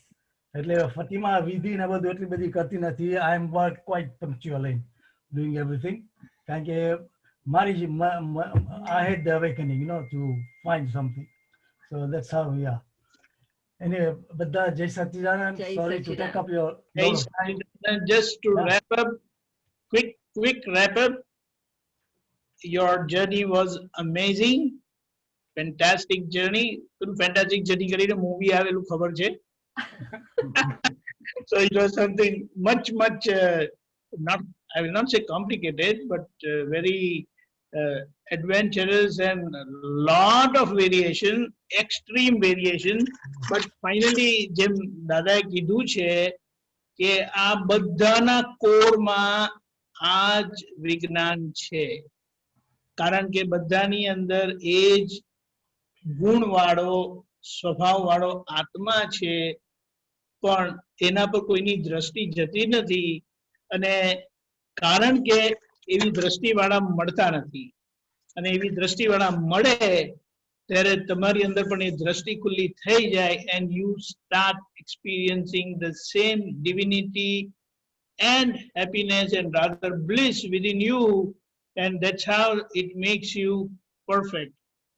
એટલે ફતિમા વિધિ ને બધું એટલી બધી કરતી નથી. I am quite punctual in doing everything. કારણ કે મારી I had the awakening, you know, to find something. So that's how we are. Anyway, બધા જય સચ્ચિદાનંદ. Sorry to take up your time. Just to wrap up, quick wrap up. Your journey was amazing. Fantastic journey. Fantastic journey કરીને movie આવેલું ખબર છે. So it was something much not, I will not say complicated, but very adventurous and lot of variation, extreme variation. But finally, જેમ દાદાએ કીધું છે કે આ બધાના કોરમાં આ જ વિજ્ઞાન છે, કારણ કે બધાની અંદર એ જ ગુણવાળો સ્વભાવવાળો આત્મા છે, પણ એના પર કોઈની દ્રષ્ટિ જતી નથી, અને કારણ કે એવી દ્રષ્ટિવાળા મળતા નથી, અને એવી દ્રષ્ટિવાળા મળે ત્યારે તમારી અંદર પણ એ દ્રષ્ટિ ખુલ્લી થઈ જાય, and you start experiencing the same divinity and happiness and rather bliss within you, and that's how it makes you perfect.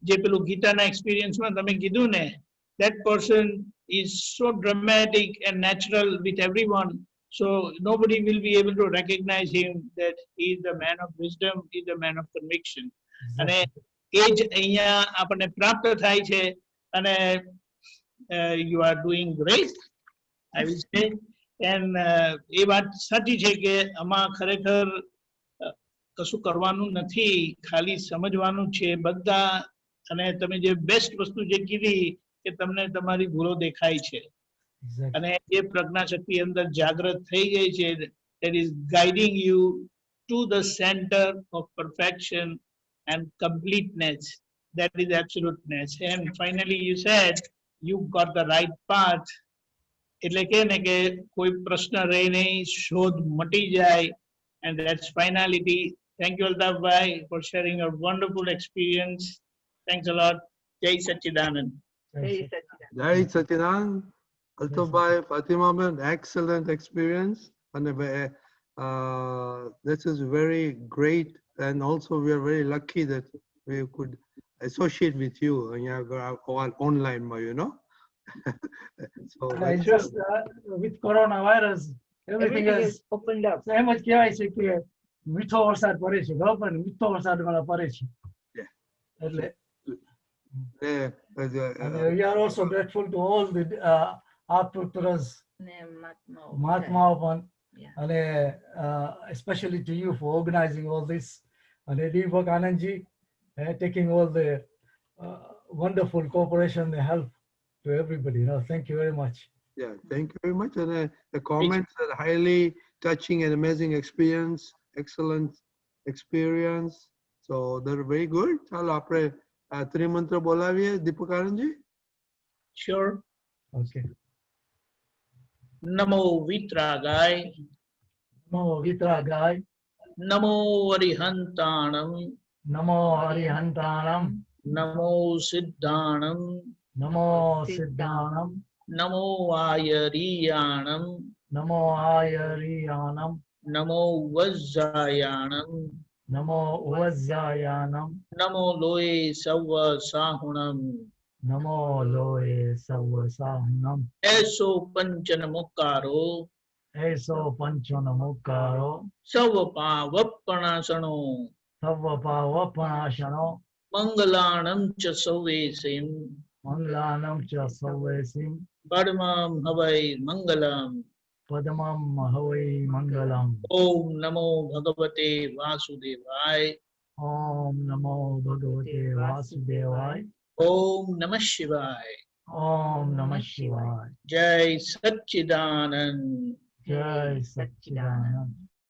જે પેલું ગીતાના એક્સપિરિયન્સમાં તમે કીધું ને, that person is so dramatic and natural with everyone, so nobody will be able to recognize him that he is the man of wisdom, he is the man of conviction. અને એ જ અહીંયા આપણને પ્રાપ્ત થાય છે, અને you are doing great, I will say. And એ વાત સાચી છે કે આમાં ખરેખર કશું કરવાનું નથી, ખાલી સમજવાનું છે બધા. અને તમે જે બેસ્ટ વસ્તુ જે કીધી કે તમને તમારી ભૂલો દેખાય છે, અને એ પ્રજ્ઞાશક્તિ અંદર જાગૃત થઈ ગઈ છે, that is guiding you to the center of perfection and completeness, that is absoluteness. And finally you said you got the right path. એટલે કે ને કે કોઈ પ્રશ્ન રહે નહીં, શોધ મટી જાય, and that's finality. Thank you, Altaf Bhai, for sharing a wonderful experience. Thanks a lot. Jai Satchidanand. Jai Satchidanand. Altaf Bhai, Fatima man, excellent experience. And this is very great, and also we are very lucky that we could associate with you online, you know. So it's just with coronavirus, everything is opened up. So much કહેવાય છે કે મીઠો વરસાદ પડે છે, બરાબર ને? મીઠો વરસાદ પડે છે. એટલે we are also grateful to all the Arthputtras, Mahatmao પણ, અને especially to you for organizing all this, and Deepak Anandji taking all the wonderful cooperation and help to everybody. You know, thank you very much. Yeah, thank you very much. And the comments are highly touching and amazing experience, excellent experience. So they're very good. ચાલો આપણે ત્રિમંત્ર બોલાવીએ દીપક Anandji. Sure. Okay. Namo Vitragay. Namo Vitragay. Namo Arihantanam. Namo Arihantanam. Namo Siddhanam. Namo Siddhanam. Namo Ayariyanam. Namo Ayariyanam. Namo Vajjayanam. Namo Vajjayanam. Namo Loe Savva Sahunam. Namo Loe Savva Sahunam. Eso Panchanamukaro. Eso Panchanamukaro. Savapa Vappanasano. Savapa Vappanasano. Mangalanam cha Savesim. Mangalanam cha Savesim. Padmam Havai Mangalam. Padmam Havai Mangalam. Om Namo Bhagavate Vasudevaya. Om Namo Bhagavate Vasudevaya. Om Namah Shivaya. Om Namah Shivaya. Jai Satchidanand. Jai Satchidanand.